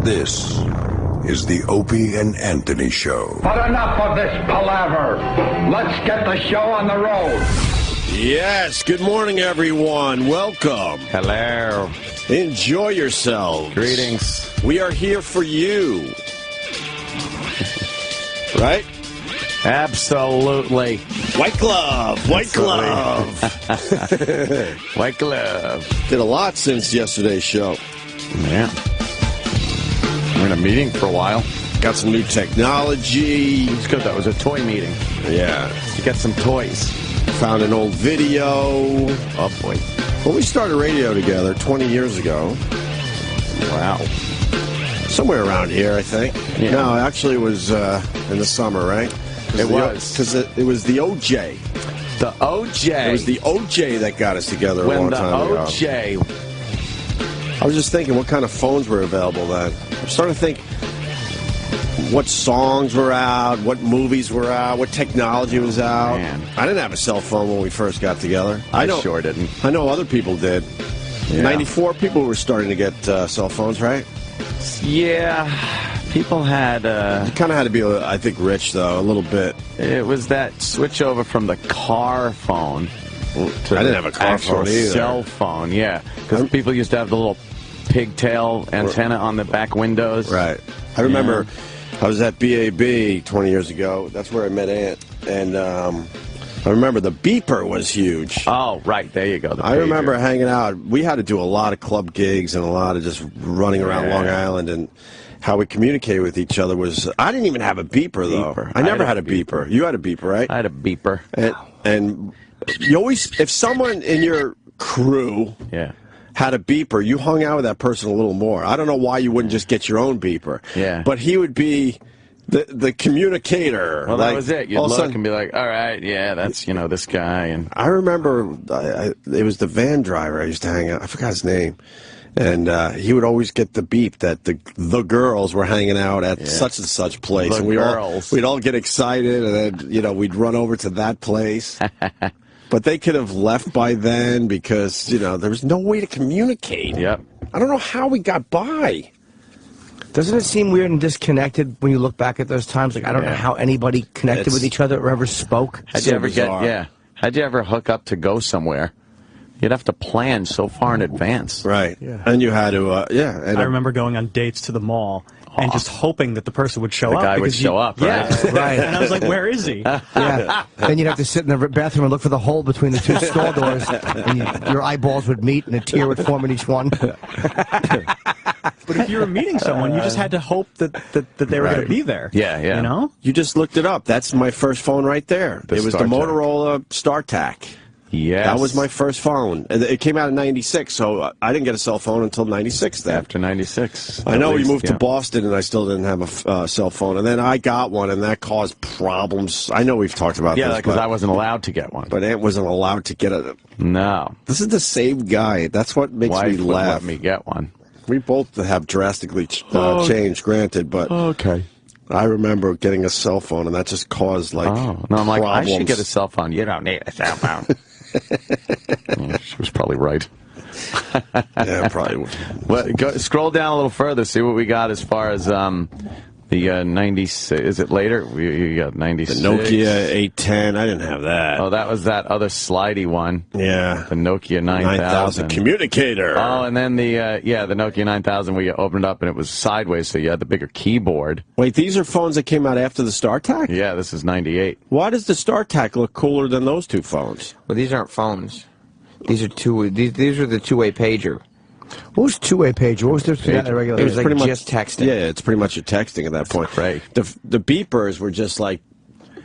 This is the Opie and Anthony Show. But enough of this palaver. Let's get the show on the road. Yes, good morning, everyone. Welcome. Hello. Enjoy yourselves. Greetings. We are here for you. Right? Absolutely. White glove. White glove. White glove. Did a lot since yesterday's show. Yeah. We're in a meeting for a while. Got some new technology. It's good. That was a toy meeting. Yeah. You got some toys. Found an old video. Oh, boy. Well, we started radio together 20 years ago. Wow. Somewhere around here, I think. Yeah. No, actually it was in the summer, right? It was. Because it was the OJ. The OJ. It was the OJ that got us together a long time ago. When the OJ... I was just thinking what kind of phones were available then. I'm starting to think what songs were out, what movies were out, what technology was out. Man. I didn't have a cell phone when we first got together. I sure didn't. I know other people did. Yeah. 94 people were starting to get cell phones, right? Yeah. People had... You kind of had to be, I think, rich, though, a little bit. It was that switch over from the car phone to I didn't have a car phone either. Cell phone, yeah. Because people used to have the little pigtail antenna on the back windows. Right. I remember I was at BAB 20 years ago. That's where I met Aunt. And I remember the beeper was huge. Oh, right. There you go. I remember hanging out. We had to do a lot of club gigs and a lot of just running around Long Island. And how we communicated with each other was... I didn't even have a beeper, though. I never had a beeper. You had a beeper, right? I had a beeper. And you always... If someone in your crew... had a beeper, you hung out with that person a little more. I don't know why you wouldn't just get your own beeper. Yeah. But he would be the communicator. Well, that was it. You'd look and be like, all right, yeah, that's, this guy. And I remember it was the van driver I used to hang out. I forgot his name. And he would always get the beep that the girls were hanging out at such and such place. And we'd all get excited, and then, we'd run over to that place. But they could have left by then because, there was no way to communicate. Yep. I don't know how we got by. Doesn't it seem weird and disconnected when you look back at those times? Like, I don't know how anybody connected with each other or ever spoke. How'd you ever hook up to go somewhere? You'd have to plan so far in advance. Right. Yeah. And you had to, I remember going on dates to the mall and just hoping that the person would show up. The guy would show up, right? Yeah, right. And I was like, where is he? Yeah. Then you'd have to sit in the bathroom and look for the hole between the two stall doors. And your eyeballs would meet and a tear would form in each one. But if you were meeting someone, you just had to hope that they were going to be there. Yeah, yeah. You just looked it up. That's my first phone right there. It was the Motorola StarTAC. Yes. That was my first phone. It came out in 96, so I didn't get a cell phone until 96 then. After 96. I know we moved to Boston, and I still didn't have a cell phone. And then I got one, and that caused problems. I know we've talked about this. Yeah, because I wasn't allowed to get one. But Aunt wasn't allowed to get it. No. This is the same guy. That's what makes me laugh. Let me get one. We both have drastically changed, granted, but... Okay. I remember getting a cell phone, and that just caused, problems. No, I'm like, I should get a cell phone. You don't need a cell phone. She was probably right. Yeah, probably. Well, scroll down a little further, see what we got as far as the 96. Is it later? We got 96. The Nokia 810. I didn't have that. Oh, that was that other slidey one. Yeah. The Nokia 9000 communicator. Oh, and then the Nokia 9000 we opened up and it was sideways, so you had the bigger keyboard. Wait, these are phones that came out after the StarTAC? Yeah, this is 98. Why does the StarTAC look cooler than those two phones? Well, these aren't phones. These are these are the two-way pager. What was two-way pager? What was the regular? It was like just texting. Yeah, it's pretty much your texting at that point. Right. The beepers were just like,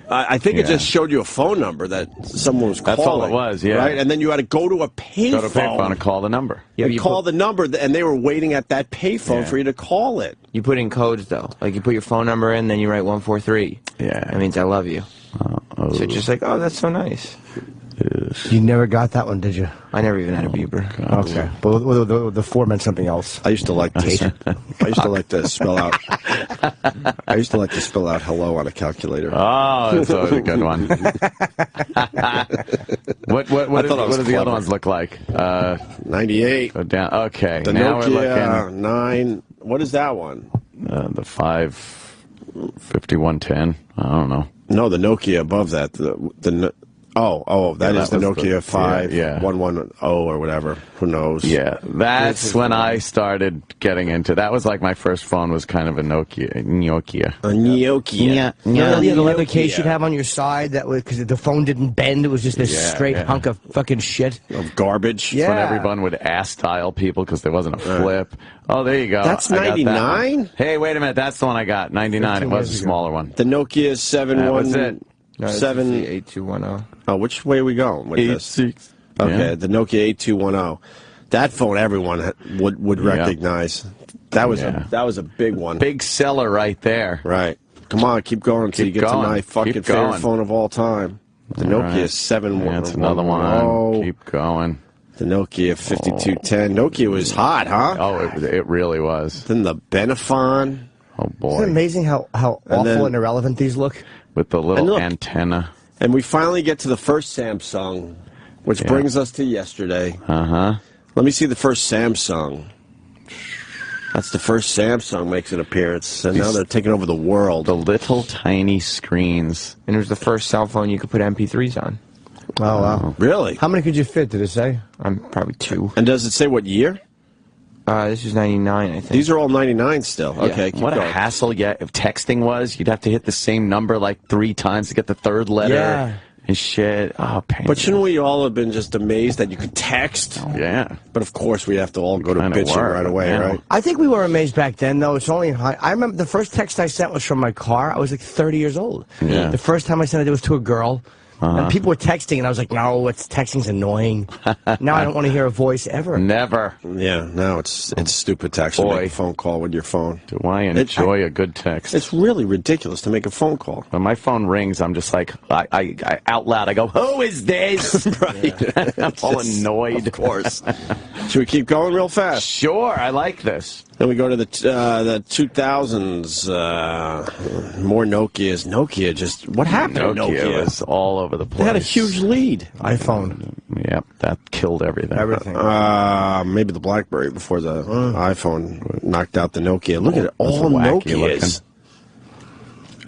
I think it just showed you a phone number that someone was calling. That's all it was, yeah. Right, and then you had to go to a payphone. Go to a payphone and call the number. Yeah, you call the number, and they were waiting at that payphone for you to call it. You put in codes, though. Like, you put your phone number in, then you wite 143. Yeah. That means I love you. So it's just like, oh, that's so nice. You never got that one, did you? I never even had a beeper. Okay, but the 4 meant something else. I used to like to. I used to like to spell out. I used to like to spell out hello on a calculator. Oh, that's always a good one. What do the other ones look like? 98. Go down. Okay. The now Nokia we're looking. 9. What is that one? The 5110. I don't know. No, the Nokia above that. That is the Nokia 5110 or whatever. Who knows? Yeah, that's when I started getting into. That was like my first phone was kind of a Nokia. A Nokia. The leather case you'd have on your side that was because the phone didn't bend. It was just this straight hunk of fucking shit of garbage. Yeah, when everyone would ass dial people because there wasn't a flip. Oh, there you go. That's 99. Hey, wait a minute. That's the one I got. 99. It was a smaller one. The Nokia 71. No, 8210. Oh, which way are we going with this? Okay, the Nokia 8210. That phone everyone would recognize. That was a big one. Big seller right there. Right. Come on, keep going until you get to my fucking favorite phone of all time. The Nokia 7110. That's another one. Keep going. The Nokia 5210. Nokia was hot, huh? Oh, it really was. Then the Benefon. Oh boy. Isn't it amazing how awful and irrelevant these look? With the little antenna. And we finally get to the first Samsung, which brings us to yesterday. Let me see the first Samsung. That's the first Samsung makes an appearance, and now they're taking over the world. The little tiny screens. And it was the first cell phone you could put MP3s on. Oh, wow. Really? How many could you fit, did it say? Probably 2. And does it say what year? This is 99, I think. These are all 99 still. Yeah. Okay, keep What going. a hassle, if texting was. You'd have to hit the same number like 3 times to get the third letter and shit. Oh, pain. But shouldn't we all have been just amazed that you could text? Yeah. But of course we have to all go to bitching right away, right? I think we were amazed back then, though. It's only I remember the first text I sent was from my car. I was like 30 years old. Yeah. The first time I sent it was to a girl. And people were texting, and I was like, no, texting's annoying. Now I don't want to hear a voice ever. Never. Yeah, now it's stupid to actually make a phone call with your phone. Do I enjoy a good text? It's really ridiculous to make a phone call. When my phone rings, I'm just like, I out loud, I go, who is this? Right. I'm all annoyed. Of course. Should we keep going real fast? Sure, I like this. Then we go to the 2000s. More Nokias. Nokia just... What happened to Nokia? Was all over the place. They had a huge lead. iPhone. Yep, that killed everything. Maybe the BlackBerry before the iPhone knocked out the Nokia. Look at it. All Nokias.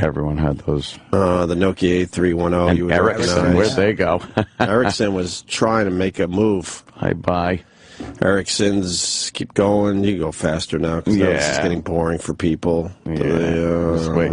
Everyone had those. The Nokia 8310. And you would Ericsson, recognize. where'd they go? Ericsson was trying to make a move. Bye. Ericsson's keep going. You go faster now because it's getting boring for people. Just wait.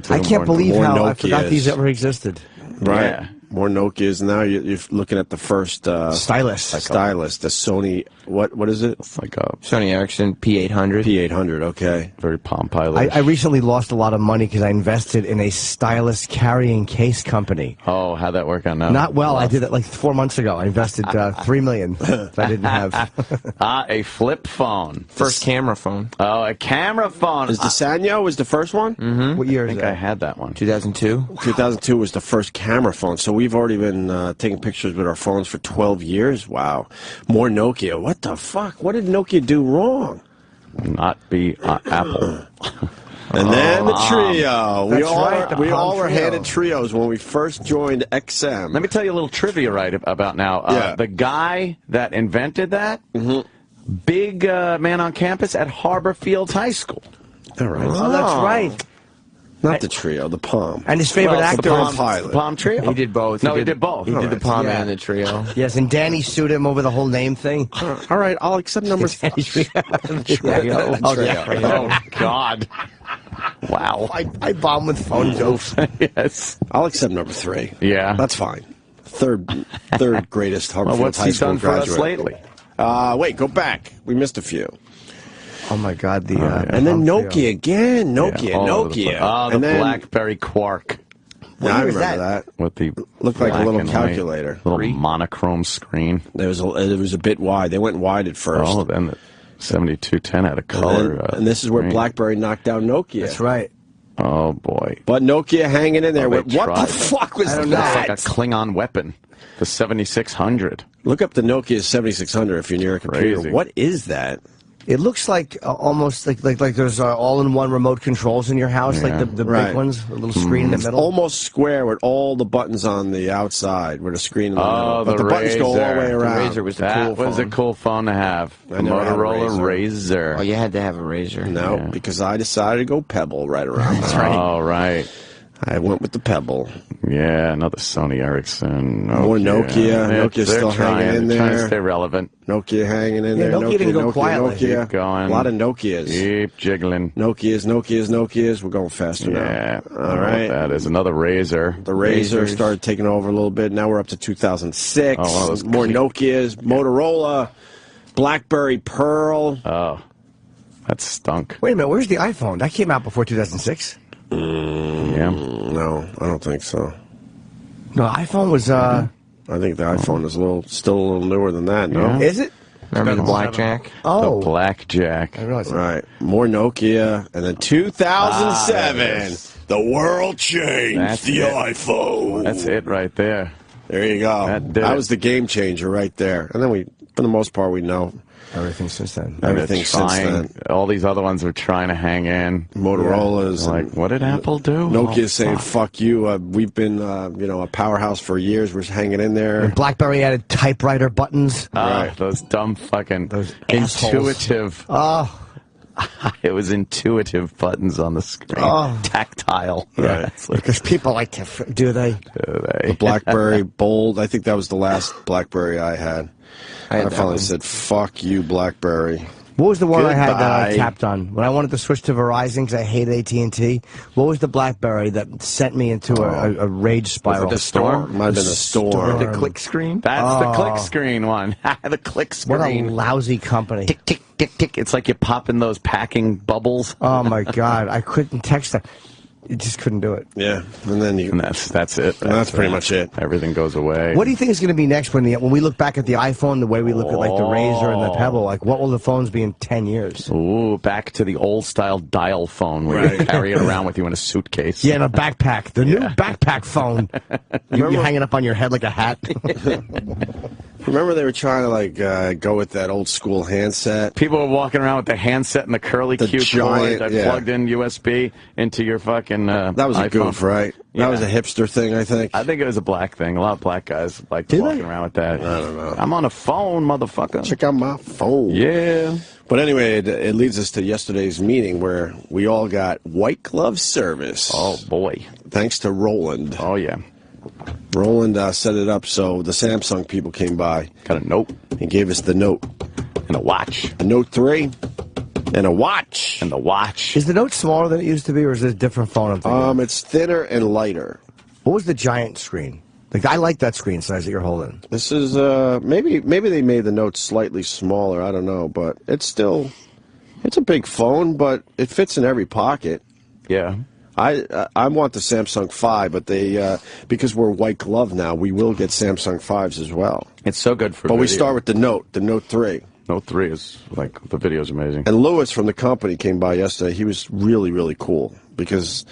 I can't believe how I forgot these ever existed. Right. Yeah. More Nokias. Now you're looking at the first Stylus. the Sony. What is it? It's like a Sony Ericsson P800. P800. Okay. very Palm Pilot. I recently lost a lot of money because I invested in a stylus carrying case company. Oh, how'd that work out now? Not well. I did it like 4 months ago. I invested $3 million that I didn't have. A flip phone. First camera phone. Oh, a camera phone. Is the Sanyo was the first one? What year I is think that? I had that one. 2002. 2002 was the first camera phone. So we've already been taking pictures with our phones for 12 years. Wow. More Nokia. What the fuck? What did Nokia do wrong? Not be Apple. And then the Trio. We the all Palm were Trio. handed Trios when we first joined XM. Let me tell you a little trivia about now. The guy that invented that, big man on campus at Harbor Fields High School. All right. Oh, that's right. Not the Trio, the Palm. And his favorite Well, it's actor the is Palm, Pilot. Palm Trio. He did both. No, he did both. He did the Palm Yeah. and the Trio. Yes, and Danny sued him over the whole name thing. All right, I'll accept number Trio. Oh, God. Wow. I bomb with phone jokes. Yes. I'll accept number 3. Yeah. That's fine. Third greatest Harbor Well, Fields what's High he School done for graduate. us lately? Wait, go back. We missed a few. Oh my God, the And then Palm Trio. Nokia again. Nokia. All over the place. Oh, the and then, BlackBerry Quark Yeah, I year is remember that? that. with the Looked like a black little and calculator. white, little monochrome screen. It was a bit wide. They went wide at first. Oh, then the 7210 had a color. And this is where screen. BlackBerry knocked down Nokia. That's right. Oh boy. But Nokia hanging in there. Oh, they What the tried. fuck was I don't that? know. It's like a Klingon weapon. The 7600. Look up the Nokia 7600 if you're near a computer. Crazy. What is that? It looks like almost like there's all-in-one remote controls in your house, like the big ones, a little screen in the middle. Almost square with all the buttons on the outside with a screen in the middle. But the buttons go all the way around. The Razor was the cool phone. That was a cool phone to have. The Motorola Razor. Oh, you had to have a Razor. No, because I decided to go Pebble right around. That's right. Oh, right. I went with the Pebble. Yeah, another Sony Ericsson. More Nokia. Nokia's still hanging in there. Trying to stay relevant. Nokia hanging in there. Nokia didn't go quietly. Keep going. A lot of Nokias. Keep jiggling. Nokias. We're going faster now. Yeah. All right. That is another Razor. The Razor started taking over a little bit. Now we're up to 2006. More Nokias. Motorola. BlackBerry Pearl. Oh, that stunk. Wait a minute, where's the iPhone? That came out before 2006? Yeah. No, I don't think so. No, iPhone was, I think the iPhone is still a little newer than that, no? Yeah. Is it? Remember the Blackjack? Oh. The Blackjack. I realized that. Right. More Nokia. And then 2007, the world changed. That's the it. iPhone. That's it right there. There you go. That was the game changer right there. And then for the most part, we know everything since then. Everything since then. All these other ones are trying to hang in. Motorola's. Yeah. Like, what did Apple do? Nokia's saying, fuck you. We've been, a powerhouse for years. We're hanging in there. And BlackBerry added typewriter buttons. Right. Those dumb fucking intuitive. Oh. It was intuitive buttons on the screen. Oh. Tactile. Right. Yeah, because people like to, do they? The BlackBerry Bold. I think that was the last BlackBerry I had. I finally said, fuck you, BlackBerry. What was the one I had that I tapped on? When I wanted to switch to Verizon because I hated AT&T, what was the BlackBerry that sent me into a rage spiral? Was it the Storm? Might have been the Storm. The click screen? That's the click screen one. The click screen. What a lousy company. Tick, tick, tick, tick. It's like you pop in those packing bubbles. Oh, my God. I couldn't text that. It just couldn't do it. Yeah, and then that's it. That's pretty much it. Everything goes away. What do you think is going to be next when we look back at the iPhone, the way we look at like the Razor and the Pebble? Like, what will the phones be in 10 years? Ooh, back to the old style dial phone where you carry it around with you in a suitcase. Yeah, in a backpack. The new backpack phone. You hang it up on your head like a hat. Remember they were trying to go with that old school handset? People were walking around with the handset and the curly Q cord that plugged in USB into your fucking that was a iPhone. goof, right? Yeah. That was a hipster thing, I think. I think it was a black thing. A lot of black guys like walking around with that. I don't know. I'm on a phone, motherfucker. Check out my phone. Yeah. But anyway, it leads us to yesterday's meeting where we all got white glove service. Oh, boy. Thanks to Roland. Oh, yeah. Roland set it up so the Samsung people came by. Got a note. He gave us the note. And a watch. A Note 3. And a watch. And the watch. Is the Note smaller than it used to be, or is it a different phone? It's thinner and lighter. What was the giant screen? Like, I like that screen size that you're holding. This is, maybe they made the Note slightly smaller. I don't know. But it's a big phone, but it fits in every pocket. Yeah. I want the Samsung 5, but because we're white glove now, we will get Samsung 5s as well. It's so good for But video. we start with the Note 3. Note 3 is, the video's amazing. And Lewis from the company came by yesterday. He was really, really cool because,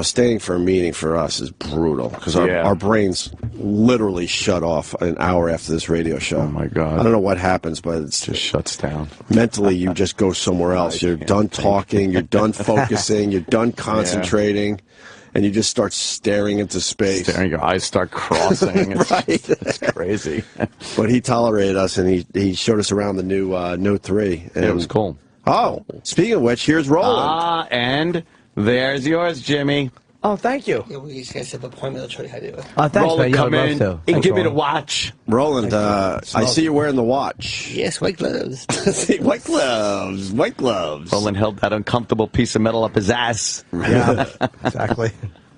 staying for a meeting for us is brutal because our brains literally shut off an hour after this radio show. Oh, my God. I don't know what happens, but it just shuts down. Mentally, you just go somewhere else. You're done talking. You're done focusing. You're done concentrating. And you just start staring into space. Your eyes start crossing. It's crazy. But he tolerated us, and he showed us around the new Note 3. And it was cool. Oh, speaking of which, here's Roland. And there's yours, Jimmy. Oh, thank you. Yeah, we guys have an appointment. I'll show you how to do it. Thanks, Roland, man. come in and give me the Roland. watch. Roland, I see you wearing the watch. Yes, white gloves. White gloves. White gloves. Roland held that uncomfortable piece of metal up his ass. Yeah, exactly.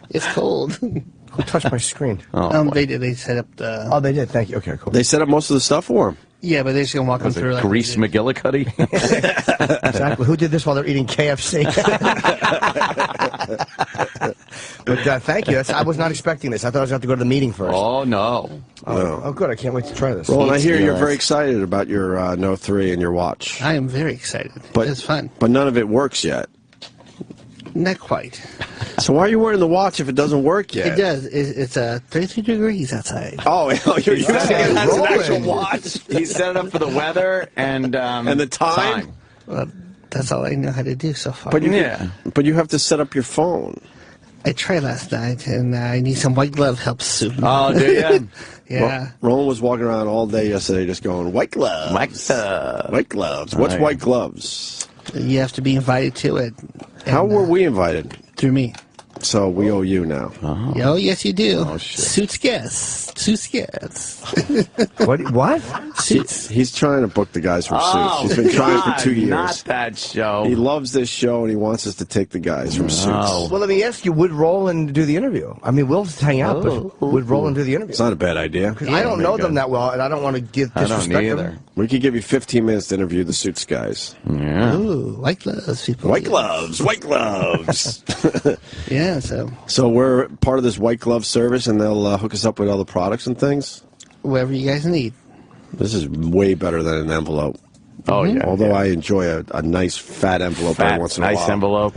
It's cold. Who touched my screen? They set up the. Oh, they did. Thank you. Okay, cool. They set up most of the stuff for him. Yeah, but they're just gonna walk them through. Grease McGillicuddy. Exactly. Who did this while they're eating KFC? But thank you. I was not expecting this. I thought I was going to have to go to the meeting first. Oh, no. Oh, good. I can't wait to try this. Roland, I hear you're very excited about your Note 3 and your watch. I am very excited. But it's fun. But none of it works yet. Not quite. So why are you wearing the watch if it doesn't work yet? It does. It's 33 degrees outside. Oh, you're using it as an actual watch? He set it up for the weather and the time? Well, that's all I know how to do so far. But you have to set up your phone. I tried last night, and I need some white glove help soon. Oh, do you? Yeah. Roland was walking around all day yesterday just going, white gloves. White gloves. What's white gloves? You have to be invited to it. How were we invited? Through me. So we owe you now. Oh, yes, you do. Oh, shit. Suits guests. Suits guests. What? Suits. He's trying to book the guys from Suits. He's been trying for 2 years. Not that show. He loves this show, and he wants us to take the guys from Suits. Well, let me ask you, would Roland do the interview? I mean, we'll hang out, but would Roland do the interview? It's not a bad idea. I don't know them that well, and I don't want to disrespect I don't either. them. We could give you 15 minutes to interview the Suits guys. Yeah. Ooh, white gloves, people. White gloves. White gloves. Yeah, so So we're part of this white glove service, and they'll hook us up with all the products and things. whatever you guys need. This is way better than an envelope. Oh, yeah. Although I enjoy a nice fat envelope every once in a while. Nice envelope.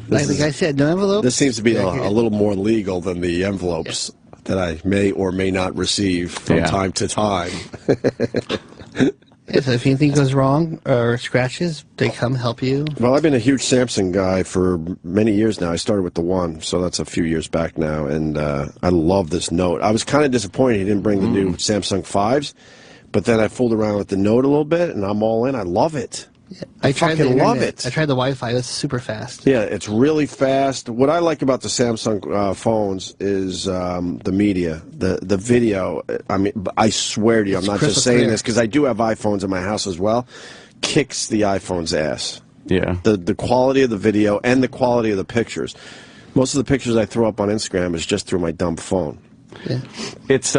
Like the guy said, no envelope. This seems to be a little more legal than the envelopes that I may or may not receive from time to time. Yeah, so if anything goes wrong or scratches, they come help you. Well, I've been a huge Samsung guy for many years now. I started with the One, so that's a few years back now, and I love this Note. I was kind of disappointed he didn't bring the new Samsung 5s, but then I fooled around with the Note a little bit, and I'm all in. I love it. Yeah, I fucking love it. I tried the Wi-Fi. It's super fast. Yeah, it's really fast. What I like about the Samsung phones is the media, the video. I mean, I swear to you, I'm not just saying this because I do have iPhones in my house as well. Kicks the iPhone's ass. Yeah. The quality of the video and the quality of the pictures. Most of the pictures I throw up on Instagram is just through my dumb phone. Yeah. It's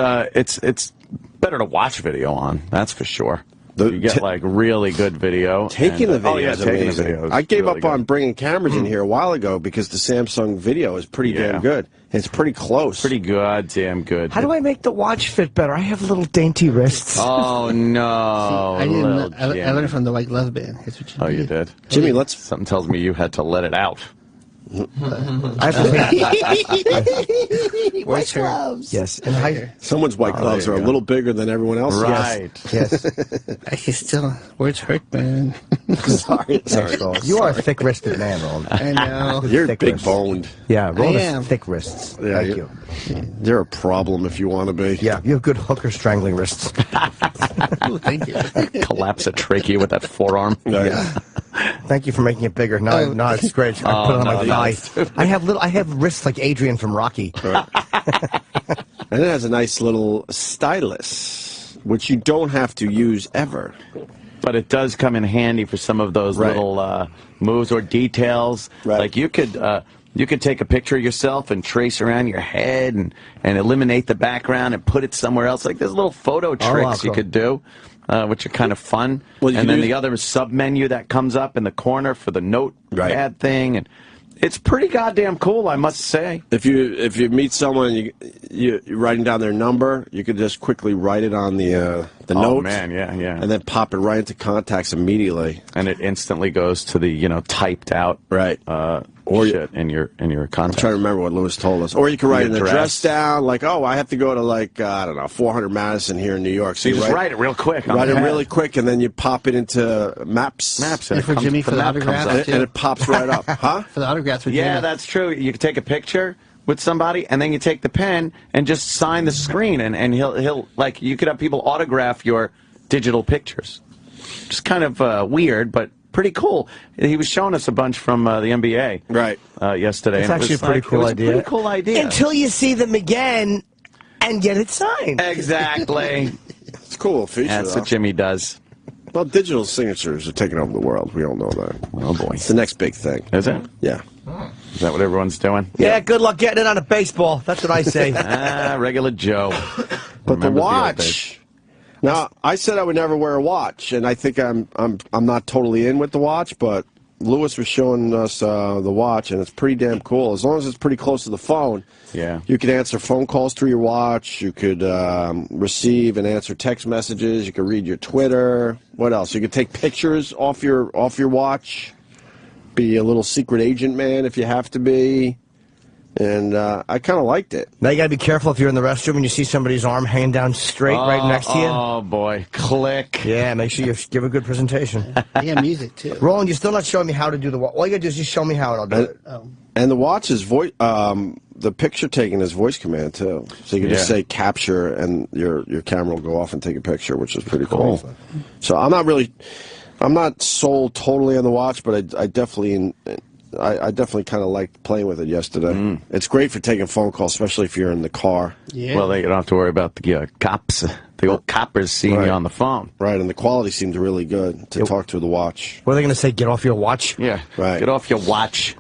better to watch video on. That's for sure. You get like really good video. Taking the video is taking amazing. the video is I gave really up good. on bringing cameras in here a while ago because the Samsung video is pretty damn good. It's pretty close. Pretty good, damn good. How do I make the watch fit better? I have little dainty wrists. Oh no! I didn't. I learned from the White Glove Band. That's what you Oh, did. you did, Jimmy, let's. Something tells me you had to let it out. I have to White gloves. Yes, and Someone's white gloves there are you a go. little bigger than everyone else's. Right. yes. I can still. Words hurt, man. Sorry. You are a thick-wristed man, Roland. I know. You're Thick big wrists. boned. Yeah, Roland I has am. thick wrists. Yeah, Thank you. You're a problem if you want to be. Yeah, you have good hooker strangling wrists. Ooh, thank you. Collapse a trachea with that forearm. Yeah. Thank you for making it bigger. No, no, it's great. I put it on my thigh. I have wrists like Adrian from Rocky. And it has a nice little stylus, which you don't have to use ever. But it does come in handy for some of those little moves or details. Right. Like you could take a picture of yourself and trace around your head and eliminate the background and put it somewhere else. Like there's little photo tricks you could do, which are kind of fun. Well, and then the other sub-menu that comes up in the corner for the notepad thing. And it's pretty goddamn cool, I must say. If you meet someone, you're writing down their number, you could just quickly write it on the note. Oh, man, yeah. And then pop it right into contacts immediately. And it instantly goes to the, typed out shit in your contacts. I'm trying to remember what Lewis told us. Or you can write an address down, like, oh, I have to go to, like, I don't know, 400 Madison here in New York. So you just write it real quick. Write it really quick, and then you pop it into Maps. And for Jimmy for the autograph, and it pops right up. Huh? For the autographs for Jimmy. Yeah, that's true. You can take a picture with somebody, and then you take the pen and just sign the screen, and he'll like, you could have people autograph your digital pictures. Just kind of weird, but pretty cool. He was showing us a bunch from the NBA yesterday. It's actually a pretty cool idea. Pretty cool idea. Until you see them again and get it signed. Exactly. It's a cool feature. That's what Jimmy does. Well, digital signatures are taking over the world. We all know that. Oh, boy. It's the next big thing. Is it? Yeah. Is that what everyone's doing? Yeah, good luck getting it on a baseball. That's what I say. Regular Joe. But the Remembers old watch. days. Now, I said I would never wear a watch, and I think I'm not totally in with the watch, but Lewis was showing us the watch, and it's pretty damn cool. As long as it's pretty close to the phone, you could answer phone calls through your watch. You could receive and answer text messages. You could read your Twitter. What else? You could take pictures off your watch. Be a little secret agent man if you have to be. And I kind of liked it. Now you gotta be careful if you're in the restroom and you see somebody's arm hanging down straight right next to you. Oh boy, click. Yeah, make sure you give a good presentation. Yeah, music too. Roland, you're still not showing me how to do the watch. All you gotta do is just show me how and I'll do it. And the watch is voice. The picture taking is voice command too, so you can just say capture, and your camera will go off and take a picture, which is pretty cool. So I'm not sold totally on the watch, but I definitely kind of liked playing with it yesterday. It's great for taking phone calls, especially if you're in the car. Yeah. Well, you don't have to worry about the cops, the old coppers seeing you on the phone. Right, and the quality seemed really good to talk to the watch. What are they going to say? Get off your watch? Yeah, right. Get off your watch.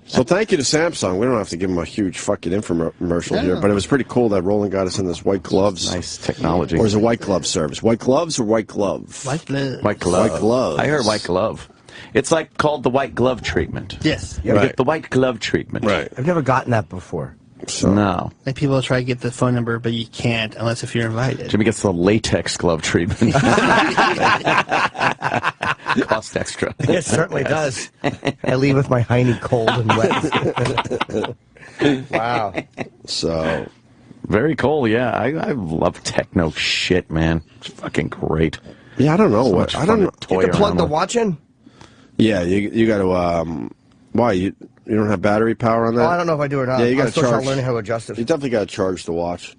So thank you to Samsung. We don't have to give them a huge fucking infomercial here, but it was pretty cool that Roland got us in this white gloves. Nice technology. Or is it white glove service? White gloves or white glove? White glove. White glove. White gloves. I heard white glove. It's like called the white glove treatment. Yes. You get the white glove treatment. Right. I've never gotten that before. So. No. Like people try to get the phone number, but you can't unless if you're invited. Jimmy gets the latex glove treatment. Cost extra. It certainly does. I leave with my hiney cold and wet. Wow. So. Very cool, yeah. I love techno shit, man. It's fucking great. Yeah, I don't know what. I don't know. You can plug the watch in? Yeah, you got to. Why you don't have battery power on that? Oh, I don't know if I do or not. Yeah, you got to I'm still charge. learning how to adjust it. You definitely got to charge the watch.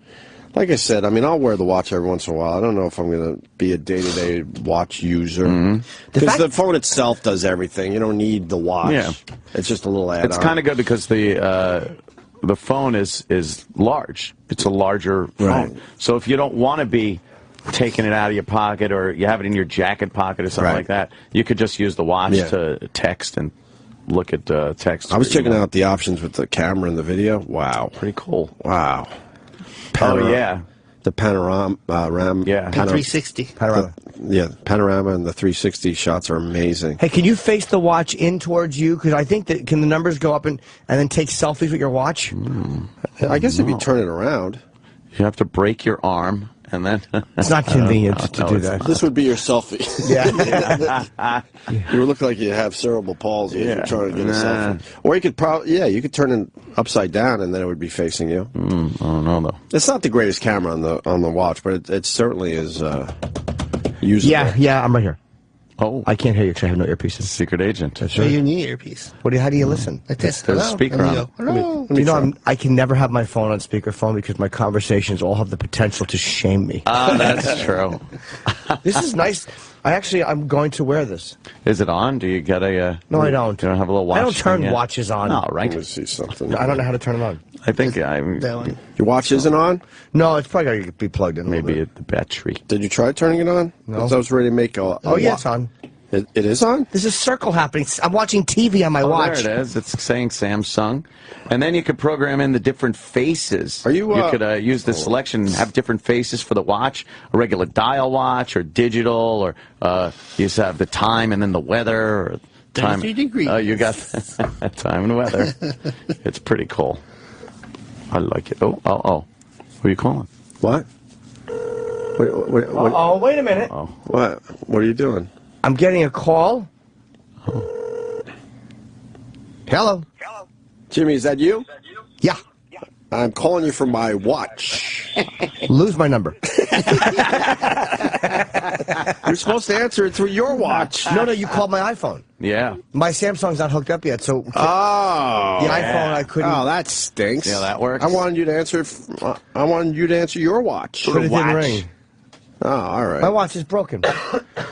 Like I said, I mean, I'll wear the watch every once in a while. I don't know if I'm going to be a day-to-day watch user. Because the phone itself does everything. You don't need the watch. Yeah. It's just a little add-on. It's kind of good because the phone is large. It's a larger phone. Right. So if you don't want to be taking it out of your pocket or you have it in your jacket pocket or something like that, you could just use the watch to text and look at text. I was checking out the options with the camera and the video. Wow. Pretty cool. Wow. Oh, yeah. The panorama. Yeah. 360. Panorama. Panorama and the 360 shots are amazing. Hey, can you face the watch in towards you? Because I think that can the numbers go up and then take selfies with your watch? I guess if you turn it around. You have to break your arm. And then it's not convenient to do that. This would be your selfie. Yeah. You would look like you have cerebral palsy if you're trying to get a selfie. Or you could probably, you could turn it upside down and then it would be facing you. I don't know though. It's not the greatest camera on the watch, but it certainly is usable. Yeah, I'm right here. Oh, I can't hear you because I have no earpieces. Secret agent. That's So right. you need earpiece. How do you listen? Like this. There's a Hello? speaker And you on. go, hello. You know, I can never have my phone on speakerphone because my conversations all have the potential to shame me. That's true. This is nice. I'm going to wear this. Is it on? Do you get a... No, I don't. You don't have a little watch I don't turn thing yet? watches on. No, right? Let me see something. I don't know how to turn them on. I think That one. Your watch isn't on? No, it's probably got to be plugged in. maybe at the battery. Did you try turning it on? No. 'Cause I was ready to make a Oh, yeah, it's on. It is on? There's a circle happening. I'm watching TV on my watch. There it is. It's saying Samsung. And then you could program in the different faces. Are you, You could use the selection and have different faces for the watch, a regular dial watch or digital, or you just have the time and then the weather. Or time. 33 degrees. Oh, you got time and weather. It's pretty cool. I like it. Oh. Who are you calling? What? What? Oh, wait a minute. What are you doing? I'm getting a call. Hello. Jimmy, is that you? Yeah. I'm calling you from my watch. Lose my number. You're supposed to answer it through your watch. No, you called my iPhone. Yeah. My Samsung's not hooked up yet, so Oh. the iPhone I couldn't. Oh, that stinks. Yeah, that works. I wanted you to answer. I wanted you to answer your watch. But it didn't watch. ring. Oh, all right. My watch is broken.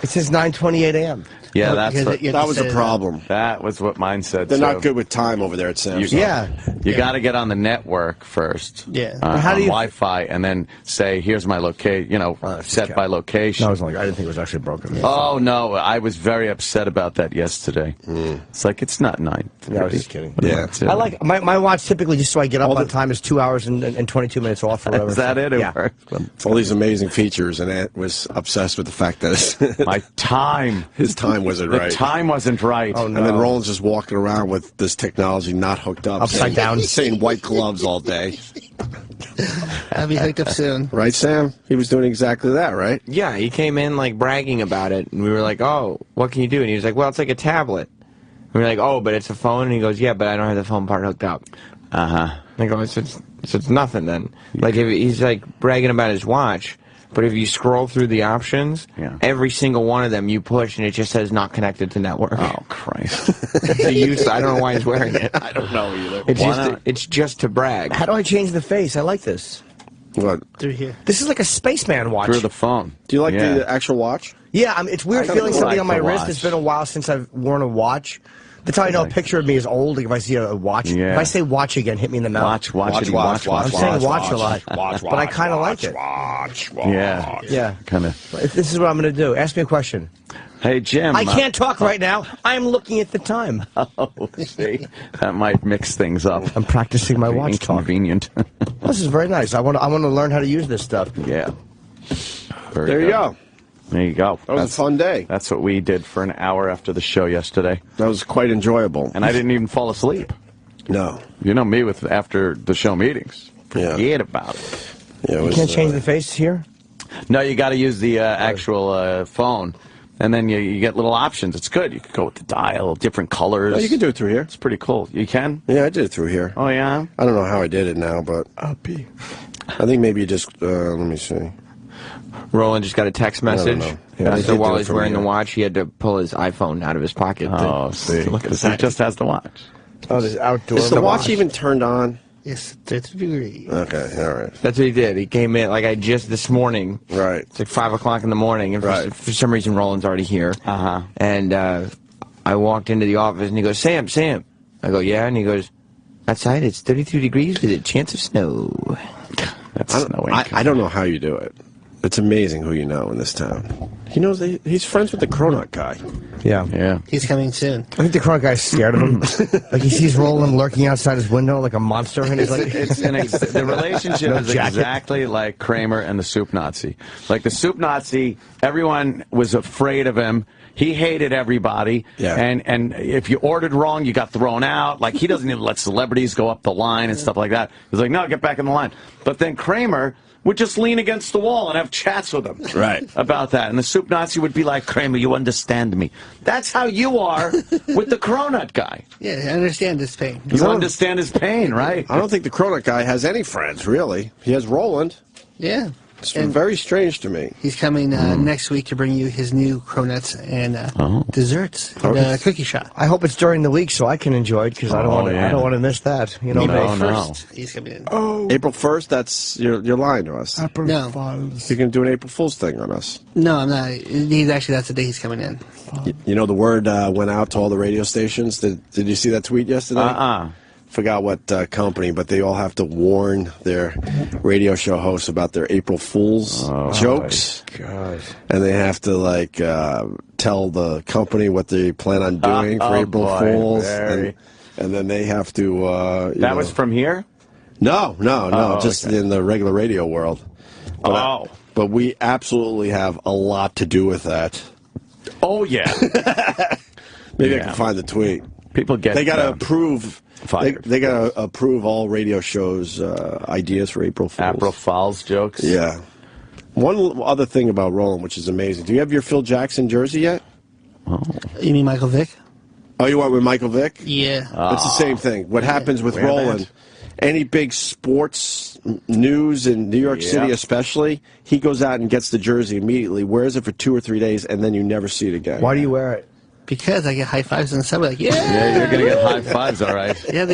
It says 9:28 a.m. Yeah, That was the problem. that was what mine said. They're too. not good with time over there at Samsung. Yeah. You got to get on the network first. Yeah. How On do you- Wi-Fi, and then say, "Here's my location." Set by location. No, I didn't think it was actually broken. Oh no, I was very upset about that yesterday. It's like it's not 9. Yeah, I was just kidding. Yeah. I like my watch typically just so I get up on time is 2 hours and 22 minutes off or whatever. Is that it? It Yeah. works. All these amazing features, and Ant was obsessed with the fact that My time. his time wasn't The right. time wasn't right. Oh, no. And then Roland's just walking around with this technology not hooked up. Upside down. Saying white gloves all day. I'll be hooked up soon. Right, Sam? He was doing exactly that, right? Yeah, he came in like bragging about it, and we were like, "Oh, what can you do?" And he was like, "Well, it's like a tablet." And we were like, "Oh, but it's a phone." And he goes, "Yeah, but I don't have the phone part hooked up." I go, it's nothing then. Like, if he's like bragging about his watch, but if you scroll through the options, every single one of them you push and it just says not connected to network. Oh, Christ. I don't know why he's wearing it. I don't know either. It's just to brag. How do I change the face? I like this. What? Through here. This is like a spaceman watch. Through the phone. Do you like the actual watch? Yeah, it's weird I feeling like something on my the wrist. watch. It's been a while since I've worn a watch. That's how I know a picture of me is old. Like if I see a watch. Yeah. If I say watch again, hit me in the mouth. Watch. I'm saying watch a lot. Watch, but I kind of like it. Watch. Yeah. Kind of. This is what I'm going to do. Ask me a question. Hey, Jim. I can't talk right now. I'm looking at the time. Oh, see, that might mix things up. I'm practicing my watch talk. Inconvenient. This is very nice. I want to learn how to use this stuff. Yeah. Very There you good. go. There you go. That was a fun day. That's what we did for an hour after the show yesterday. That was quite enjoyable. And I didn't even fall asleep. No. You know me with after the show meetings. Yeah. Forget about it. Yeah, You can't change the face here? No, you got to use the actual phone. And then you get little options. It's good. You could go with the dial, different colors. Oh, you can do it through here. It's pretty cool. You can? Yeah, I did it through here. Oh, yeah? I don't know how I did it now, but I think maybe you just, let me see. Roland just got a text message. know. Yeah, they so did while do it he's from wearing the here. watch, he had to pull his iPhone out of his pocket. Oh, see. Look at He that. just has the watch. Oh, this outdoor. Is the watch even turned on? Yes, 30 degrees. Okay, all right. That's what he did. He came in, like this morning. Right. It's like 5 o'clock in the morning, and for some reason Roland's already here. Uh-huh. And I walked into the office, and he goes, Sam. I go, yeah, and he goes, outside it's 32 degrees with a chance of snow. That's snowing. I don't know how you do it. It's amazing who you know in this town. He knows he's friends with the Cronut guy. Yeah. Yeah. He's coming soon. I think the Cronut guy's scared of him. Like he sees Roland lurking outside his window like a monster, and he's like, The relationship No is jacket. exactly like Kramer and the Soup Nazi. Like the Soup Nazi, everyone was afraid of him. He hated everybody. Yeah. And if you ordered wrong, you got thrown out. Like he doesn't even let celebrities go up the line and stuff like that. He's like, no, get back in the line. But then Kramer would just lean against the wall and have chats with him about that. And the Soup Nazi would be like, Kramer, you understand me. That's how you are with the Cronut guy. Yeah, I understand this pain. You understand his pain, right? I don't think the Cronut guy has any friends, really. He has Roland. Yeah. It's And very strange to me. he's coming next week to bring you his new cronuts and desserts at the cookie shop. I hope it's during the week so I can enjoy it because I don't want to miss that. You know, April no. 1st, he's coming in. April 1st, that's you're lying to us. No, You're going to do an April Fool's thing on us. no, I'm not. That's the day he's coming in. You know, the word went out to all the radio stations. Did you see that tweet yesterday? Forgot what company, but they all have to warn their radio show hosts about their April Fool's jokes. God. And they have to, tell the company what they plan on doing for April Fool's. And then they have to, That was from here? No, just in the regular radio world. But, but we absolutely have a lot to do with that. Oh, yeah. Maybe I can find the tweet. People get... They got to approve... Fired. They got to approve all radio shows' ideas for April Fools. April Fool's jokes? Yeah. One other thing about Roland, which is amazing. Do you have your Phil Jackson jersey yet? Oh. You mean Michael Vick? Oh, you went with Michael Vick? Yeah. It's the same thing. What happens with Roland, any big sports news in New York City especially, he goes out and gets the jersey immediately, wears it for 2 or 3 days, and then you never see it again. Why do you wear it? Because I get high fives in the subway, like, yeah! Yeah, you're going to get high fives, all right. Yeah,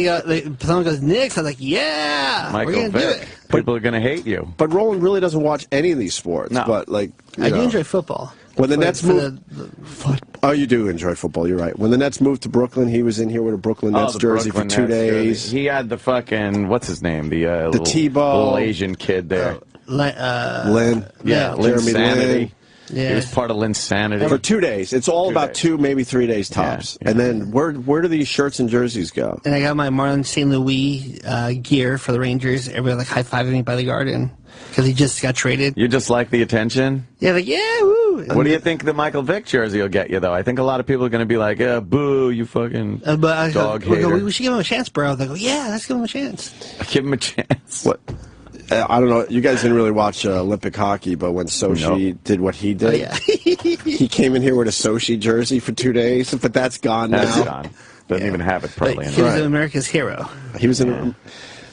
someone goes, Knicks, I'm like, yeah! Michael we're gonna do Vick. it. People are going to hate you. But Roland really doesn't watch any of these sports. No. But, I do enjoy football. When the Nets move... football. Oh, you do enjoy football, you're right. When the Nets moved to Brooklyn, he was in here with a Brooklyn Nets the jersey Brooklyn for 2 Nets days. jersey. He had the fucking, what's his name? The Tebow. little Asian kid there. Lynn. Yeah, Jeremy Linsanity. Lin. Yeah. He was part of Linsanity. For 2 days. It's all 2 about days. 2, maybe 3 days tops. Yeah. And then where do these shirts and jerseys go? And I got my Marlon St. Louis gear for the Rangers. Everybody like high-fiving me by the garden because he just got traded. You just like the attention? Yeah, like, yeah, woo! What do you think the Michael Vick jersey will get you, though? I think a lot of people are going to be like, boo, you fucking dog hater. We should give him a chance, bro. They go, yeah, let's give him a chance. Give him a chance. What? I don't know. You guys didn't really watch Olympic hockey, but when Sochi did what he did, Oh, yeah. he came in here with a Sochi jersey for 2 days, but that's gone now. That's gone. Doesn't even have it probably. But he was Right. America's hero. He was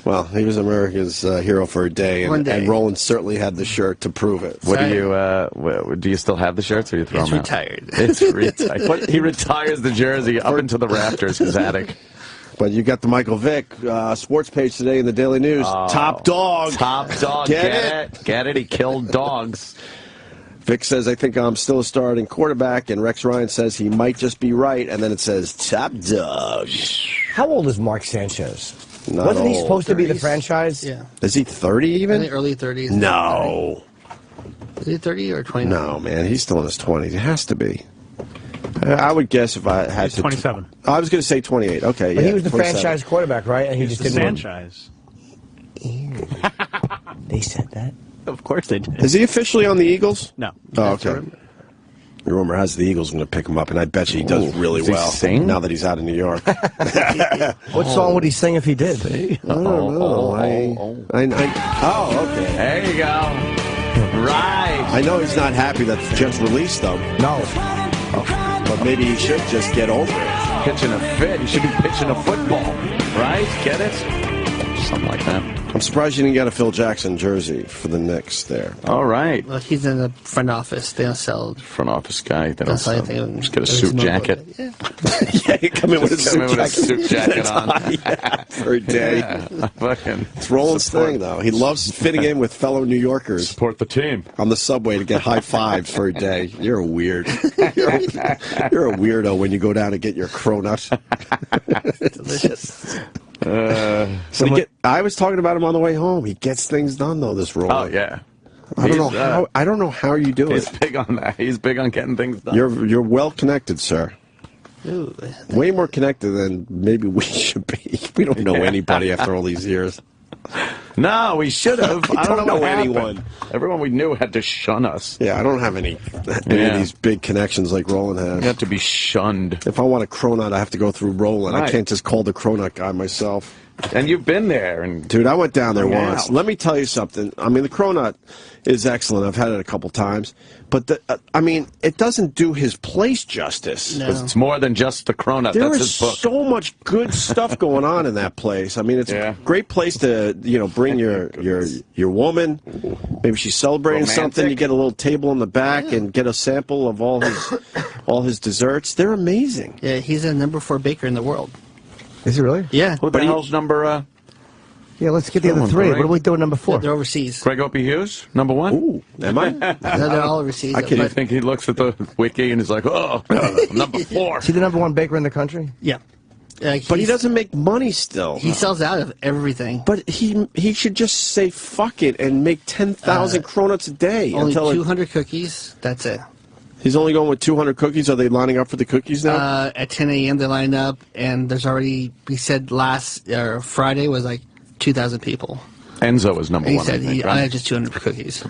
well, he was America's hero for a day, One day. and Roland certainly had the shirt to prove it. What do you still have the shirts, or you throw It's them out? retired. It's retired. He retires the jersey up into the rafters, his attic. But you got the Michael Vick sports page today in the Daily News. Top dog. Top dog. Get it. He killed dogs. Vic says, I think I'm still a starting quarterback, and Rex Ryan says he might just be right, and then it says, top dog. How old is Mark Sanchez? Not Wasn't he old. supposed to be the 30s? franchise? Yeah. Is he 30 I even? think early 30s. No. Is he 30 or 29? No, man. He's still in his 20s. He has to be. I would guess if I had He's to. 27. I was going to say 28. Okay, But yeah. he was the 27. franchise quarterback, right? And he He's just the didn't. franchise. They said that. Of course they did. Is he officially on the Eagles? No. Oh, okay. The rumor has the Eagles going to pick him up, and I bet you he does really does he well sing? now that he's out of New York. What song would he sing if he did? I don't know. Oh, okay. There you go. Right. I know he's not happy that the Jets released him, No. but maybe he should just get over it. Pitching a fit. You should be pitching a football. Right? Get it? Something like that. I'm surprised you didn't get a Phil Jackson jersey for the Knicks there. All right. Well, he's in the front office. They don't sell. Front office guy. They don't That's the only sell. thing. Just get a There's suit no- jacket. Yeah. Yeah, you come in with a Just come in with a suit jacket on. Yeah, for a day. Yeah, fucking It's Roland's thing, though. He loves fitting in with fellow New Yorkers support the team. on the subway to get high fives for a day. You're a weird. You're a weirdo when you go down to get your cronut. Delicious. I was talking about him on the way home. He gets things done, though. This Roland. Oh yeah. I don't know how you do He's it. big on that. He's big on getting things done. You're well connected, sir. Ooh. Way more connected than maybe we should be. We don't know anybody after all these years. No, we should have. I don't know know what anyone. happened. Everyone we knew had to shun us. Yeah, I don't have any of Yeah. these big connections like Roland We has. had to be shunned. If I want a cronut, I have to go through Roland. I Right. can't just call the cronut guy myself. And you've been there. And Dude, I went down there Yeah. once. Let me tell you something. I mean, the cronut is excellent. I've had it a couple times. But, it doesn't do his place justice. No. it's more than just the cronut. There That's is his book. so much good stuff going on in that place. I mean, it's Yeah. a great place to bring your woman. Maybe she's celebrating Romantic. something. You get a little table in the back and get a sample of all his desserts. They're amazing. Yeah, he's a number 4 baker in the world. Is he really? Yeah. Who the hell's number? Yeah, let's get the other Someone three. correct. What are we doing number 4? They're overseas. Greg Opie Hughes, number 1. Ooh, am I? They're all overseas. I can't I but- think he looks at the wiki and is like, "Oh, number 4." Is he the number 1 baker in the country? Yeah. But he doesn't make money still. He sells out of everything. But he should just say fuck it and make 10,000 cronuts a day. Only until 200 cookies. That's it. he's only going with 200 cookies. Are they lining up for the cookies now? At 10 a.m. they lined up, and there's already. He said Friday was like 2,000 people. Enzo is number And he 1. said, I think, I right? have just 200 cookies.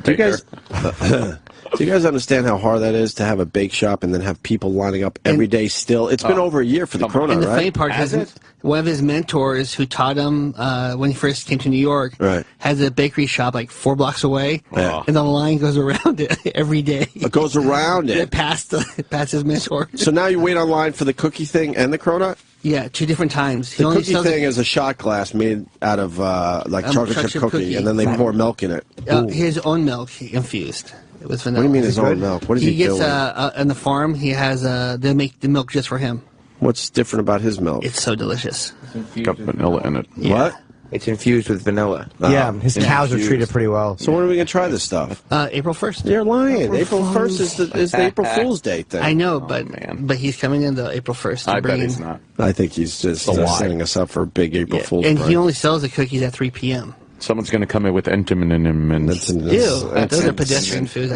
Do you guys understand how hard that is to have a bake shop and then have people lining up every day still? It's been over a year for the cronut, And the funny right? part Has is, one of his mentors who taught him when he first came to New York Right. has a bakery shop like 4 blocks away, Yeah. and the line goes around it every day. It goes around it. past his mentor. So now you wait online for the cookie thing and the cronut? Yeah, 2 different times. He The only cookie sells thing is a shot glass made out of chocolate chip cookie, and then they pour milk in it. his own milk infused with What vanilla. do you mean his own milk? What is he gets doing? on the farm. He has they make the milk just for him. What's different about his milk? It's so delicious. Got vanilla in it. What? It's infused with vanilla. Yeah, his cows are treated pretty well. So when are we going to try this stuff? April 1st. You're lying. April 1st is the April Fool's Day thing. I know, but man. but he's coming in the April 1st. to I bet bring he's in- not. I think he's just setting us up for a big April Yeah. Fool's And prank. he only sells the cookies at 3 p.m. Someone's going to come in with Entenmann in him. And That's Those are pedestrian foods.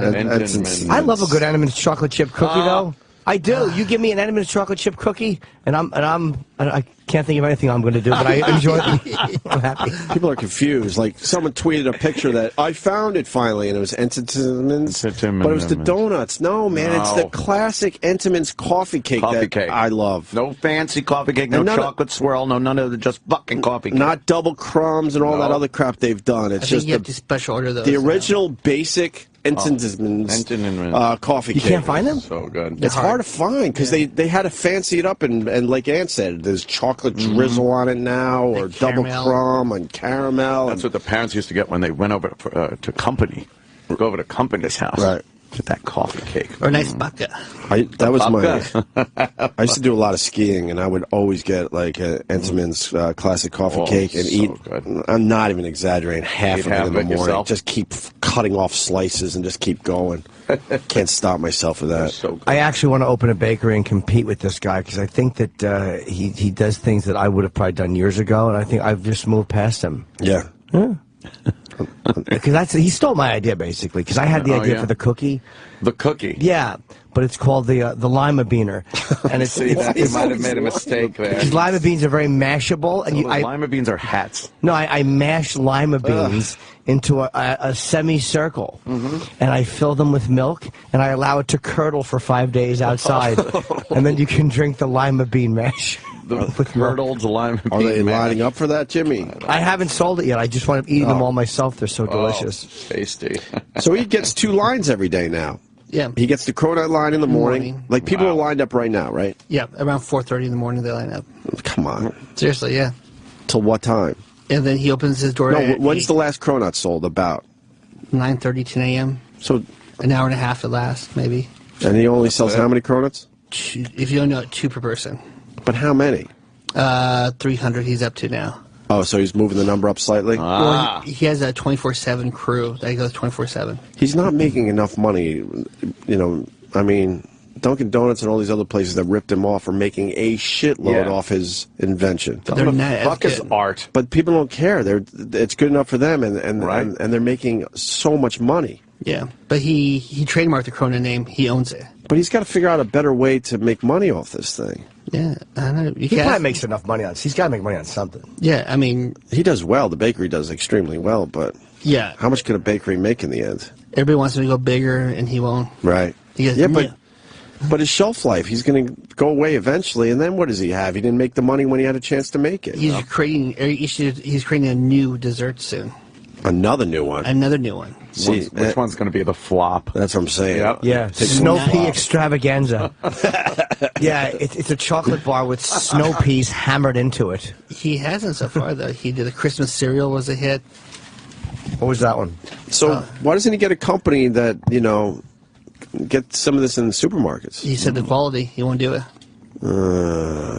I love a good Entenmann's chocolate chip cookie, though. I do. You give me an Entenmann's chocolate chip cookie, and I can't think of anything I'm going to do, but I enjoy them. I'm happy. People are confused. Like, someone tweeted a picture that I found it finally, and it was Entenmann's, but it was the donuts. No, man, it's the No. classic Entenmann's coffee cake that I love. No fancy coffee cake, no And none of- chocolate swirl, no none of the just fucking coffee cake. Not double crumbs and all that No. other crap they've done. It's I think just you have to special order those. the original basic Entenmann's coffee You cake. can't find them? So good. It's hard to find because they had to fancy it up, and like Ann said, there's chocolate drizzle on it now, or double crumb and caramel. That's what the parents used to get when they went over to company. Go over to company's house. Right. Get that coffee cake. Or a nice baka. That was I used to do a lot of skiing, and I would always get like Entenmann's classic coffee cake and eat. Good. I'm not even exaggerating. Half of it in the morning. Yourself? Just keep cutting off slices and just keep going. Can't stop myself with that. So good. I actually want to open a bakery and compete with this guy because I think that he does things that I would have probably done years ago, and I think I've just moved past him. Yeah. Because he stole my idea basically. Because I had the idea for the cookie. The cookie. Yeah, but it's called the lima beaner, and it's You might have made a mistake there. because lima beans are very mashable, and Lima beans are hats. No, I mash lima beans into a semicircle, and I fill them with milk, and I allow it to curdle for 5 days outside, and then you can drink the lima bean mash. The curdled lima bean. Are they mash. lining up for that, Jimmy? I haven't sold it yet. I just want to eat them all myself. They're so delicious. Tasty. So he gets 2 lines every day now. Yeah. He gets the cronut line in the morning. Like people are lined up right now, right? Yeah, around 4:30 in the morning they line up. Come on. Seriously, yeah. Till what time? And then he opens his door No, at when's the last cronut sold? About 9:30, 10 a.m. So, An hour and a half at last, maybe. and he only sells how many cronuts? If you don't know it, 2 per person. But how many? 300 he's up to now. Oh, so he's moving the number up slightly? Well, he has a 24/7 crew that goes 24/7. He's not making enough money. You know, I mean, Dunkin' Donuts and all these other places that ripped him off are making a shitload off his invention. They're not as Fuck is good. art. But people don't care. It's good enough for them, and they're making so much money. Yeah, but he trademarked the Corona name. He owns it. But he's got to figure out a better way to make money off this thing. Yeah, I know. He probably makes enough money on. He's got to make money on something. Yeah, I mean, He does well. The bakery does extremely well, but yeah. how much can a bakery make in the end? Everybody wants him to go bigger, and he won't. Right. He goes, Yeah, but his shelf life, he's going to go away eventually, and then what does he have? He didn't make the money when he had a chance to make it. he's creating a new dessert soon. Another new one. Another new one. See, Which one's going to be the flop? that's what I'm saying. Yep. Yeah, snow pea extravaganza. Yeah, it's a chocolate bar with snow peas hammered into it. He hasn't so far though. He did a Christmas cereal was a hit. What was that one? So why doesn't he get a company that, you know, get some of this in the supermarkets? He said the quality. He won't do it.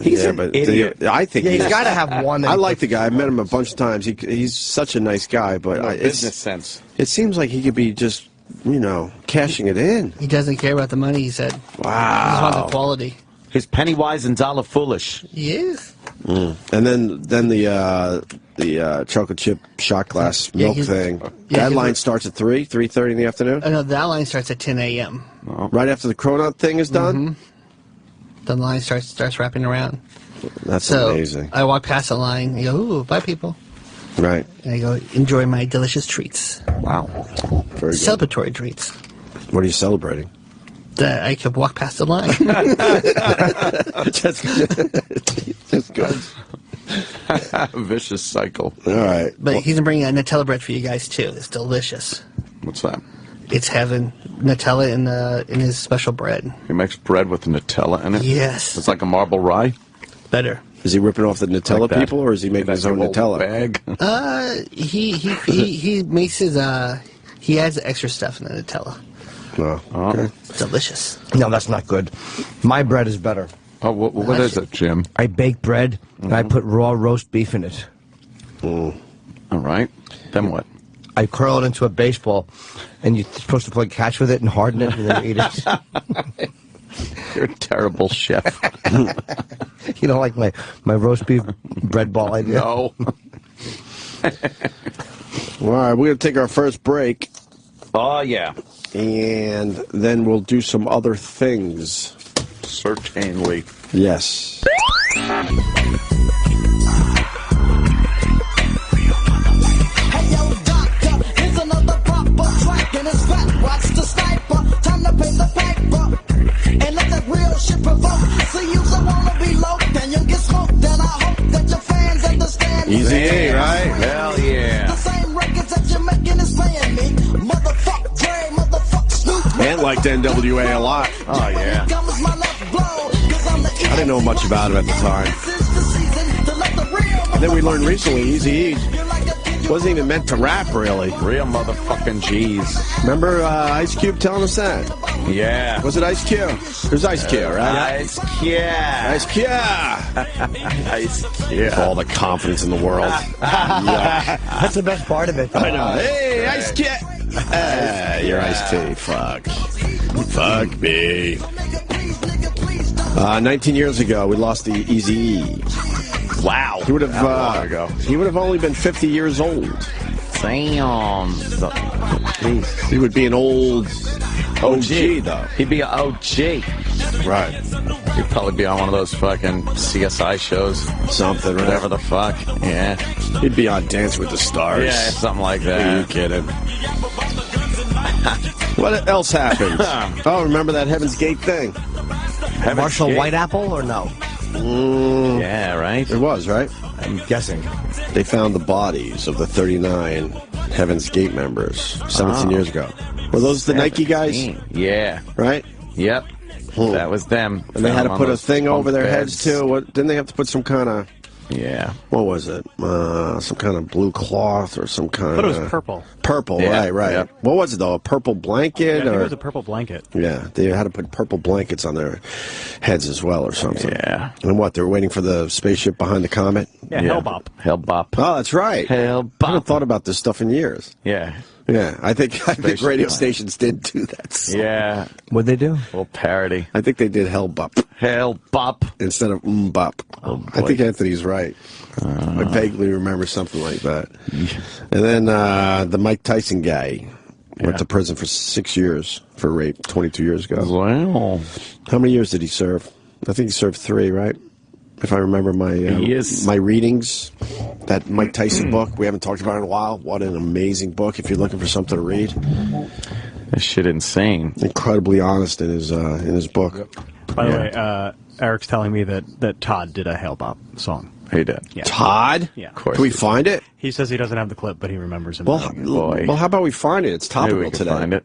He's an but idiot. I think Yeah, he's got to have one. That I he like the guy. I met him a bunch of times. He's such a nice guy, but Business sense. it seems like he could be just, you know, cashing it in. He doesn't care about the money. He said. Wow. He just wants the quality. He's penny wise and dollar foolish. He is. And then the chocolate chip shot glass milk thing. That line starts at 3:30 in the afternoon. Oh no, that line starts at 10 a.m. Right after the cronut thing is done. The line starts wrapping around. That's So amazing. I walk past the line. And I go, ooh, bye people. Right. And I go, enjoy my delicious treats. Wow. Very good. Celebratory treats. What are you celebrating? That I could walk past the line. That's good. Vicious cycle. All right. But he's bringing a Nutella bread for you guys too. It's delicious. What's that? It's having Nutella in his special bread. He makes bread with Nutella in it? Yes. It's like a marble rye? Better. Is he ripping off the Nutella Like that. people, or is he making his own Like a Nutella? Bag? He makes his he adds extra stuff in the Nutella. No. Okay. Delicious. No, that's not good. My bread is better. Oh, what is it, Jim? I bake bread and I put raw roast beef in it. All right. Then what? I curl it into a baseball, and you're supposed to play catch with it and harden it, and then you eat it. You're a terrible chef. You don't like my roast beef bread ball idea? No. All right, we're going to take our first break, Oh, yeah. and then we'll do some other things. Certainly. Yes. Hey yo, doctor, here's another proper track and it's back. Watch the sniper, time to pay the piper. And let that real shit provoke. See you so wanna be low, then you'll get smoked. And I hope that your fans understand. Easy A, right? Hell yeah. The same records that you're making is paying me. Motherfuck, Dre, motherfuck. NWA a lot. Oh, yeah. I didn't know much about him at the time. And then we learned recently, Eazy-E wasn't even meant to rap, really. Real motherfucking G's. Remember Ice Cube telling us that? Yeah. Was it Ice Cube? It was Ice Cube, right? Ice Cube. Ice Cube. Ice Cube. All the confidence in the world. Yeah. That's the best part of it. I know. Hey, Ice Cube. You're Ice-T. Fuck. Fuck me. 19 years ago, we lost the Eazy-E. Wow. He would have. He would have only been 50 years old. Damn. He would be an old OG, though. He'd be an OG. Right. He'd probably be on one of those fucking CSI shows. Something, right? Whatever the fuck. Yeah. He'd be on Dance with the Stars. Yeah, something like that. Are you kidding? What else happened? Oh, remember that Heaven's Gate thing? Marshall Whiteapple or no? Yeah, right? It was, right? I'm guessing. They found the bodies of the 39 Heaven's Gate members 17 years ago. Were those the Nike guys? Yeah. Right? Yep. That was them. And they had to put a thing over their heads, too. What, didn't they have to put some kind of... Yeah. What was it? Some kind of blue cloth or some kind of... But it was purple. Purple, Yeah, right. yep. What was it, though? A purple blanket? Yeah, I think or... it was a purple blanket. Yeah, they had to put purple blankets on their heads as well or something. Yeah. And what, they were waiting for the spaceship behind the comet? Yeah, Hellbop. Hellbop. Oh, that's right. Hellbop. I haven't thought about this stuff in years. Yeah. Yeah, I think radio Line. stations did do that. So. Yeah. What'd they do? A little parody. I think they did Hellbop Hellbop. instead of Bop. Oh, I think Anthony's right. I vaguely remember something like that. And then the Mike Tyson guy went to prison for 6 years for rape 22 years ago. Wow. How many years did he serve? I think he served 3, right? If I remember my readings. That Mike Tyson book, we haven't talked about it in a while. What an amazing book if you're looking for something to read. That shit insane. Incredibly honest in his book. By the way, Eric's telling me that Todd did a Hellbop song. He did. Yeah. Todd? Yeah. Of course. Can we find it? He says he doesn't have the clip, but he remembers him. Well, boy. how about we find it? It's Maybe topical we can today. find it.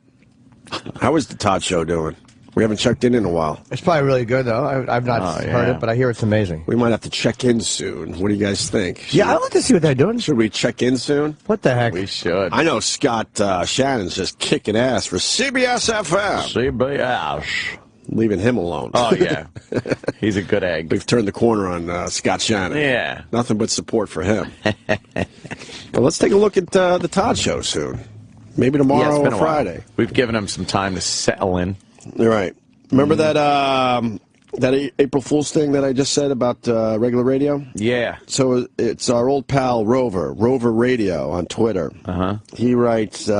How is the Todd Show doing? We haven't checked in a while. It's probably really good, though. I've not heard it, but I hear it's amazing. We might have to check in soon. What do you guys think? Yeah, I'd like to see what they're doing. Should we check in soon? What the heck? We should. I know Scott Shannon's just kicking ass for CBS FM. CBS. Leaving him alone. Oh, yeah. He's a good egg. We've turned the corner on Scott Shannon. Yeah. Nothing but support for him. Well, let's take a look at the Todd Show soon. Maybe tomorrow or Friday. We've given him some time to settle in. You're right. Remember that April Fool's thing that I just said about regular radio? Yeah. So it's our old pal Rover Radio on Twitter. Uh-huh. He writes,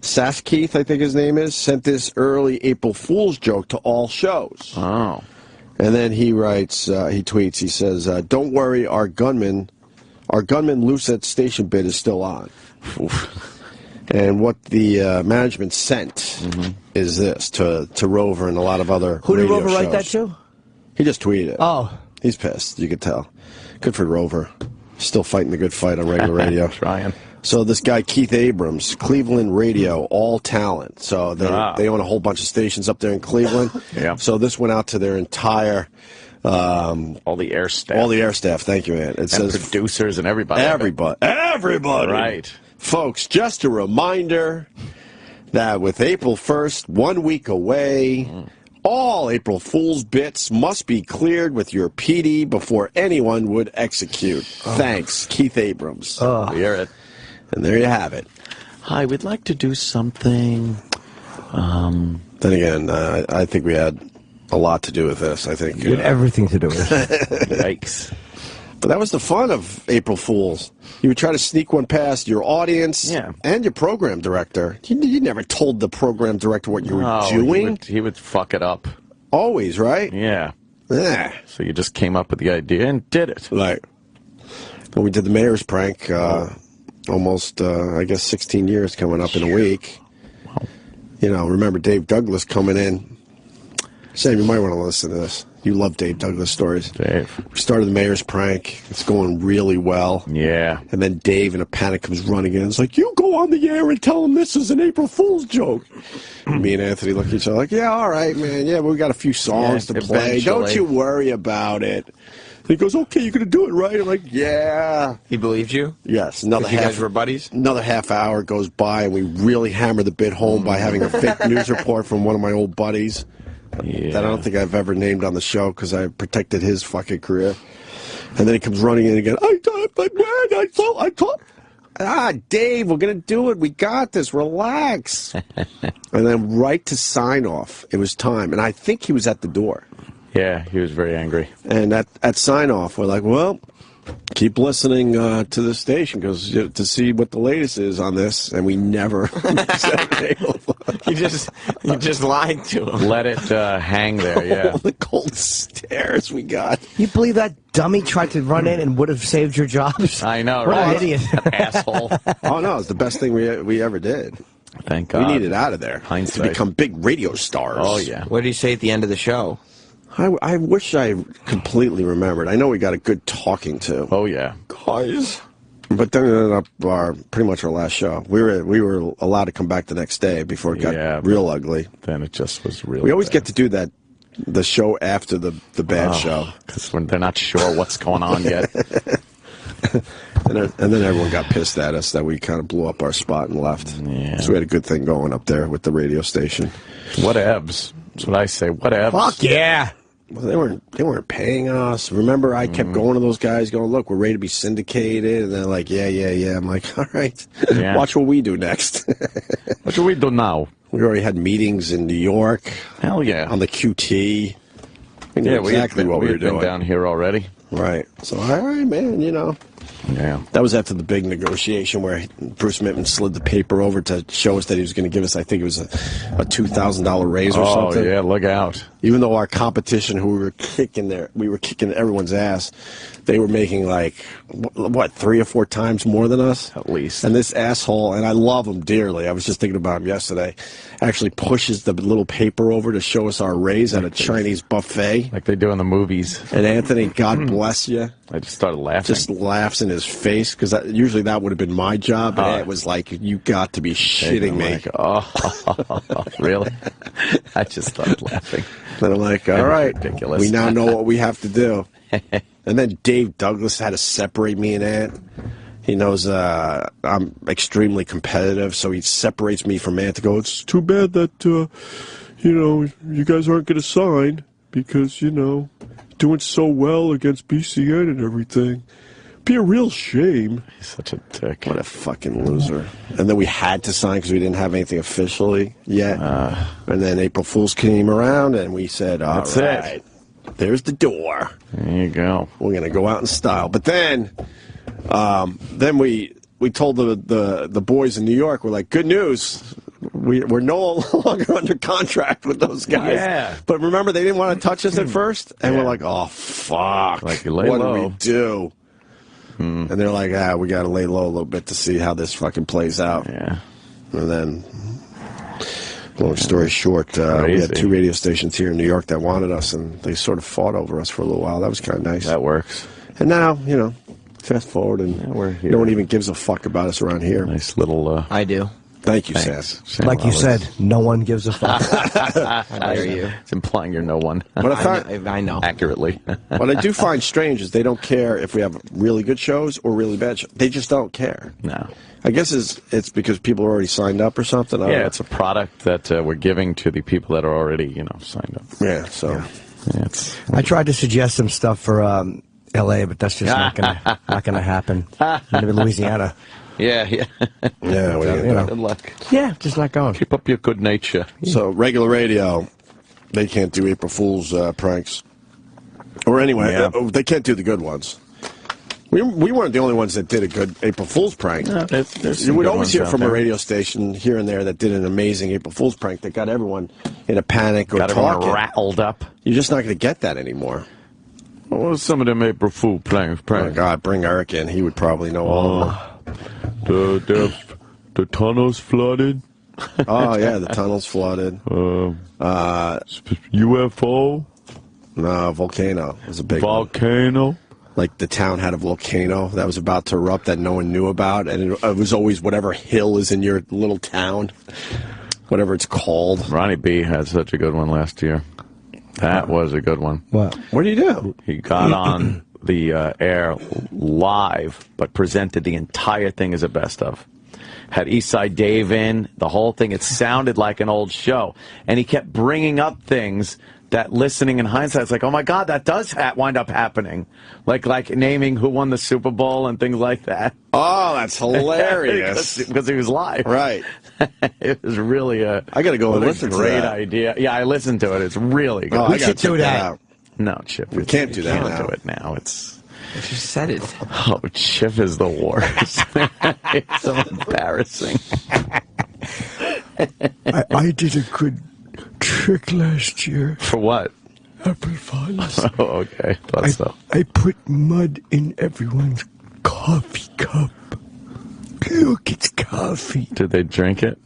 Sass Keith, I think his name is, sent this early April Fool's joke to all shows. Oh. And then he writes, he tweets, he says, don't worry, our gunman loose at station bid is still on. And what the management sent is this to Rover and a lot of other Who did radio Rover write that shows. to? He just tweeted it. Oh. He's pissed, you could tell. Good for Rover. Still fighting the good fight on regular radio. Trying. So this guy, Keith Abrams, Cleveland Radio, all talent. So they own a whole bunch of stations up there in Cleveland. Yeah. So this went out to their entire... all the air staff. All the air staff, thank you, man. It says producers and everybody. Everybody. Right. Folks, just a reminder that with April 1st, 1 week away, all April Fool's bits must be cleared with your PD before anyone would execute. Thanks, Keith Abrams. Hear it. And there you have it. Hi, we'd like to do something. Then again, I think we had a lot to do with this. I think You had everything to do with it. Yikes. But that was the fun of April Fools. You would try to sneak one past your audience and your program director. You never told the program director what you were doing. He would fuck it up. Always, right? Yeah. Yeah. So you just came up with the idea and did it. Like, when we did the mayor's prank, almost, I guess, 16 years coming up in a week. Wow. You know, remember Dave Douglas coming in Sam, you might want to listen to this. You love Dave Douglas stories. Dave. We started the mayor's prank. It's going really well. Yeah. And then Dave, in a panic, comes running in. It's like, you go on the air and tell him this is an April Fool's joke. Me and Anthony look at each other like, yeah, all right, man. Yeah, we got a few songs to play. Eventually. Don't you worry about it. And he goes, okay, you're going to do it, right? I'm like, yeah. He believed you? Yes. You guys were buddies? Another half hour goes by, and we really hammer the bit home by having a fake news report from one of my old buddies. Yeah. That I don't think I've ever named on the show because I protected his fucking career. And then he comes running in again. I thought, Dave, we're going to do it. We got this. Relax. And then right to sign off, it was time. And I think he was at the door. Yeah, he was very angry. And at sign off, we're like, well, keep listening to the station because to see what the latest is on this. And we never said a name. You just lied to him. Let it hang there, yeah. All the cold stares we got. You believe that dummy tried to run in and would have saved your jobs? I know, What right? an idiot. Asshole. Oh, no, it's the best thing we ever did. Thank God. We needed out of there. Hindsight. To become big radio stars. Oh, yeah. What did he say at the end of the show? I wish I completely remembered. I know we got a good talking to. Oh, yeah. Guys. But then it ended up pretty much our last show. We were allowed to come back the next day before it got real ugly. Then it just was really We always bad. get to do that, the show after the bad show. Because they're not sure what's going on yet. And then everyone got pissed at us that we kind of blew up our spot and left. Yeah. So we had a good thing going up there with the radio station. Whatevs. That's what I say. Whatevs. Fuck yeah. Well, they weren't paying us. Remember, I kept going to those guys, going, "Look, we're ready to be syndicated," and they're like, "Yeah." I'm like, "All right, Yeah. watch what we do next." What should we do now? We already had meetings in New York Hell yeah. on the QT. We knew exactly what we were doing. Been down here already. Right. So, all right, man. Yeah. That was after the big negotiation where Bruce Mittman slid the paper over to show us that he was going to give us, I think it was a $2,000 raise or something. Oh, yeah, look out. Even though our competition, who we were kicking everyone's ass, they were making like, what, 3 or 4 times more than us? At least. And this asshole, and I love him dearly, I was just thinking about him yesterday, actually pushes the little paper over to show us our raise at a Chinese buffet. Like they do in the movies. And Anthony, God bless you. I just started laughing. Just laughs in his face, because usually that would have been my job, and it was like, you got to be shitting me. Like, oh, really? I just started laughing. Then I'm like, all right, ridiculous. we now know what we have to do. And then Dave Douglas had to separate me and Ant. He knows I'm extremely competitive, so he separates me from Ant to go, it's too bad that, you guys aren't going to sign because, doing so well against BCN and everything. Be a real shame. He's such a dick. What a fucking loser. And then we had to sign because we didn't have anything officially yet. And then April Fool's came around and we said, all That's right, it. there's the door. There you go. We're going to go out in style. But then we told the boys in New York, we're like, good news. We're no longer under contract with those guys. Yeah. But remember, they didn't want to touch us at first? And we're like, oh, fuck. Like, you lay what low. do we do? And they're like, we got to lay low a little bit to see how this fucking plays out. Yeah. And then, long story short, we had 2 radio stations here in New York that wanted us, and they sort of fought over us for a little while. That was kind of nice. That works. And now, fast forward, and we're here. no one even gives a fuck about us around here. Nice little... I do. Thank you, Thanks. Sam. Like you said, no one gives a fuck. How dare you? It's implying you're no one. What I know. Accurately. What I do find strange is they don't care if we have really good shows or really bad shows. They just don't care. No. I guess it's because people are already signed up or something. I don't know. It's a product that we're giving to the people that are already, signed up. Yeah, so. Yeah, it's... I tried to suggest some stuff for L.A., but that's just not gonna happen. Maybe Louisiana. Yeah. Yeah, what are you gonna do? Good luck. Yeah, just not going. Keep up your good nature. So regular radio, they can't do April Fool's pranks. Or anyway, they can't do the good ones. We weren't the only ones that did a good April Fool's prank. No, there's You would always ones hear out from there. a radio station here and there that did an amazing April Fool's prank that got everyone in a panic or Got everyone talking. rattled up. You're just not going to get that anymore. What was some of them April Fool pranks? Oh, God, bring Eric in. He would probably know all of them. The tunnels flooded. Oh, yeah, the tunnel's flooded. UFO? No, volcano was a big Volcano? one. Like the town had a volcano that was about to erupt that no one knew about, and it was always whatever hill is in your little town, whatever it's called. Ronnie B had such a good one last year. That was a good one. What? What did he do? He got on the air live, but presented the entire thing as a best of. Had Eastside Dave in, the whole thing. It sounded like an old show. And he kept bringing up things that listening in hindsight, it's like, oh my God, that does wind up happening. Like naming who won the Super Bowl and things like that. Oh, that's hilarious. because he was live. Right. It was really a I got to go and listen to that. Great idea. Yeah, I listened to it. It's really good. Oh, We I should gotta do check that. out. No, Chip. We can't do that Can't now. do it now. It's... You said it. Oh, Chip is the worst. It's so embarrassing. I did a good trick last year. For what? Apple Falls. Oh, okay. Thought so. I put mud in everyone's coffee cup. Look, it's coffee. Did they drink it?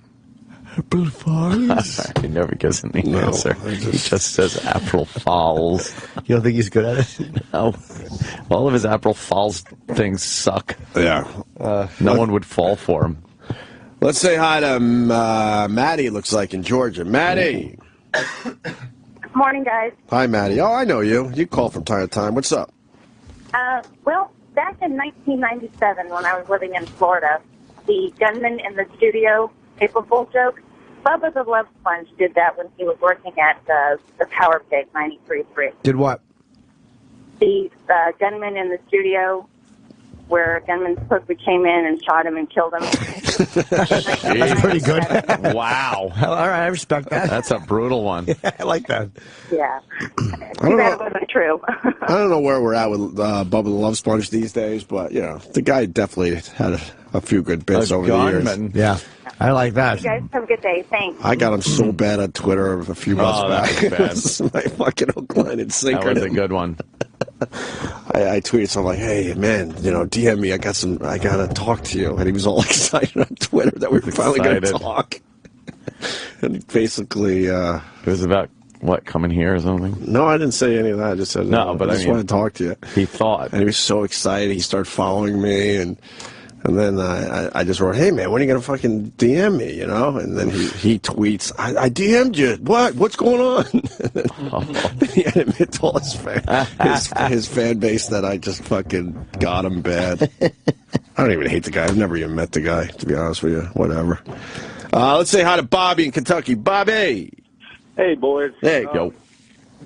Apple Falls. He never gives an answer. He just says April Fouls. You don't think he's good at it? No. All of his April Fouls things suck. Yeah. No one would fall for him. Let's say hi to Maddie, it looks like, in Georgia. Maddie. Morning, guys. Hi, Maddie. Oh, I know you. You call from time to time. What's up? Well, back in 1997, when I was living in Florida, the gunman in the studio, April Fool's joke, Bubba the Love Sponge did that when he was working at the Power Pig 93.3. Did what? The gunman in the studio, where a gunman supposedly came in and shot him and killed him. That's pretty good. Wow. All right, I respect that. That's a brutal one. I like that. Yeah. I don't Too bad it know. wasn't true. I don't know where we're at with Bubba the Love Sponge these days, but, you know, the guy definitely had a few good bits over the years. Yeah, I like that. You guys have a good day. Thanks. I got him so bad on Twitter a few months back. That was bad. My fucking Oakland and That was a good one. I tweeted something like, "Hey man, you know, DM me. I gotta talk to you." And he was all excited on Twitter that we were finally gonna talk. And he basically, it was about what, coming here or something? No, I didn't say any of that. I just said, no, but I just want to talk to you. He thought, and he was so excited. He started following me, and then I just wrote, "Hey man, when are you gonna fucking DM me?" You know, and then he tweets, "I DM'd you. What's going on?" Then he had to admit to all his fan base that I just fucking got him bad. I don't even hate the guy. I've never even met the guy, to be honest with you. Whatever. Let's say hi to Bobby in Kentucky. Bobby. Hey boys. Hey, yo.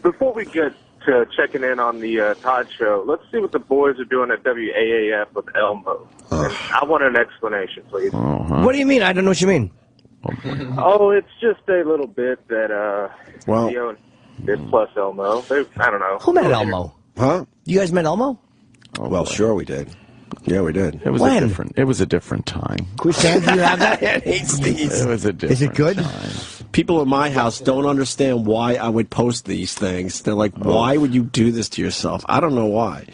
Before we get to checking in on the Todd show, let's see what the boys are doing at WAAF with Elmo. I want an explanation, please. What do you mean? I don't know what you mean. Oh, it's just a little bit that Theo did plus Elmo. I don't know. Who met Elmo? Huh? You guys met Elmo? Well, sure we did. Yeah, we did. It was a different time. Sam, do you have that? It hates these. It was a different Is it good? time. People in my house don't understand why I would post these things. They're like, why would you do this to yourself? I don't know why.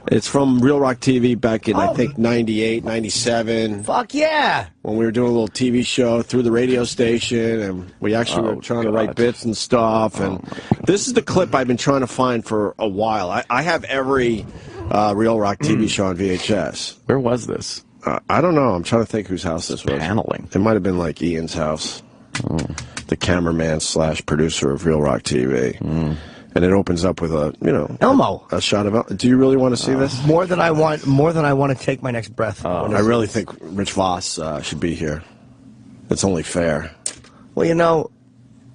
It's from Real Rock TV back in, I think, 98, 97. Fuck yeah. When we were doing a little TV show through the radio station, and we actually were trying to write bits and stuff. And this is the clip I've been trying to find for a while. I have every Real Rock TV show on VHS. Where was this? I don't know. I'm trying to think whose house this was. Paneling. It might have been like Ian's house. The cameraman / producer of Real Rock TV. And it opens up with Elmo. A shot of. Do you really want to see this? More than I want to take my next breath. I really think Rich Voss should be here. It's only fair. Well, you know,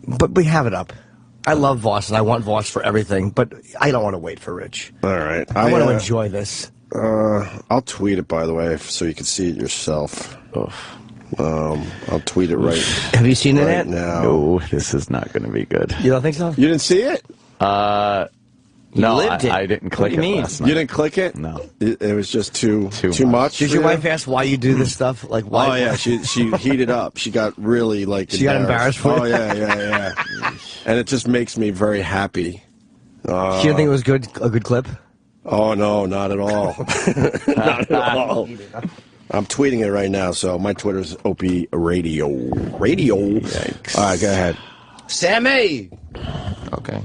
but we have it up. I love Voss, and I want Voss for everything, but I don't want to wait for Rich. All right. I want to enjoy this. I'll tweet it, by the way, so you can see it yourself. I'll tweet it right. Have you seen it yet? now? No, this is not going to be good. You don't think so? You didn't see it? No, lived it. I didn't click What do you it mean? last night. You didn't click it? No. It was just too much. Did for your you? wife ask why you do this stuff? Like why? Oh yeah, she heated up. She got really She got embarrassed for it? Oh yeah. And it just makes me very happy. She didn't think it was a good clip? Oh no, not at all. Not at all. I'm tweeting it right now, so my Twitter's Opie Radio. Radio. Yikes. All right, go ahead. Sammy! Okay.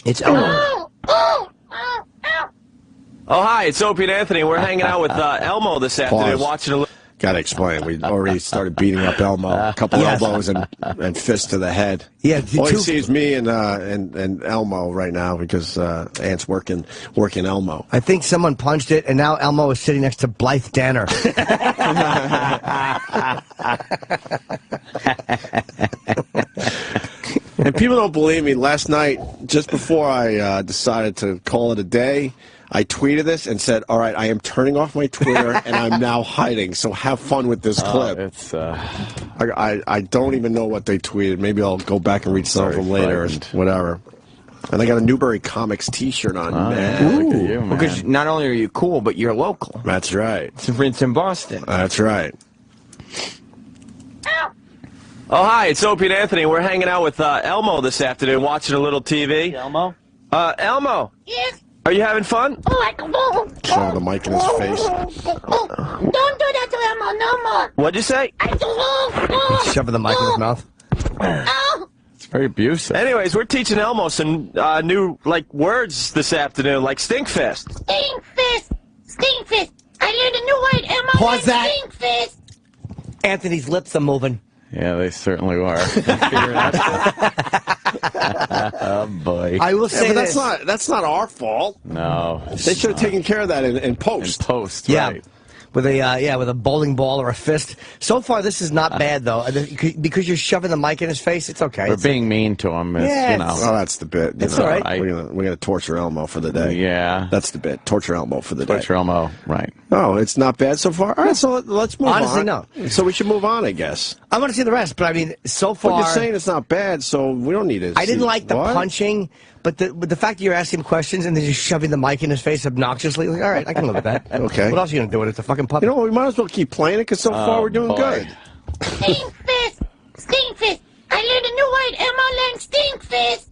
It's Elmo. Oh, hi, it's Opie and Anthony. We're hanging out with Elmo this afternoon, watching a little... Gotta explain. We already started beating up Elmo. A couple elbows and fists to the head. Yeah. All you see is me and Elmo right now because Ant's working Elmo. I think someone punched it, and now Elmo is sitting next to Blythe Danner. And people don't believe me. Last night, just before I decided to call it a day, I tweeted this and said, all right, I am turning off my Twitter, and I'm now hiding, so have fun with this clip. I don't even know what they tweeted. Maybe I'll go back and read some of them later or whatever. And I got a Newberry Comics T-shirt on, man. Look at you, man. Because not only are you cool, but you're local. That's right. It's in Boston. That's right. Oh, hi, it's Opie and Anthony. We're hanging out with Elmo this afternoon, watching a little TV. Elmo? Elmo? Yes? Are you having fun? Showing the mic in his face. Don't do that to Elmo no more. What'd you say? Shoving the mic in his mouth. It's very abusive. Anyways, we're teaching Elmo some new, words this afternoon, like stinkfist. Stinkfist. Stinkfist. I learned a new word, Elmo. Pause that. Stinkfist. Anthony's lips are moving. Yeah, they certainly were. Oh boy! I will say but that's not our fault. No, they should have taken care of that in post. In post, yeah. right. With a bowling ball or a fist. So far, this is not bad though. Because you're shoving the mic in his face, it's okay. We're being mean to him. Oh, that's the bit. It's all right. We're gonna torture Elmo for the day. Yeah, that's the bit. Torture Elmo for the day. Torture Elmo, right? Oh, it's not bad so far. All right, so let's move on. Honestly, no. So we should move on, I guess. I want to see the rest, but I mean, so far. But you're saying it's not bad, so we don't need it. I didn't like the punching, but the fact that you're asking him questions and then just shoving the mic in his face obnoxiously, all right, I can live with that. Okay. What else are you gonna do with it? It's a fucking puppy. You know what? We might as well keep playing it because so far we're doing good. Stinkfist. Stinkfist. I learned a new word, Elmo learned stinkfist.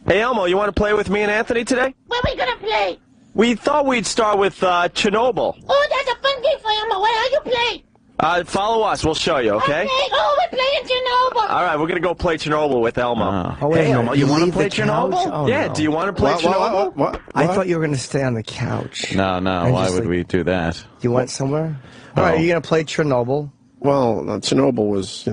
Hey, Elmo, you want to play with me and Anthony today? What are we gonna play? We thought we'd start with Chernobyl. Oh, that's a fun game for Elmo. How you play? Follow us. We'll show you, okay? Oh, we're playing Chernobyl. All right, we're going to go play Chernobyl with Elmo. Oh, wait, hey, Elmo, you want to play Chernobyl? Chernobyl? Oh, yeah, no. do you want to play Chernobyl? What? I thought you were going to stay on the couch. No, why would we do that? You went somewhere? All right, are you going to play Chernobyl? Well, Chernobyl was,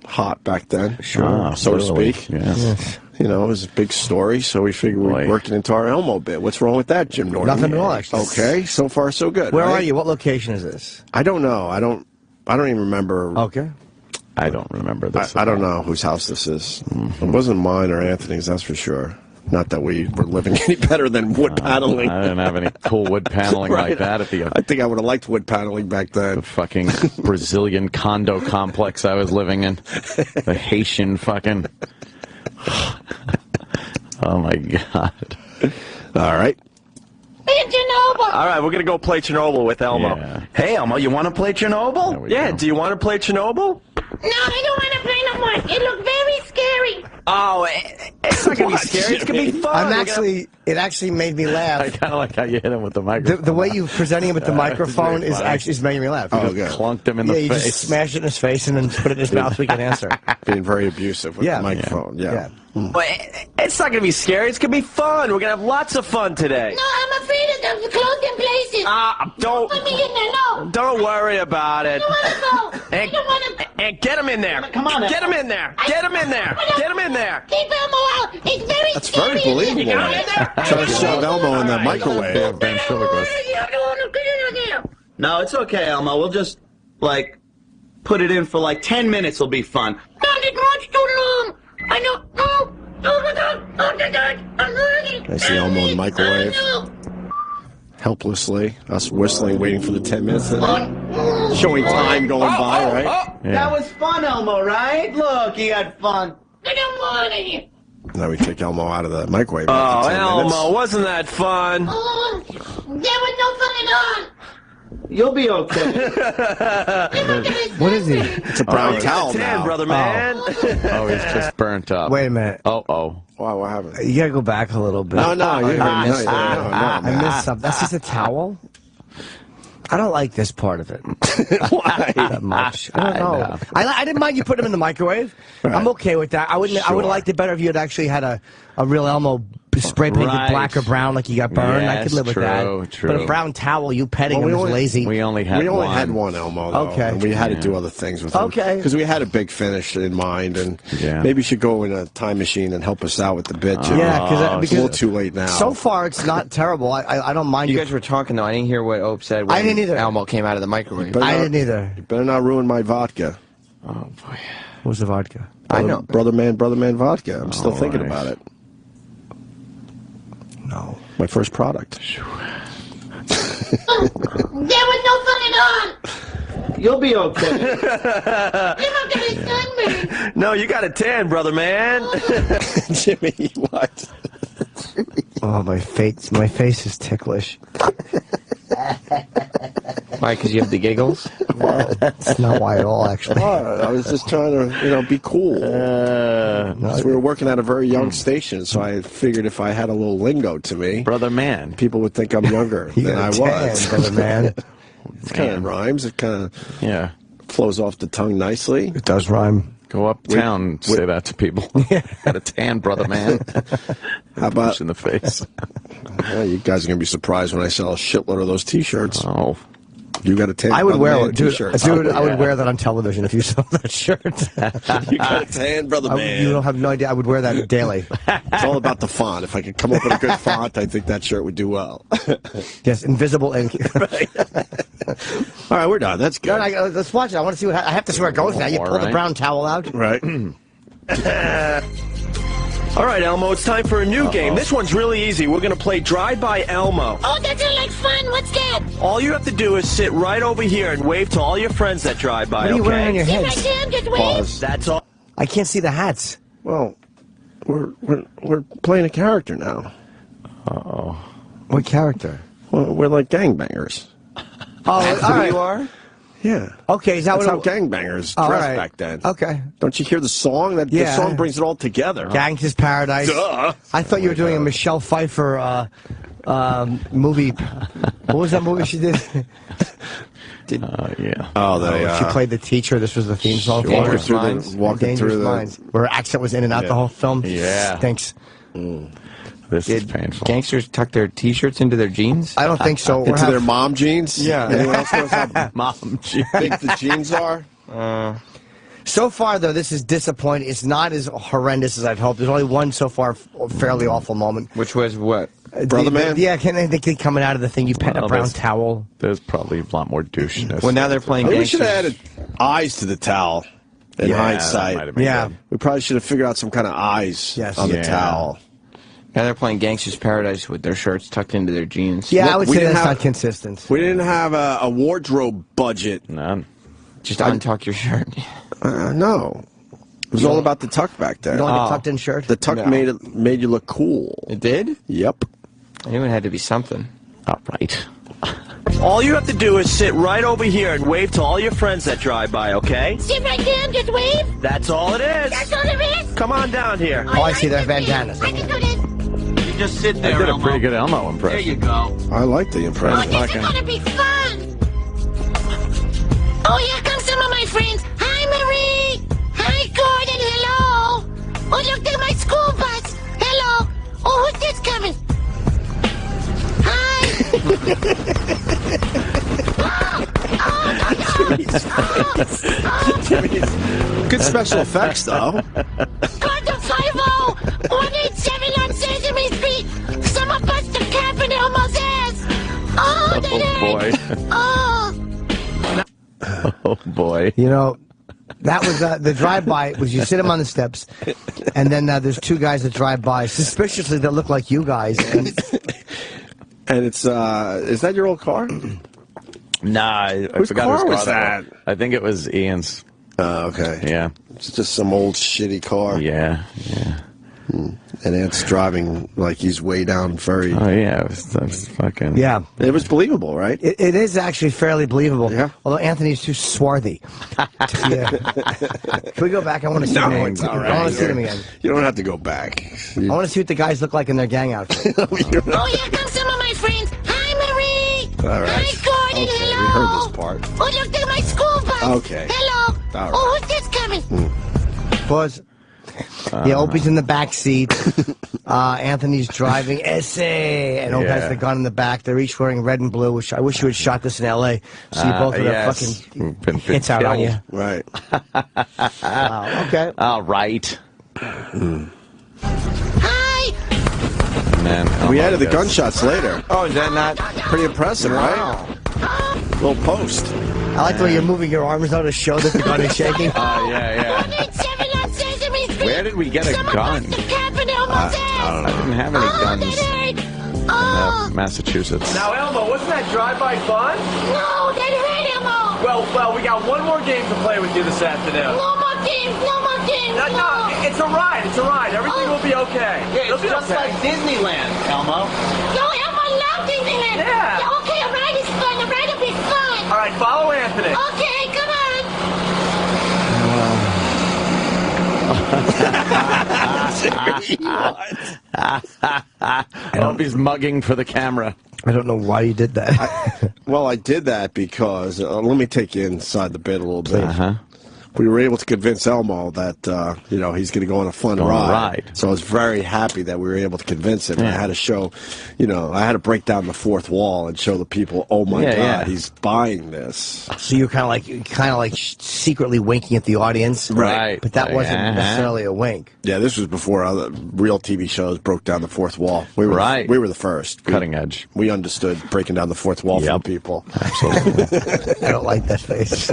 hot back then. Sure. So to speak. Yes. It was a big story, so we figured we'd work it into our Elmo bit. What's wrong with that, Jim Norton? Nothing at all, actually. Okay, so far so good. Where right? are you? What location is this? I don't know. I don't even remember. Okay. I don't remember this. I don't know whose house this is. It wasn't mine or Anthony's, that's for sure. Not that we were living any better than wood paneling. I didn't have any cool wood paneling like that at the. I think I would have liked wood paneling back then. The fucking Brazilian condo complex I was living in. The Haitian fucking. Oh my God. All right. Chernobyl. All right, we're going to go play Chernobyl with Elmo. Yeah. Hey, Elmo, you want to play Chernobyl? Yeah, go. do you want to play Chernobyl? No, I don't want to play no more. It looked very scary. Oh, it's not going to be scary. It's going to be fun. It actually made me laugh. I kind of like how you hit him with the microphone. The way you presenting him with the microphone is making me laugh. Oh, good. Clunked him in the you face. just smash it in his face and then put it in his mouth so he can answer. Being very abusive with the microphone. Yeah. But it's not going to be scary. It's going to be fun. We're going to have lots of fun today. No, I'm afraid of the closed-in places. Don't put me in there, no. Don't worry about it. I don't want to go. I don't want to. And get him in there. Come on, get him in there. Get him in there. Get him in there. Keep Elmo out. It's very That's scary. very believable. Trying to shove Elmo in the microwave. No, it's okay, Elmo. We'll just, put it in for 10 minutes will be fun. No, it's much too long. I know. Oh, my God. Oh, my God. I'm hurting. I see Elmo in the microwave. Oh, Helplessly, us whistling, waiting for the 10 minutes. Showing time going by, right? Yeah. That was fun, Elmo, right? Look, you had fun. I don't want it. Now we take Elmo out of the microwave. Oh, after 10 Elmo, minutes. wasn't that fun? Oh, there was no fun at all. You'll be okay. What is he? It's a brown towel now. brother man. Oh, he's just burnt up. Wait a minute. Oh. Wow, what happened? You gotta go back a little bit. No, I missed something. That's just a towel? I don't like this part of it. Why? That much. I don't know. I didn't mind you putting them in the microwave. Right. I'm okay with that. I would have liked it better if you had actually had a real Elmo spray painted black or brown like you got burned. I could live with that. True. But a brown towel, you petting him is lazy. We only had one Elmo, though. Okay. And we had to do other things with him. Okay. Because we had a big finish in mind, and maybe you should go in a time machine and help us out with the bit. Yeah, because it's a little too late now. So far, it's not terrible. I don't mind you guys were talking, though. I didn't hear what Ope said when I didn't either. Elmo came out of the microwave. I didn't either. You better not ruin my vodka. Oh, boy. What was the vodka? I know. Brother man vodka. I'm still thinking about it. No. My first product. There was no fucking on. You'll be okay. You're not getting sunburned. No, you got a tan, brother man. Jimmy, what? Oh, my face is ticklish. Why? Because you have the giggles? That's not why at all, actually. I was just trying to, be cool. So we were working at a very young station, so I figured if I had a little lingo to me, brother man, people would think I'm younger than I was. Brother man. It kind of rhymes. It kind of flows off the tongue nicely. It does rhyme. Go uptown and say that to people. Got a tan, brother man. How about in the face? You guys are gonna be surprised when I sell a shitload of those T-shirts. Oh, you got a tan? I would wear it, dude. T-shirt. I would wear that on television if you saw that shirt. You got a tan, brother man. You don't have no idea. I would wear that daily. It's all about the font. If I could come up with a good font, I think that shirt would do well. Yes, invisible ink. All right, we're done. That's good. No, let's watch it. I want to see what. I have to see where it goes now. You pull the brown towel out. Right. All right, Elmo, it's time for a new game. This one's really easy. We're going to play Drive-By Elmo. Oh, that sounds like fun. What's that? All you have to do is sit right over here and wave to all your friends that drive by, What are you wearing on your See my heads? damn just wave. Pause. That's all. I can't see the hats. Well, we're playing a character now. Uh-oh. What character? Well, we're like gangbangers. Oh, all right. You are? Yeah. Okay, is that That's how what gangbangers Oh, dressed all right. back then. Okay. Don't you hear the song? The Yeah. song brings it all together. Gangsta's Paradise. Duh. I thought you were doing a Michelle Pfeiffer movie. What was that movie she did? Yeah. Oh, she played the teacher. This was the theme song. Dangerous for Minds. Walking Dangerous through the Minds. Where her accent was in and out the whole film. Yeah. Thanks. This is painful. Gangsters tuck their T-shirts into their jeans? I don't think so. Into their mom jeans? Yeah. Anyone else knows how Mom jeans. big the jeans are? So far, though, this is disappointing. It's not as horrendous as I'd hoped. There's only one so far fairly awful moment. Which was what? Brother man? Yeah, the kid coming out of the thing, you pet a brown towel. There's probably a lot more doucheness. Well, now they're playing We should gangsters. have added eyes to the towel. In Yeah, that might hindsight, have been good. we probably should have figured out some kind of eyes on the Yeah. towel. Now they're playing Gangsters Paradise with their shirts tucked into their jeans. Yeah, I would We say didn't that's have- not consistent. We didn't have a wardrobe budget. None. Just untuck your shirt. No, it was all about the tuck back then. You don't like a tucked-in shirt? The tuck made you look cool. It did? Yep. I knew it had to be something. All right. All you have to do is sit right over here and wave to all your friends that drive by, okay? Sit right there and just wave. That's all it is. That's all there is. Come on down here. Oh, I see their bandanas. I can do this. You just sit I there, did a Elmo. pretty good Elmo There impression. you go. I like the Oh, impression. this is gonna be fun. Oh, here comes some of my friends. Hi, Marie. Hi, Gordon. Hello. Oh, look, there's my school bus. Hello. Oh, who's this coming? Hi. Good special effects, though. Contact 50-187 on Sesame Street. Someone bust a cap in Elmo's ass. Oh, that hurt. Oh. Oh, boy. You know, that was the drive-by was you sit them on the steps, and then there's two guys that drive by suspiciously that look like you guys. And it's is that your old car? Nah, I Whose forgot car whose was car that? was. I think it was Ian's. Okay. Yeah. It's just some old shitty car. Yeah. Yeah. And Ant's driving like he's way down very. Oh, yeah. That's fucking. Yeah, It was believable, right? it is actually fairly believable. Yeah. Although Anthony's too swarthy. Yeah. Can we go back? I want to see them. it's all right. I want to see them again. You don't have to go back. I want to see what the guys look like in their gang outfit. Oh, here comes some of my friends. Hi, Marie. All right. Hi, Gordon. Gordon, Okay, hello. we heard this part. Oh, look, there's my school bus. Okay. Hello. All right. Oh, who's this coming? Pause. Yeah, Opie's in the back seat. Anthony's driving. Essay. And Opie has the gun in the back. They're each wearing red and blue. Which I wish you had shot this in L.A. So you both would have fucking hits out on you. Right. Wow. Okay. All right. Hi. And then We Elmo added the gets- gunshots later. Oh, is that not? Pretty impressive, right? Little post. I like the way you're moving your arms out to show that the gun is shaking. Yeah. 187 on Sesame Street. Where did we get a Someone gun? must have capped in Elmo's ass. I didn't have any guns that hurt. in Massachusetts. Now, Elmo, wasn't that drive-by fun? No, that hurt, Elmo. Well, we got one more game to play with you this afternoon. No more games. No more games. No, it's a ride. It's a ride. Everything will be okay. Yeah, it's just like Disneyland, Elmo. No, Elmo loves Disneyland. Yeah. Okay, a ride is fun. A ride will be fun. All right, follow Anthony. Okay, come on. I hope he's mugging for the camera. I don't know why you did that. Well, I did that because, let me take you inside the bit a little bit. We were able to convince Elmo that, he's going to go on a fun ride. So I was very happy that we were able to convince him. Yeah. I had to show, I had to break down the fourth wall and show the people, oh my God, he's buying this. So you're kind of like secretly winking at the audience, Right. But that wasn't necessarily a wink. Yeah, this was before other real TV shows broke down the fourth wall. We were we were the first. Cutting edge. We understood breaking down the fourth wall for the people. Absolutely. I don't like that face.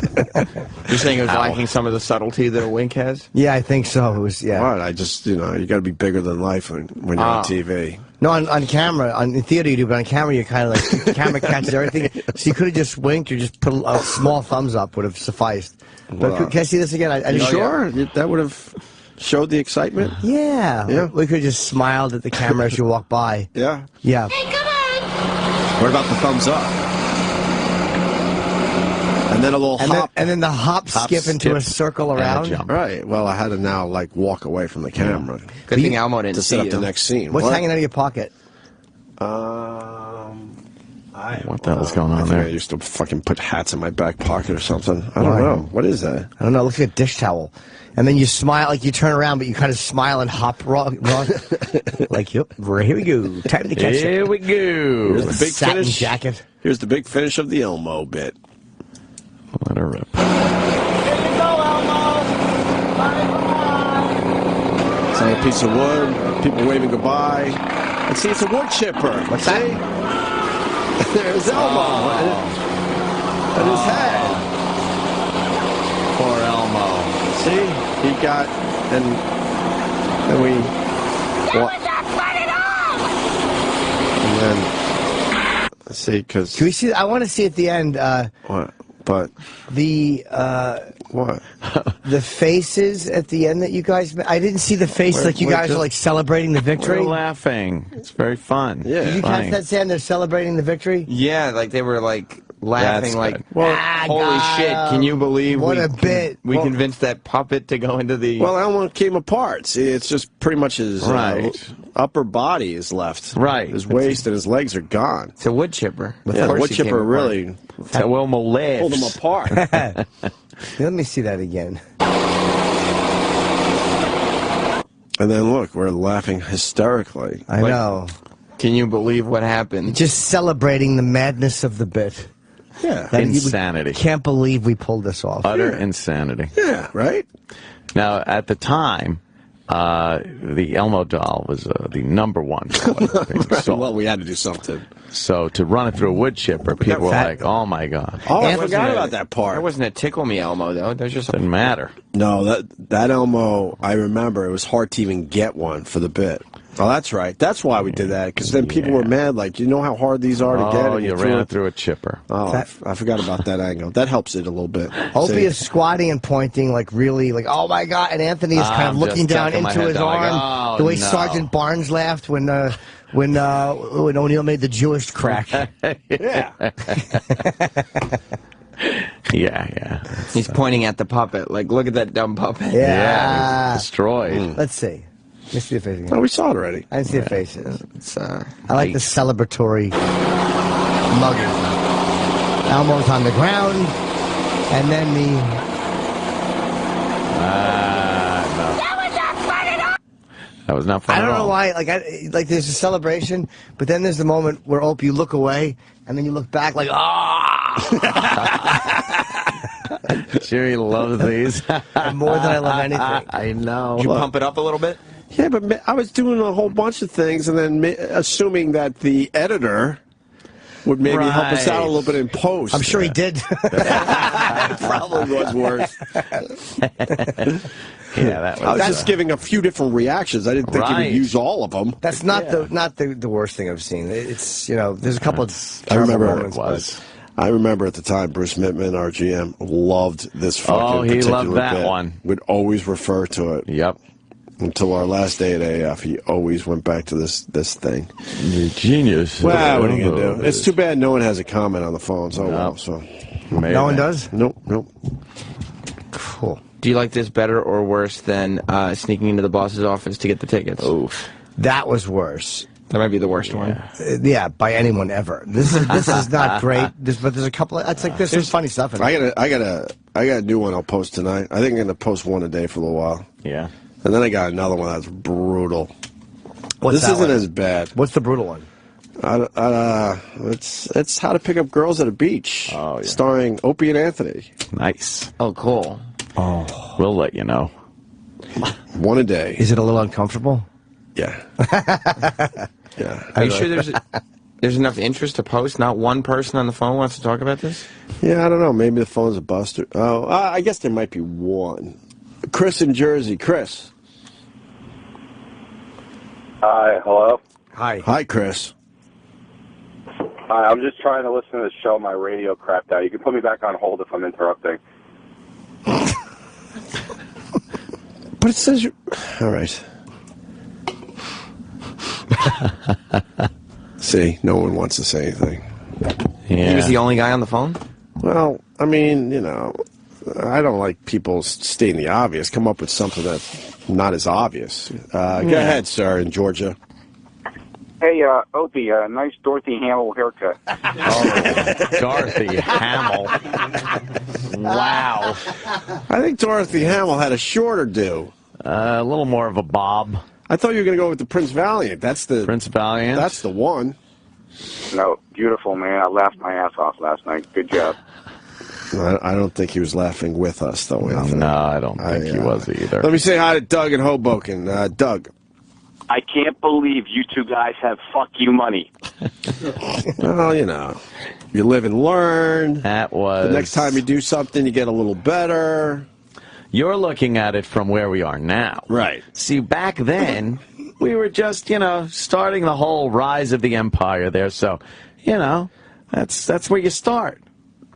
You're saying it was lacking some of the subtlety that a wink has? Yeah, I think so. It was, yeah. What? I just, you got to be bigger than life when you're on TV. No, on camera, in theater you do, but on camera you're kind of like, the camera catches everything. So you could have just winked or just put a small thumbs up would have sufficed. But Well, can I see this again? I You didn't- sure? That would have showed the excitement? Yeah. We could have just smiled at the camera as you walk by. Yeah. Yeah. Hey, come on. What about the thumbs up? And then a little hop. And then the hop skip into a circle around. Right. Well, I had to now, walk away from the camera. Good thing Elmo didn't to see set up you. the next scene. What's What? hanging out of your pocket? What the hell's going on I there? used to fucking put hats in my back pocket or something. I don't know. What is that? I don't know. It looks like a dish towel. And then you smile, like you turn around, but you kind of smile and hop wrong. Like, yep, here we go. Time to catch it. Here we go. Here's the big Satin finish. jacket. Here's the big finish of the Elmo bit. Let her rip. It's on a piece of wood. People waving goodbye. And see, it's a wood chipper. What's that? There's Elmo and his head. Poor Elmo. See, he got and we. That was not fun at all. And then let's see, because Can we see? I want to see at the end what? But the what? the faces at the end that you guys. I didn't see the face like you we're guys just- are like celebrating the victory. We're laughing. It's very fun. Yeah. Did you Funny. catch that, Sam? They're celebrating the victory. Yeah, like they were like laughing, That's like, good. Well, holy God, shit! Can you believe what we a bit? We Well- convinced that puppet to go into the. Well, Elmo came apart. See, it's just pretty much his Right. upper body is left. Right. His waist and his legs are gone. it's a wood chipper. Yeah, Of the course wood he came chipper apart. really So Elmo laughs. pulled him apart. Let me see that again. And then look, we're laughing hysterically. I know. Can you believe what happened? Just celebrating the madness of the bit. Yeah. That you Insanity. can't believe we pulled this off. Utter insanity. Yeah, right? Now, at the time, the Elmo doll was the number one seller being sold. Well, we had to do something. So to run it through a wood chipper, people were like, "Oh my god!" Oh, I Anthony- forgot about that part. There wasn't a tickle me Elmo though. There's just Didn't matter. No, that Elmo, I remember it was hard to even get one for the bit. Oh, that's right. That's why we did that, because then people were mad, like, you know how hard these are to get? Oh, And you ran it through a chipper. Oh, I forgot about that angle. That helps it a little bit. Opie See? is squatting and pointing like really like, oh my god, and Anthony is kind of I'm looking just down tucking my into head his down, like, arm, oh, the way no. Sergeant Barnes laughed when O'Neill made the Jewish crack. Yeah. Yeah. he's pointing at the puppet. Like, look at that dumb puppet. Yeah. Destroyed. Let's see. Let's see the face again. Oh, we saw it already. I didn't see the faces. It's I like the celebratory mugging. Elmo's on the ground, and then the... No. That was not fun I at don't know all. why, like there's a celebration, but then there's the moment where, Opie, you look away, and then you look back like, Jerry loves these. More than I love anything. I know. Did you pump it up a little bit? Yeah, but I was doing a whole bunch of things, and then assuming that the editor would maybe help us out a little bit in post. I'm sure he did. It probably was worse. Yeah, I was just giving a few different reactions. I didn't think he would use all of them. That's not the worst thing I've seen. It's, there's a couple of I remember moments, it was. I remember at the time, Bruce Mittman, our GM, loved this fucking Oh, he particular loved that bit. one. Would always refer to it. Yep. Until our last day at AF, he always went back to this thing. The genius. Well, what are you going to do? It's too bad no one has a comment on the phone. So, well, so. Maybe. No one does? Nope. Cool. Do you like this better or worse than sneaking into the boss's office to get the tickets? Oof. That was worse. That might be the worst one. Yeah, by anyone ever. This is not great. But there's a couple. It's like there's some funny stuff in it. I got a new one I'll post tonight. I think I'm going to post one a day for a little while. Yeah. And then I got another one that's brutal. What's this that isn't one? as bad. What's the brutal one? It's How to Pick Up Girls at a Beach. Oh, yeah. Starring Opie and Anthony. Nice. Oh, cool. Oh, we'll let you know. One a day. Is it a little uncomfortable? Yeah. Yeah. Are you sure there's enough interest to post? Not one person on the phone wants to talk about this? Yeah, I don't know. Maybe the phone's a buster. Oh, I guess there might be one. Chris in Jersey. Chris. Hi, hello. Hi. Hi, Chris. Hi, I'm just trying to listen to the show. My radio crapped out. You can put me back on hold if I'm interrupting. But it says you... All right. See, no one wants to say anything. He was the only guy on the phone? Well, I mean, I don't like people stating the obvious. Come up with something that's not as obvious. Go ahead, sir, in Georgia. Hey, Opie, nice Dorothy Hamill haircut. Dorothy Hamill. Wow. I think Dorothy Hamill had a shorter do. A little more of a bob. I thought you were going to go with the Prince Valiant. That's the Prince Valiant. That's the one. No, beautiful, man. I laughed my ass off last night. Good job. I don't think he was laughing with us, though. No, I don't think he was either. Let me say hi to Doug in Hoboken. Doug. I can't believe you two guys have fuck you money. Well, you live and learn. That was... The next time you do something, you get a little better. You're looking at it from where we are now. Right. See, back then, we were just, starting the whole rise of the empire there. So, that's where you start.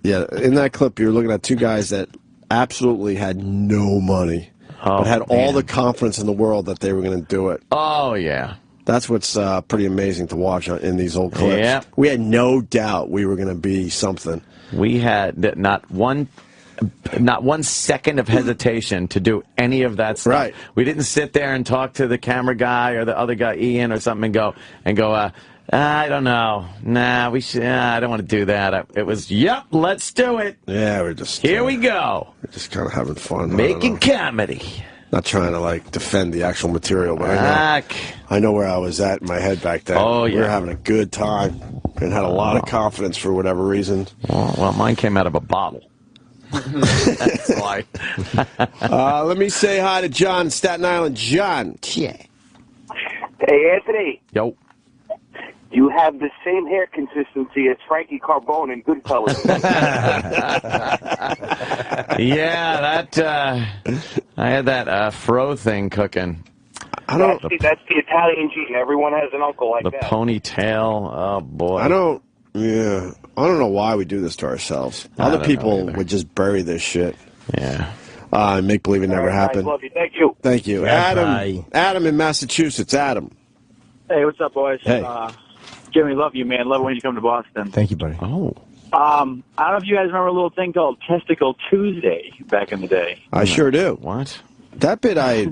Yeah, in that clip, you're looking at two guys that absolutely had no money, but had all the confidence in the world that they were going to do it. Oh, yeah. That's what's pretty amazing to watch in these old clips. Yeah. We had no doubt we were going to be something. We had not one second of hesitation to do any of that stuff. Right. We didn't sit there and talk to the camera guy or the other guy, Ian, or something, and go, I don't know. Nah, we should. I don't want to do that. It was, yep, let's do it. Yeah, we're just here. We go. We're just kind of having fun, making comedy. Not trying to defend the actual material, but I know where I was at in my head back then. Oh yeah, we were having a good time and had a lot of confidence for whatever reason. Well, mine came out of a bottle. That's why. Let me say hi to John in Staten Island. John. Yeah. Hey, Anthony. Yo. You have the same hair consistency as Frankie Carbone in Goodfellas. Yeah, I had that fro thing cooking. That's the Italian gene. Everyone has an uncle like that. The ponytail. Oh boy. I don't know why we do this to ourselves. Other people would just bury this shit. Yeah. Make believe it never happened. I love you. Thank you. Thank you. Adam in Massachusetts. Adam. Hey, what's up, boys? Hey. Jimmy, love you, man. Love it when you come to Boston. Thank you, buddy. Oh. I don't know if you guys remember a little thing called Testicle Tuesday back in the day. I sure do. What? That bit I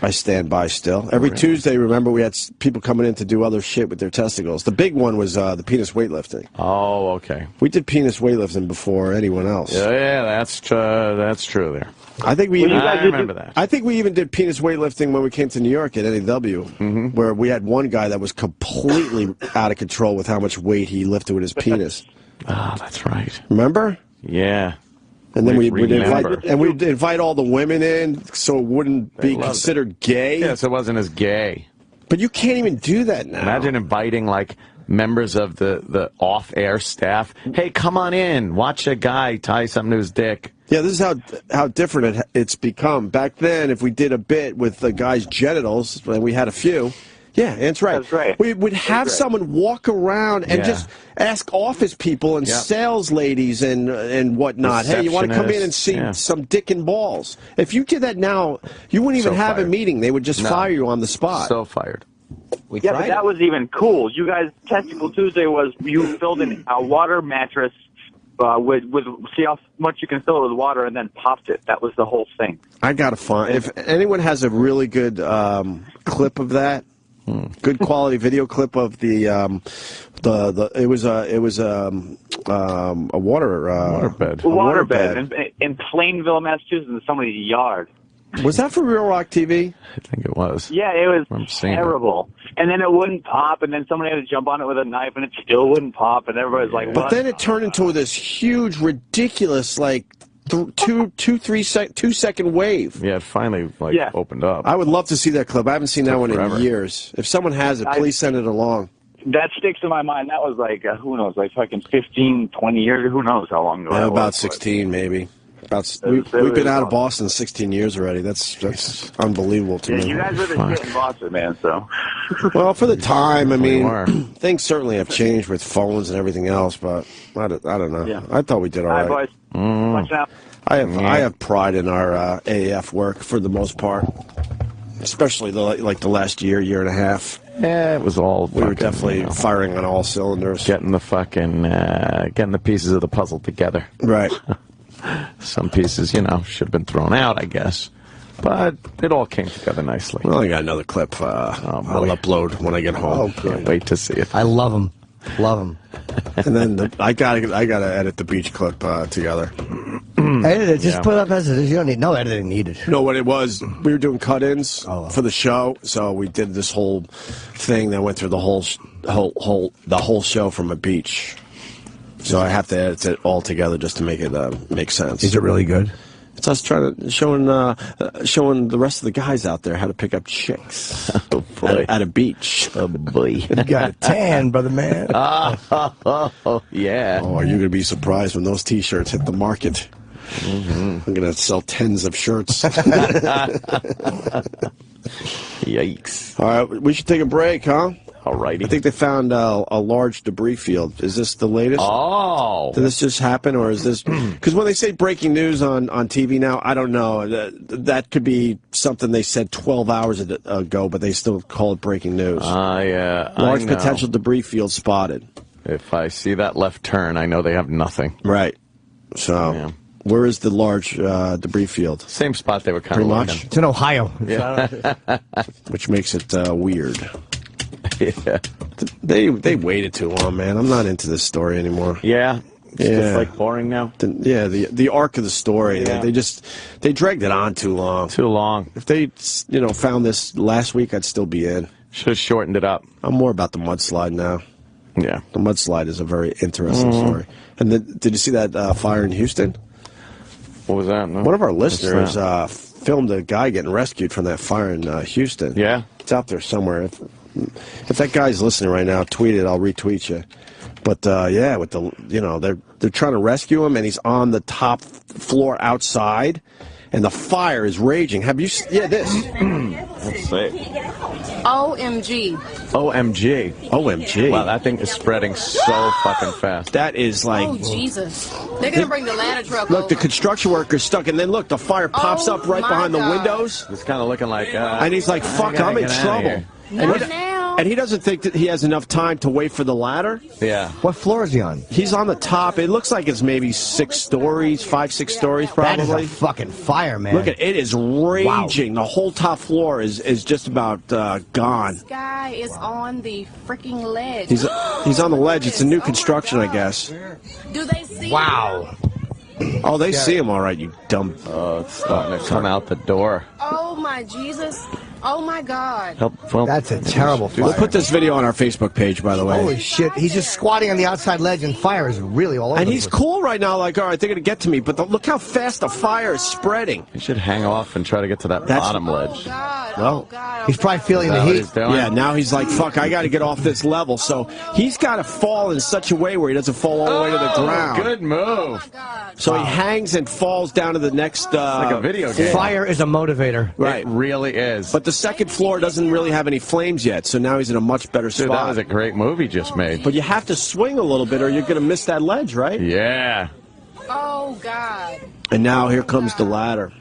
I stand by still. Every Tuesday, remember, we had people coming in to do other shit with their testicles. The big one was the penis weightlifting. Oh, okay. We did penis weightlifting before anyone else. Yeah, that's true there. I think we. I remember that. I think we even did penis weightlifting when we came to New York at NAW, where we had one guy that was completely out of control with how much weight he lifted with his penis. Ah, that's right. Remember? Yeah. And then we'd invite all the women in so it wouldn't be considered gay. Yes, it wasn't as gay. But you can't even do that now. Imagine inviting, like, members of the off-air staff. Hey, come on in. Watch a guy tie something to his dick. Yeah, this is how different it's become. Back then, if we did a bit with the guy's genitals, and we had a few... Yeah, that's right. That's right. We would have someone walk around and just ask office people and sales ladies and whatnot. Hey, you want to come in and see some dick and balls? If you did that now, you wouldn't even have a meeting. They would just fire you on the spot. So fired. But that was even cool. You guys, Testicle Tuesday was you filled in a water mattress with see how much you can fill it with water and then popped it. That was the whole thing. I gotta find if anyone has a really good clip of that. Good quality video clip of it was a waterbed in Plainville, Massachusetts, in somebody's yard. Was that for Real Rock TV? I think it was. Yeah, it was terrible. And then it wouldn't pop, and then somebody had to jump on it with a knife, and it still wouldn't pop, and everybody's like, But then it turned into this huge, ridiculous, like, 2-second wave. Yeah, it finally opened up. I would love to see that clip. I haven't seen that one in years. If someone has it, please send it along. That sticks in my mind. That was like, who knows, like fucking 15, 20 years. Who knows how long ago that about was. 16, maybe. We've been out of Boston 16 years already. That's unbelievable to me. You guys were the shit in Boston, man, so. Well, for the time, I mean, things certainly have changed with phones and everything else, but I don't know. Yeah. I thought we did all right. All right, boys. Watch out. I have pride in our AAF work for the most part, especially the last year and a half. Yeah, it was all. We were definitely firing on all cylinders, getting the pieces of the puzzle together. Right. Some pieces, should have been thrown out, I guess, but it all came together nicely. Well, I got another clip. I'll upload when I get home. Can't wait to see it. I love them. Love them. And then I gotta edit the beach clip together. Edit it. Just put it up as it is. You don't need no editing needed. No, what it was, we were doing cut-ins for the show, so we did this whole thing that went through the whole show from a beach. So I have to edit it all together just to make it make sense. Is it really good? It's us showing the rest of the guys out there how to pick up chicks at a beach. Oh boy, you got a tan, brother man. Yeah. Oh, are you gonna be surprised when those T-shirts hit the market? I'm gonna sell tens of shirts. Yikes! All right, we should take a break, huh? Alrighty. I think they found a large debris field. Is this the latest? Oh. Did this just happen, or is this... Because when they say breaking news on TV now, I don't know. That could be something they said 12 hours ago, but they still call it breaking news. Large potential debris field spotted. If I see that left turn, I know they have nothing. Right. So... Where is the large debris field? Same spot they were kind of looking. much. It's in Ohio. Yeah. Which makes it weird. Yeah. They waited too long, man. I'm not into this story anymore. Yeah. It's just like boring now. The arc of the story. Yeah. They dragged it on too long. Too long. If they found this last week, I'd still be in. Should have shortened it up. I'm more about the mudslide now. Yeah. The mudslide is a very interesting story. And did you see that fire in Houston? What was that? No. One of our listeners filmed a guy getting rescued from that fire in Houston. Yeah? It's out there somewhere. If that guy's listening right now, tweet it. I'll retweet you. But with they're trying to rescue him, and he's on the top floor outside, and the fire is raging. Have you? This. Let's see. OMG. OMG. OMG. Wow, that thing is spreading so fucking fast. That is like... Oh, Jesus. They're going to bring the ladder truck Look, over. the construction worker's stuck, and then look, the fire pops up right behind the windows. It's kind of looking like... and he's like, fuck, I'm in trouble. Not now. And he doesn't think that he has enough time to wait for the ladder. Yeah. What floor is he on? He's on the top. It looks like it's maybe 6 stories, 5, 6 stories probably. That is a fucking fire, man. Look at it is raging. The whole top floor is just about gone. This guy is on the freaking ledge. He's on the ledge. It's a new construction, I guess. Do they see? Wow. Oh, they see him all right, you dumb. Oh, it's starting to come out the door. Oh my Jesus! Oh my God! That's a terrible fire. We'll put this video on our Facebook page, by the way. Holy shit! He's just squatting on the outside ledge, and fire is really all over. And the he's place. cool right now, like, all right, they're going to get to me, but look how fast the fire is spreading. You should hang off and try to get to that bottom ledge. Well, he's probably feeling the heat. Yeah, now he's like, fuck, I got to get off this level. So he's got to fall in such a way where he doesn't fall all the way to the ground. Good move. So he hangs and falls down to the next like a video game. Fire is a motivator. Right. It really is. But the second floor doesn't really have any flames yet, so now he's in a much better spot. Dude, that was a great move he just made. But you have to swing a little bit or you're going to miss that ledge, right? Yeah. Oh God! And now here comes the ladder.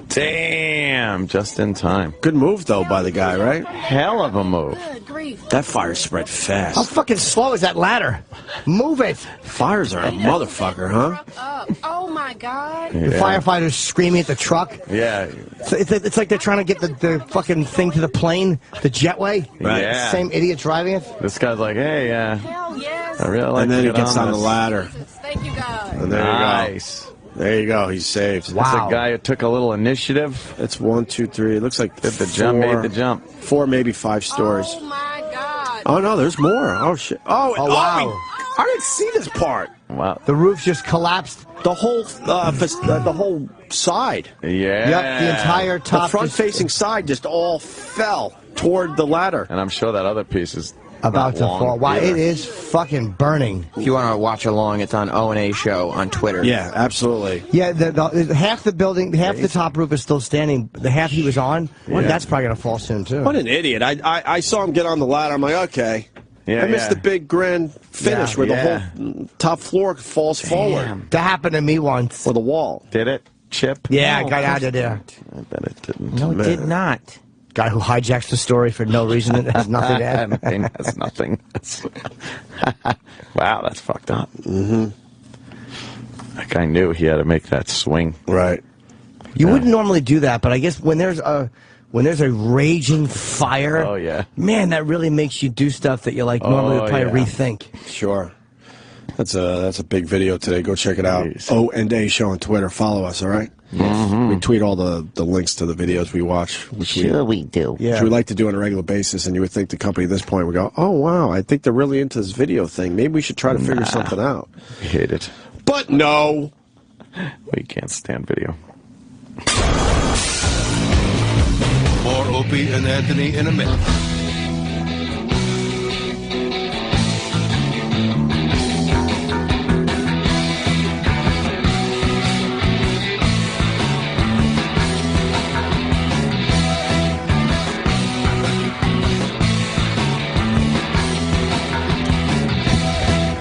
Damn, just in time. Good move, though, by the guy, right? Hell of a move. Good grief! That fire spread fast. How fucking slow is that ladder? Move it! Fires are a motherfucker, huh? Oh my God! The firefighters screaming at the truck. Yeah. It's like they're trying to get the fucking thing to the plane, the jetway. Right. Yeah. Same idiot driving it. This guy's like, hey, Hell yes! I really like And then to he get gets on the this. ladder. Thank you, God. And there you go. Nice. There you go. He's saved. That's a guy who took a little initiative. It's 1, 2, 3. It looks like Did the jump, made the jump. 4, maybe 5 stories. Oh my God! Oh, no, there's more. Oh, shit. Oh, wow. I didn't see this part. Wow. The roof just collapsed. The whole side. Yeah. Yep, the entire The top. front-facing side just all fell toward the ladder. And I'm sure that other piece is about not to long fall. Wow, either. it is fucking burning. If you want to watch along, it's on O&A Show on Twitter. Yeah, absolutely. Yeah, the half the building, half the top roof is still standing. The half he was on, that's probably gonna fall soon too. What an idiot. I saw him get on the ladder. I'm like, okay. Yeah, I missed the big grand finish where the whole top floor falls forward. That happened to me once. Or the wall. Did it? Chip? Yeah, I got out of there. I bet it didn't. No, it did not. Guy who hijacks the story for no reason and has nothing to add. It has nothing. Wow, that's fucked up. Mm-hmm. That guy knew he had to make that swing. Right. You wouldn't normally do that, but I guess when there's a raging fire, Oh, yeah. man, that really makes you do stuff that you like normally would probably rethink. Sure. That's a big video today. Go check it out. Jeez. O&A Show on Twitter. Follow us, all right? Mm-hmm. We tweet all the links to the videos we watch. Which we do. Which we like to do on a regular basis, and you would think the company at this point would go, oh, wow, I think they're really into this video thing. Maybe we should try to figure something out. We hate it. But no. We can't stand video. More Opie and Anthony in a minute.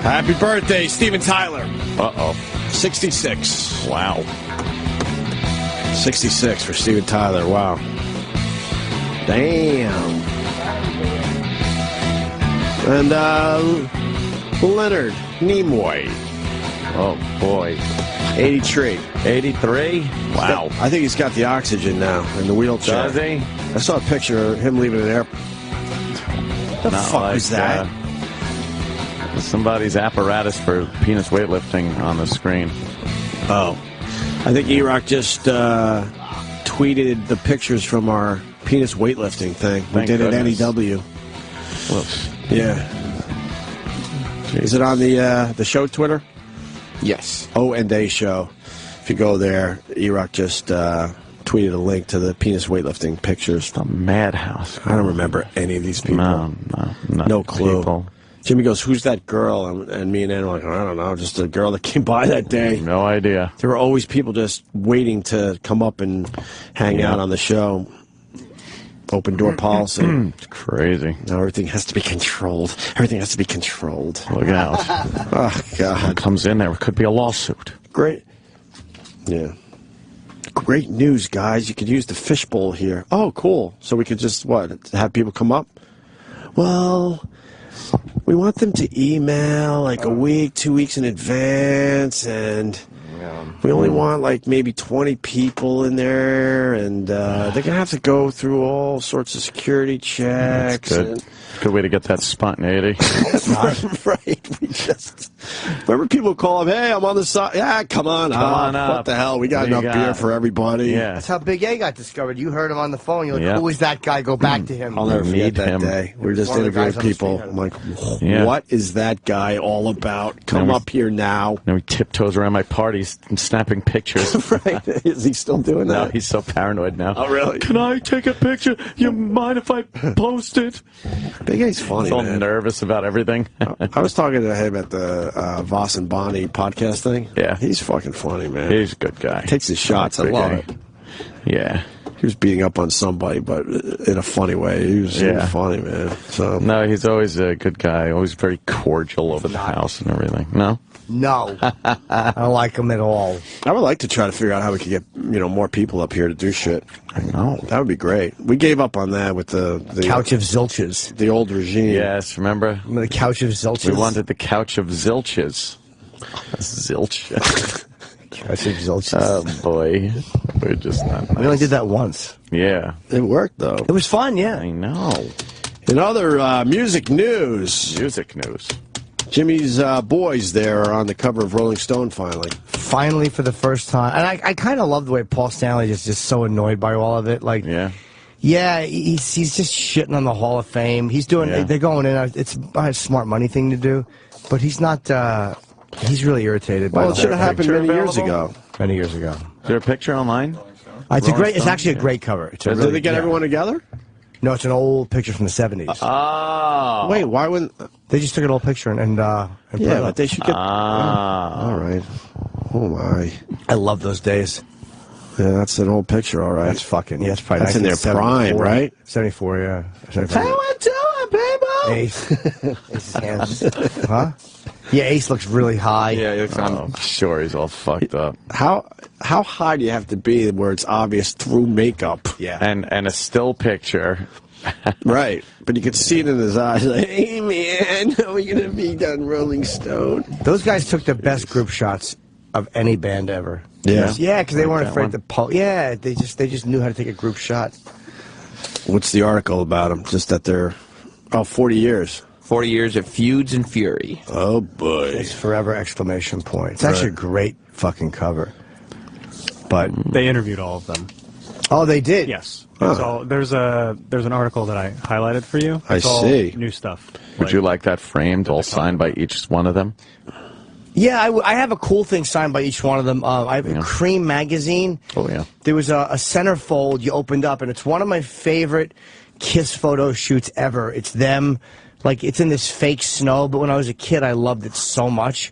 Happy birthday, Steven Tyler. Uh-oh. 66. Wow. 66 for Steven Tyler. Wow. Damn. And Leonard Nimoy. Oh, boy. 83. 83? Wow. I think he's got the oxygen now in the wheelchair. Does he? I saw a picture of him leaving an airport. The Not fuck like was that? Somebody's apparatus for penis weightlifting on the screen. Oh. I think E-Rock just tweeted the pictures from our penis weightlifting thing. Thank we did goodness. at NEW. Whoops. Yeah. Is it on the show Twitter? Yes. O&A Show. If you go there, E-Rock just tweeted a link to the penis weightlifting pictures. The madhouse. I don't remember any of these people. No clue. People. Jimmy goes, who's that girl? And me and Ann were like, I don't know, just a girl that came by that day. No idea. There were always people just waiting to come up and hang out on the show. Open door policy. It's crazy. Now everything has to be controlled. Everything has to be controlled. Look out. Oh, God. Comes in there. It could be a lawsuit. Great. Yeah. Great news, guys. You could use the fishbowl here. Oh, cool. So we could just, have people come up? well, we want them to email like a week, 2 weeks in advance, and we only want like maybe 20 people in there, and they're going to have to go through all sorts of security checks. That's good. Good way to get that spontaneity. Right. We just remember people call him, hey, I'm on the side. Yeah, come on up. What the hell? We got enough beer for everybody. Yeah. That's how Big A got discovered. You heard him on the phone. You're like, who is that guy? Go back to him. I'll never forget that day. We were just interviewing people. I'm like, what is that guy all about? Come up here now. And he tiptoes around my parties and snapping pictures. Right. Is he still doing that? No, he's so paranoid now. Oh, really? Can I take a picture? You mind if I post it? Big A's funny, He's all man. nervous about everything. I was talking to him at the Voss and Bonnie podcast thing. Yeah. He's fucking funny, man. He's a good guy. Takes his shots. I love it. Yeah. He was beating up on somebody, but in a funny way. He was funny, man. So No, he's always a good guy. Always very cordial over the house and everything. No? No. I don't like him at all. I would like to try to figure out how we could get more people up here to do shit. I know. That would be great. We gave up on that with the Couch of Zilches. The old regime. Yes, remember? The Couch of Zilches. We wanted the Couch of Zilches. Zilch. Couch of Zilches. Oh, boy. We're just not nice. We only did that once. Yeah. It worked, though. It was fun, yeah. I know. In other music news. Jimmy's boys there are on the cover of Rolling Stone finally. Finally, for the first time. And I kind of love the way Paul Stanley is just so annoyed by all of it. Like, yeah, he's just shitting on the Hall of Fame. He's doing, they're going in, it's a smart money thing to do, but he's not, he's really irritated by it should have happened many years ago. Many years ago. Is there a picture online? It's actually a great cover. Did they get everyone together? No, it's an old picture from the 70s. Oh. Wait, why wouldn't... They just took an old picture and put it but up. they should get... all right. Oh, my. I love those days. Yeah, that's an old picture, all right. That's fucking... Yeah, that's probably... That's in their prime, right? 74, yeah. 74. How I do it, baby? Ace's hands. Huh? Yeah, Ace looks really high. Yeah, he looks sure he's all fucked up. How high do you have to be where it's obvious through makeup? Yeah. And a still picture. Right. But you could see it in his eyes like, hey, man, how are we going to be done Rolling Stone? Those guys took the best group shots of any band ever. Yeah? Yeah, because they weren't afraid to pull. Yeah, they just knew how to take a group shot. What's the article about them? Just that they're... 40 years. 40 years of feuds and fury. Oh, boy. It's forever exclamation point. It's actually a great fucking cover. But they interviewed all of them. Oh, they did? Yes. So there's an article that I highlighted for you. It's all new stuff. Would you like that framed, all signed by each one of them? Yeah, I have a cool thing signed by each one of them. I have a Cream magazine. Oh, yeah. There was a centerfold you opened up, and it's one of my favorite Kiss photo shoots ever. It's them, like, it's in this fake snow, but when I was a kid, I loved it so much.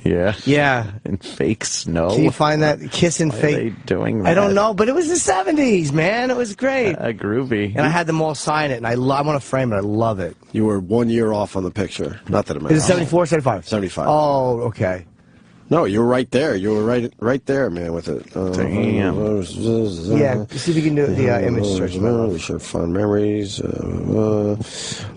Yeah. Yeah. In fake snow. Can you find that? Kiss in Why fake. are they doing that? I don't know, but it was the 70s, man. It was great. Groovy. And I had them all sign it, and I want to frame it. I love it. You were 1 year off on the picture. Not that it matters. Is it 74 or 75? 75. Oh, okay. No, you were right there. You were right there, man, with it. Yeah, see if you can do the image search. We should find memories.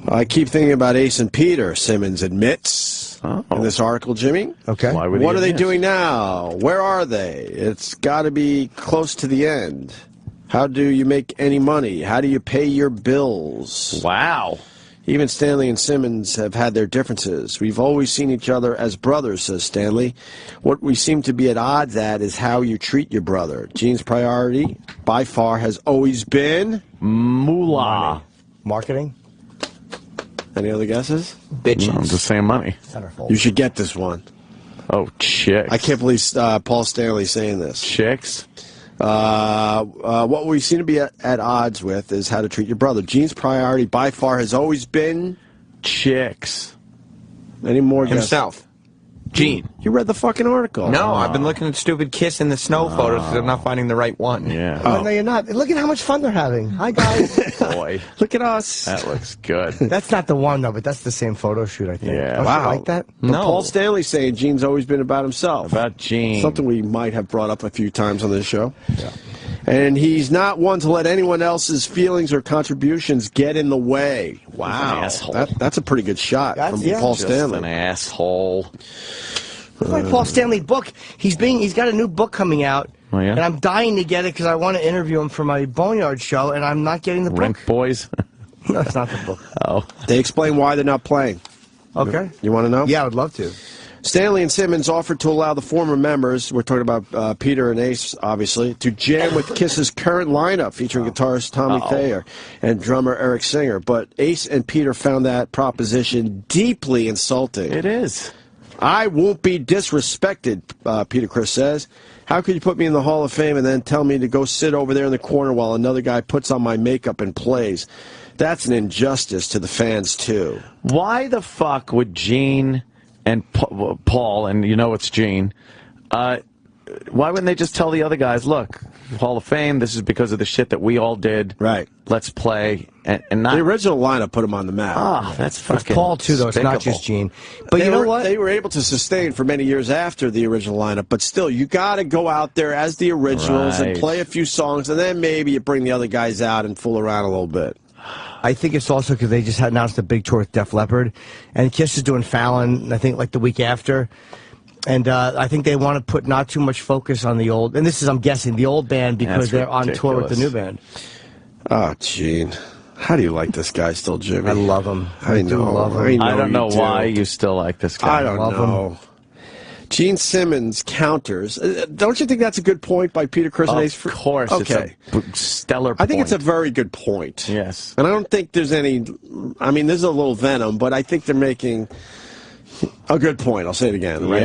I keep thinking about Ace and Peter, Simmons admits in this article, Jimmy. Okay. What are they doing now? Where are they? It's got to be close to the end. How do you make any money? How do you pay your bills? Wow. Even Stanley and Simmons have had their differences. We've always seen each other as brothers, says Stanley. What we seem to be at odds at is how you treat your brother. Gene's priority, by far, has always been... moolah. Marketing? Any other guesses? Bitches. No, I'm just saying money. You should get this one. Oh, chicks. I can't believe Paul Stanley saying this. Chicks? What we seem to be at odds with is how to treat your brother. Gene's priority by far has always been chicks. Any more Himself. Gene. You read the fucking article. No, I've been looking at stupid Kiss in the snow photos because I'm not finding the right one. Yeah. Oh, no, you're not. Look at how much fun they're having. Hi, guys. Boy. Look at us. That looks good. That's not the one, though, but that's the same photo shoot, I think. Yeah. Don't you Wow. like that? But Paul Stanley saying Gene's always been about himself. About Gene. Something we might have brought up a few times on this show. Yeah. And he's not one to let anyone else's feelings or contributions get in the way. Wow. Asshole. That's a pretty good shot from Paul Just Stanley. an asshole. It's like Paul Stanley book. He's got a new book coming out. Oh, yeah? And I'm dying to get it because I want to interview him for my Boneyard show, and I'm not getting the book. Rent Boys? No, it's not the book. Oh. They explain why they're not playing. Okay. You want to know? Yeah, I would love to. Stanley and Simmons offered to allow the former members, we're talking about Peter and Ace, obviously, to jam with Kiss's current lineup, featuring guitarist Tommy Thayer and drummer Eric Singer. But Ace and Peter found that proposition deeply insulting. It is. I won't be disrespected, Peter Criss says. How could you put me in the Hall of Fame and then tell me to go sit over there in the corner while another guy puts on my makeup and plays? That's an injustice to the fans, too. Why the fuck would Gene and Paul, and you know it's Gene, why wouldn't they just tell the other guys, look, Hall of Fame, this is because of the shit that we all did. Right. Let's play. And not... The original lineup put him on the map. Oh, that's fucking It's Paul, too, though. It's not just Gene. But you know what? They were able to sustain for many years after the original lineup, but still, you got to go out there as the originals and play a few songs, and then maybe you bring the other guys out and fool around a little bit. I think it's also because they just had announced a big tour with Def Leppard, and Kiss is doing Fallon, I think, like the week after. And I think they want to put not too much focus on the old, and this is, I'm guessing, the old band because they're on tour with the new band. Oh, Gene. How do you like this guy still, Jimmy? I love him. I do know. love him. I don't know why you still like this guy. I don't know. Gene Simmons counters. Don't you think that's a good point by Peter Criss and Ace? Of course. Okay. It's a stellar point. I think it's a very good point. Yes. And I don't think there's any... I mean, there's a little venom, but I think they're making a good point. I'll say it again, right?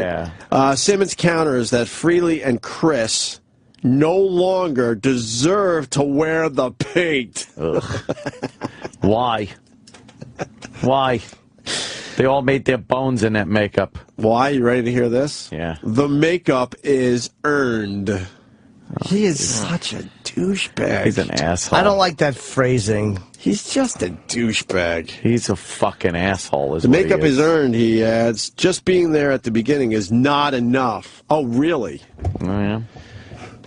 Yeah. Simmons counters that Freely and Criss no longer deserve to wear the paint. Why? Why? They all made their bones in that makeup. Why? You ready to hear this? Yeah. The makeup is earned. He is such a douchebag. He's an asshole. I don't like that phrasing. He's just a douchebag. He's a fucking asshole. The makeup is earned, he adds. Just being there at the beginning is not enough. Oh, really? Oh, yeah.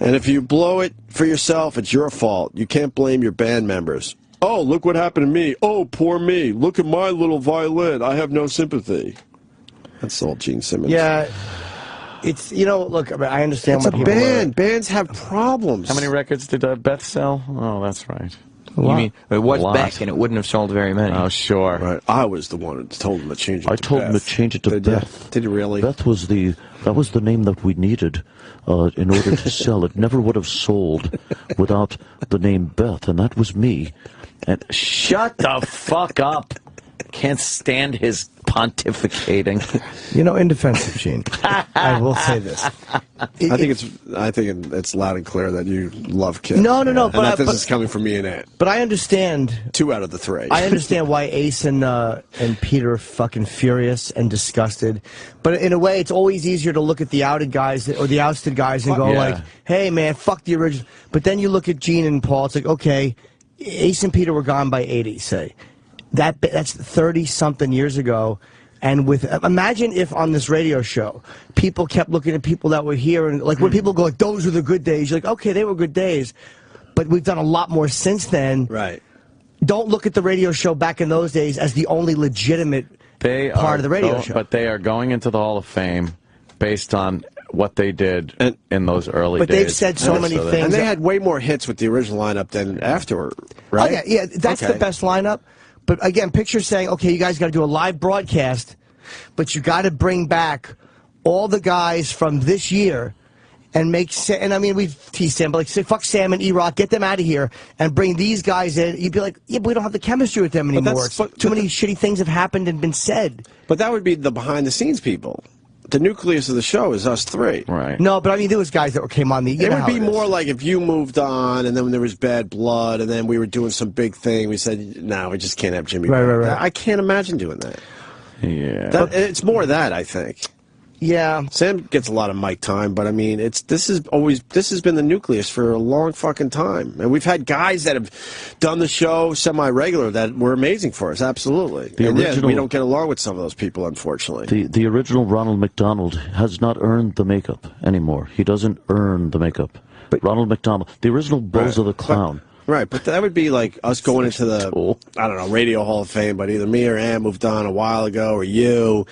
And if you blow it for yourself, it's your fault. You can't blame your band members. Oh, look what happened to me. Oh, poor me. Look at my little violin. I have no sympathy. That's all Gene Simmons. Yeah. It's, you know, look, I understand It's what a people band. Bands have problems. How many records did Beth sell? Oh, that's right. You mean it was Beck, and it wouldn't have sold very many. Oh, sure. Right. I was the one who told him to change it I to told Beth. him to change it to Beth. Did you really? Beth was the name that we needed in order to sell. It never would have sold without the name Beth, and that was me. And shut the fuck up. Can't stand his pontificating. You know, in defense of Gene, I will say this. I think it's loud and clear that you love Kiss. No. And this is coming from me and Ed. But I understand. 2 out of the 3. I understand why Ace and Peter are fucking furious and disgusted. But in a way, it's always easier to look at the outed guys or the ousted guys and go like, "Hey, man, fuck the original." But then you look at Gene and Paul. It's like, okay, Ace and Peter were gone by 80, say. That's 30-something years ago. And imagine if on this radio show, people kept looking at people that were here, and like when people go like, "Those were the good days," you're like, okay, they were good days. But we've done a lot more since then. Right. Don't look at the radio show back in those days as the only legitimate part of the radio show. But they are going into the Hall of Fame based on what they did in those early days. But they've said so many things. And they had way more hits with the original lineup than afterward, right? Oh, yeah, that's the best lineup. But again, picture saying, okay, you guys got to do a live broadcast, but you got to bring back all the guys from this year and make. And I mean, we've teased Sam, but like, say, fuck Sam and E-Rock, get them out of here and bring these guys in. You'd be like, yeah, but we don't have the chemistry with them anymore. Too many shitty things have happened and been said. But that would be the behind-the-scenes people. The nucleus of the show is us 3. Right. No, but I mean, there was guys that came on the... It would be more like if you moved on, and then when there was Bad Blood, and then we were doing some big thing, we said, no, we just can't have Jimmy. Right. I can't imagine doing that. Yeah. It's more that, I think. Yeah. Sam gets a lot of mic time, but I mean, this has been the nucleus for a long fucking time, and we've had guys that have done the show semi-regular that were amazing for us, absolutely. We don't get along with some of those people, unfortunately. The original Ronald McDonald has not earned the makeup anymore. He doesn't earn the makeup. But Ronald McDonald, the original Bozo the Clown. Right, but that would be like us going into the, I don't know, Radio Hall of Fame, but either me or Ann moved on a while ago, or you.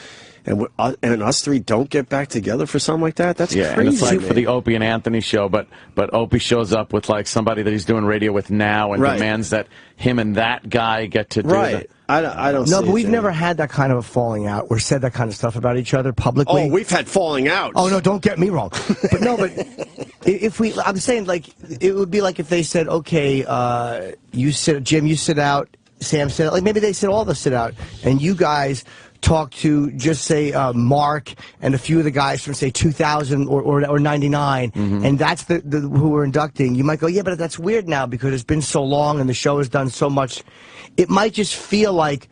And us three don't get back together for something like that? That's crazy. And it's like for the Opie and Anthony show, but Opie shows up with like somebody that he's doing radio with now and demands that him and that guy get to do it. I don't No, but we've never had that kind of a falling out or said that kind of stuff about each other publicly. Oh, we've had falling outs. Oh, no, don't get me wrong. But no, but I'm saying, like, it would be like if they said, okay, Jim, you sit out, Sam sit out. Like, maybe they said all of us sit out, and you guys talk to just say Mark and a few of the guys from say 2000 or 99, and that's the who we're inducting. You might go, yeah, but that's weird now because it's been so long and the show has done so much. It might just feel like,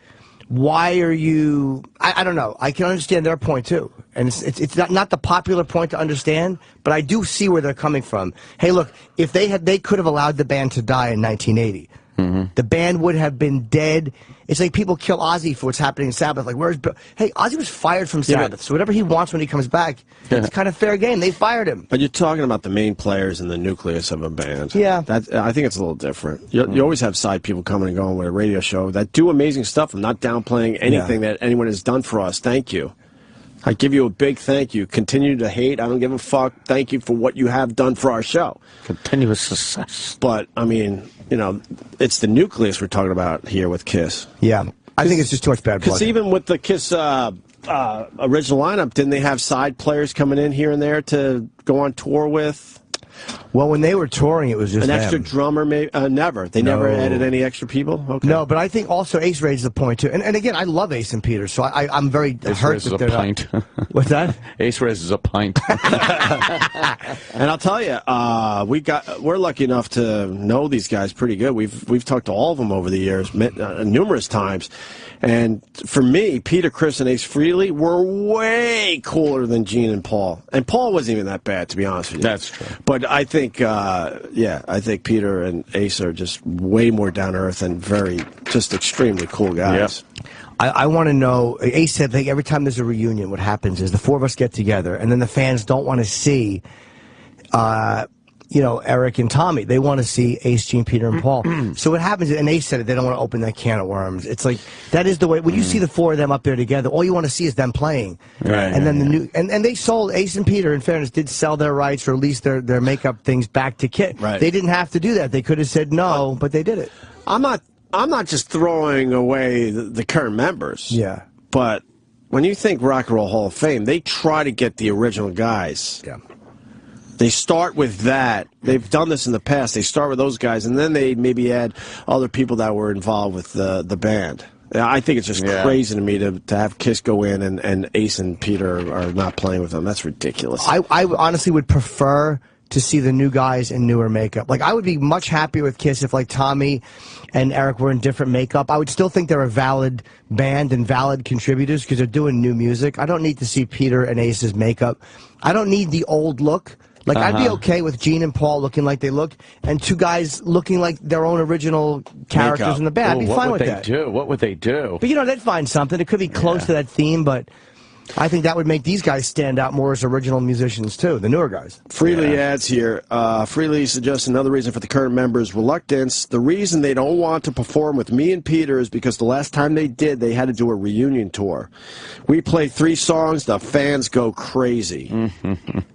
why are you? I don't know. I can understand their point too, and it's not the popular point to understand, but I do see where they're coming from. Hey, look, if they could have allowed the band to die in 1980. The band would have been dead. It's like people kill Ozzy for what's happening in Sabbath. Like, where's Bill? Hey, Ozzy was fired from Sabbath, so whatever he wants when he comes back, it's kind of fair game. They fired him. But you're talking about the main players and the nucleus of a band. Yeah. I think it's a little different. You always have side people coming and going with a radio show that do amazing stuff. I'm not downplaying anything that anyone has done for us. Thank you. I give you a big thank you. Continue to hate. I don't give a fuck. Thank you for what you have done for our show. Continuous success. But, I mean, you know, it's the nucleus we're talking about here with KISS. Yeah. I think it's just too much bad blood. Because even with the KISS original lineup, didn't they have side players coming in here and there to go on tour with? Well, when they were touring, it was just an extra drummer. Maybe never. They never added any extra people. Okay. No, but I think also Ace raises the point too. And again, I love Ace and Peter, so I'm very hurt that they're pint. What's that? Ace raises a pint. And I'll tell you, we're lucky enough to know these guys pretty good. We've talked to all of them over the years, numerous times. And for me, Peter, Chris, and Ace Frehley were way cooler than Gene and Paul. And Paul wasn't even that bad, to be honest with you. That's true. But I think, I think Peter and Ace are just way more down to earth and just extremely cool guys. Yep. I want to know, Ace said, like, every time there's a reunion, what happens is the four of us get together, and then the fans don't want to see Eric and Tommy. They want to see Ace, Gene, Peter, and Paul. So what happens, and Ace said it, they don't want to open that can of worms. It's like, that is the way, when you see the four of them up there together, all you want to see is them playing. Right. And then and they sold, Ace and Peter, in fairness, did sell their rights, or at least their makeup things back to KISS. Right. They didn't have to do that. They could have said no, but they did it. I'm not just throwing away the current members. Yeah. But when you think Rock and Roll Hall of Fame, they try to get the original guys. Yeah. They start with that. They've done this in the past. They start with those guys, and then they maybe add other people that were involved with the band. I think it's just crazy to me to have KISS go in and Ace and Peter are not playing with them. That's ridiculous. I honestly would prefer to see the new guys in newer makeup. Like, I would be much happier with KISS if, like, Tommy and Eric were in different makeup. I would still think they're a valid band and valid contributors because they're doing new music. I don't need to see Peter and Ace's makeup. I don't need the old look. Like, I'd be okay with Gene and Paul looking like they look, and two guys looking like their own original characters in the band. I'd be fine with that. What would they do? But, they'd find something. It could be close to that theme, but I think that would make these guys stand out more as original musicians, too, the newer guys. Frehley adds here, Frehley suggests another reason for the current members' reluctance. The reason they don't want to perform with me and Peter is because the last time they did, they had to do a reunion tour. We play 3 songs, the fans go crazy.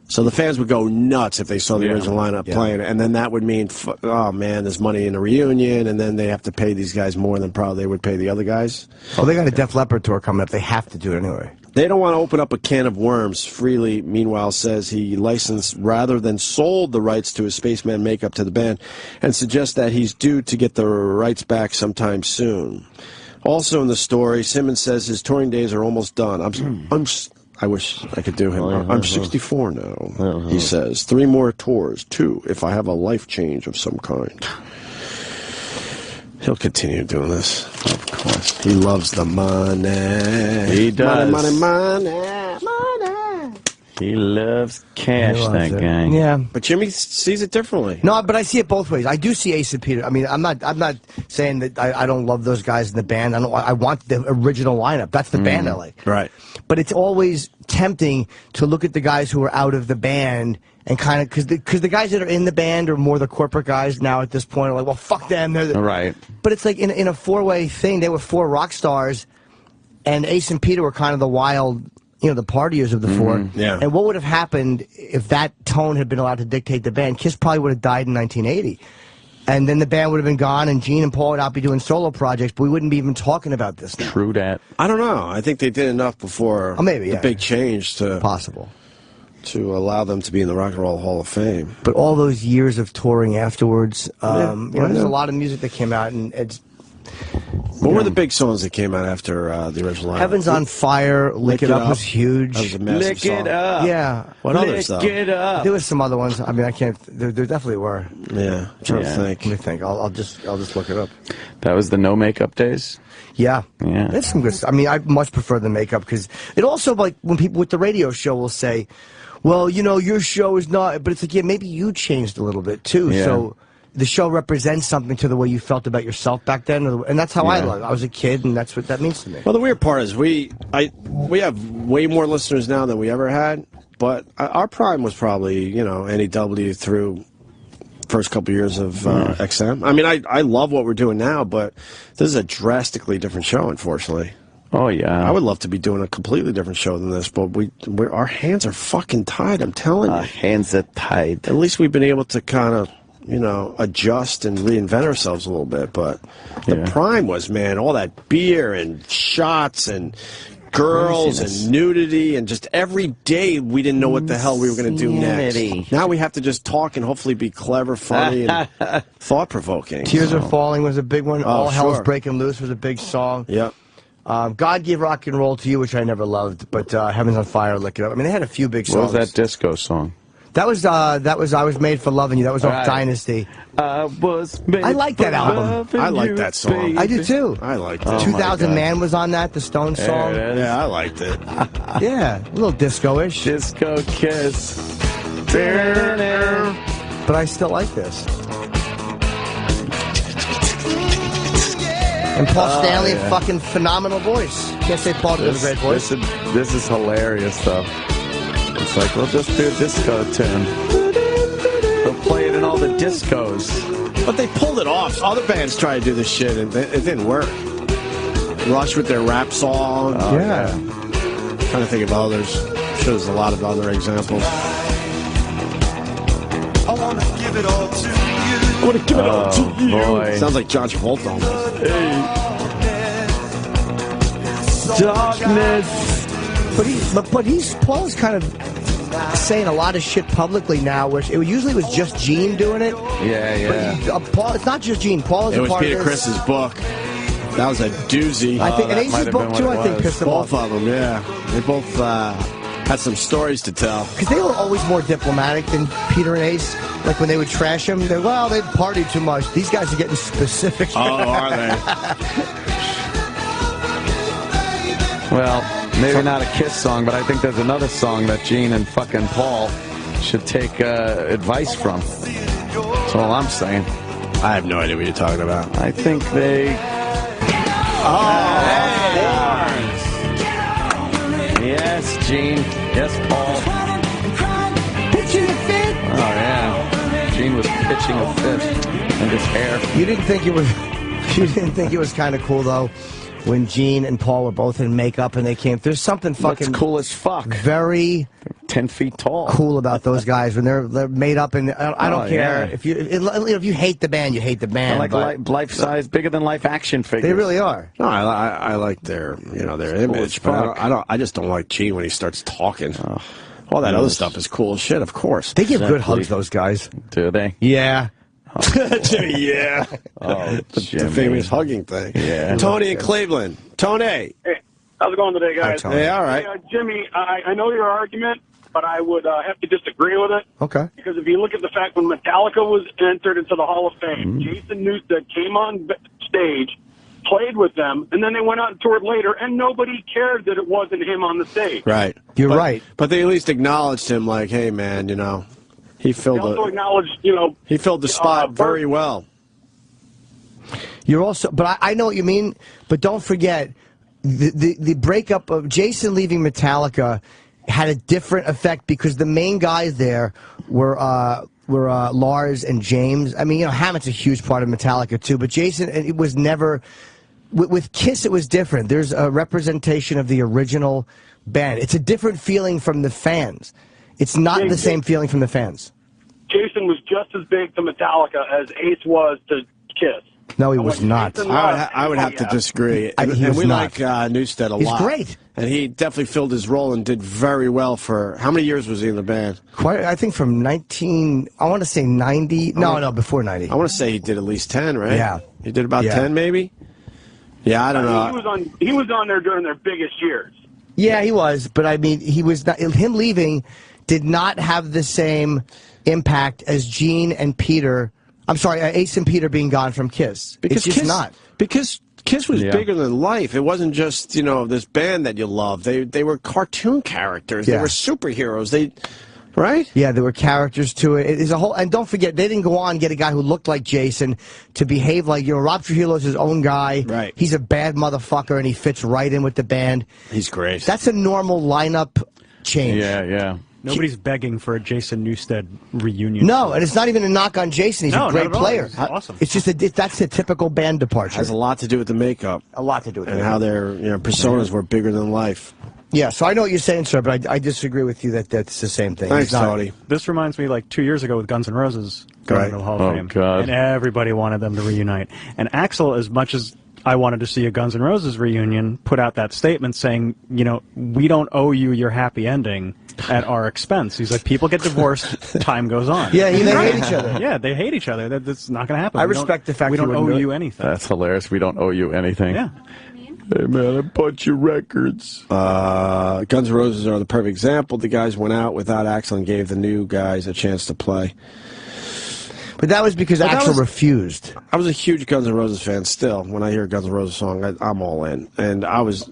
So the fans would go nuts if they saw the original lineup playing, and then that would mean, oh man, there's money in a reunion, and then they have to pay these guys more than probably they would pay the other guys. Oh, they got a Def Leppard tour coming up. They have to do it anyway. They don't want to open up a can of worms. Frehley, meanwhile, says he licensed rather than sold the rights to his Spaceman makeup to the band, and suggests that he's due to get the rights back sometime soon. Also in the story, Simmons says his touring days are almost done. I wish I could do him. I'm 64 now, he says. 3 more tours, 2, if I have a life change of some kind. He'll continue doing this. Of course. He loves the money. He does. Money. He loves cash, He loves that it. guy. Yeah. But Jimmy sees it differently. No, but I see it both ways. I do see Ace and Peter. I mean, I'm not saying that I don't love those guys in the band. I want the original lineup. That's the band I like. Right. But it's always tempting to look at the guys who are out of the band and kind of because the guys that are in the band are more the corporate guys now at this point are like, well, fuck them. Right. But it's like in a four-way thing. They were four rock stars, and Ace and Peter were kind of the wild, the partiers of the four. Yeah. And what would have happened if that tone had been allowed to dictate the band? Kiss probably would have died in 1980. And then the band would have been gone, and Gene and Paul would not be doing solo projects, but we wouldn't be even talking about this now. True that. I don't know. I think they did enough before the big change to allow them to be in the Rock and Roll Hall of Fame. But all those years of touring afterwards, there's a lot of music that came out, and it's... What were the big songs that came out after the original album? Heaven's on Fire, Lick It Up was huge. That was a massive Lick song. It Up. Yeah. What others, though? Lick It Up. There was some other ones. I mean, I can't... There definitely were. Yeah. I'm trying to think. Let me think. I'll just look it up. That was the no makeup days? Yeah. Yeah. There's some good stuff. I mean, I much prefer the makeup because it also, like, when people with the radio show will say, well, your show is not... But it's like, yeah, maybe you changed a little bit, too. Yeah. So the show represents something to the way you felt about yourself back then. And that's how I love it. I was a kid, and that's what that means to me. Well, the weird part is we have way more listeners now than we ever had, but our prime was probably, NEW through first couple years of XM. I mean, I love what we're doing now, but this is a drastically different show, unfortunately. Oh, yeah. I would love to be doing a completely different show than this, but our hands are fucking tied, I'm telling you. Our hands are tied. At least we've been able to kind of, adjust and reinvent ourselves a little bit, but the prime was, man, all that beer and shots and girls and nudity and just every day we didn't know what the hell we were going to do next. Now we have to just talk and hopefully be clever, funny, and thought-provoking. Tears Are Falling was a big one. Oh, All Hell's sure. Breaking Loose was a big song. Yep. God Gave Rock and Roll to You, which I never loved, but Heaven's on Fire, Lick It Up. I mean, they had a few big songs. What was that disco song? That was I Was Made for Loving You. That was off Dynasty. I was made I like that album. I like that song. I do too. I liked it. Oh, 2000 Man was on that, the Stones song. Yeah, I liked it. Yeah, a little disco-ish. Disco Kiss. But I still like this. And Paul Stanley, fucking phenomenal voice. Can't say Paul did a great voice. This is hilarious, though. It's like, we'll just do a disco tune. They'll play it in all the discos. But they pulled it off. Other bands tried to do this shit, and it didn't work. Rush with their rap song. Oh, yeah. Trying to think of others. Sure, there's a lot of other examples. I want to give it all to you. I want to give it all to you. Boy. Sounds like John Travolta almost. Darkness. But Paul's kind of saying a lot of shit publicly now, which it usually was just Gene doing it. Yeah. But Paul, it's not just Gene. Paul is It a was part Peter of this. Chris's book. That was a doozy. I think, and Ace's book too. I think pissed them off Both of them, yeah. They both had some stories to tell. because they were always more diplomatic than Peter and Ace. Like when they would trash him, they partied too much. These guys are getting specific. Oh, are they? Well, maybe not a Kiss song, but I think there's another song that Gene and fucking Paul should take advice from. That's all I'm saying. I have no idea what you're talking about. I think they... Yes, Gene. Yes, Paul. Pitching a fit. Oh, yeah. Gene was pitching a fit in his hair. You didn't think it was. You didn't think it was kind of cool though, when Gene and Paul were both in makeup and they came. There's something fucking That's cool as fuck. very 10 feet tall. cool about those guys when they're made up, and I don't care yeah. if you hate the band, you hate the band. Like but life-size, bigger-than-life action figures. they really are. No, I like their their image, but I just don't like Gene when he starts talking. All that other stuff is cool as shit, of course. They give good hugs, those guys. Do they? Yeah. Jimmy, yeah. Oh, the famous hugging thing. Yeah. Tony in Cleveland. Tony. Hey, how's it going today, guys? Hi, Tony. Hey, all right. Hey, Jimmy, I know your argument, but I would have to disagree with it. Okay. Because if you look at the fact when Metallica was entered into the Hall of Fame, Jason Newsted came on stage played with them, and then they went out and toured later, and nobody cared that it wasn't him on the stage. Right. You're right. But they at least acknowledged him, like, hey, man, you know, he They filled also the acknowledged, you know, he filled the spot very well. You're also, but I know what you mean. But don't forget, the breakup of Jason leaving Metallica had a different effect because the main guys there were Lars and James. I mean, you know, Hammett's a huge part of Metallica too, but Jason, it was never. With Kiss, it was different. There's a representation of the original band. It's a different feeling from the fans. It's not the same feeling from the fans. Jason was just as big to Metallica as Ace was to Kiss. No, he was not. I would have to disagree. And we like Newsted a lot. He's great. And he definitely filled his role and did very well for... How many years was he in the band? Quite. I think from I want to say 90. No, before 90. I want to say he did at least 10, right? Yeah. He did about 10, maybe? Yeah, I don't know. He was on there during their biggest years. Yeah, he was. But, I mean, he was not, him leaving did not have the same impact as Gene and Peter... I'm sorry, Ace and Peter being gone from Kiss. Because it's just Kiss, not. Because Kiss was bigger than life. It wasn't just, you know, this band that you love. They were cartoon characters. Yeah. They were superheroes. Right? Yeah, there were characters to it. It is a whole, and don't forget, they didn't go on and get a guy who looked like Jason to behave like, you know, Rob Trujillo's his own guy. Right. He's a bad motherfucker, and he fits right in with the band. He's great. That's a normal lineup change. Yeah. Nobody's begging for a Jason Newsted reunion. No, and it's not even a knock on Jason. He's a great player. He's awesome. It's just that's a typical band departure. Has a lot to do with the makeup. A lot to do with it. And how their personas were bigger than life. Yeah, so I know what you're saying, sir, but I disagree with you that that's the same thing. Thanks, Tony. This reminds me, like 2 years ago with Guns N' Roses going to the Hall of Fame. God. And everybody wanted them to reunite. And Axl, as much as I wanted to see a Guns N' Roses reunion, put out that statement saying, you know, we don't owe you your happy ending at our expense. He's like, people get divorced, time goes on. Yeah, they hate each other. Yeah, they hate each other. That's not going to happen. I respect the fact we don't you owe wouldn't do you it. anything. That's hilarious. We don't owe you anything. Yeah. Hey, man, I bought you records. Guns N' Roses are the perfect example. The guys went out without Axl and gave the new guys a chance to play. But that was because Axl refused. I was a huge Guns N' Roses fan still. When I hear a Guns N' Roses song, I'm all in. And I was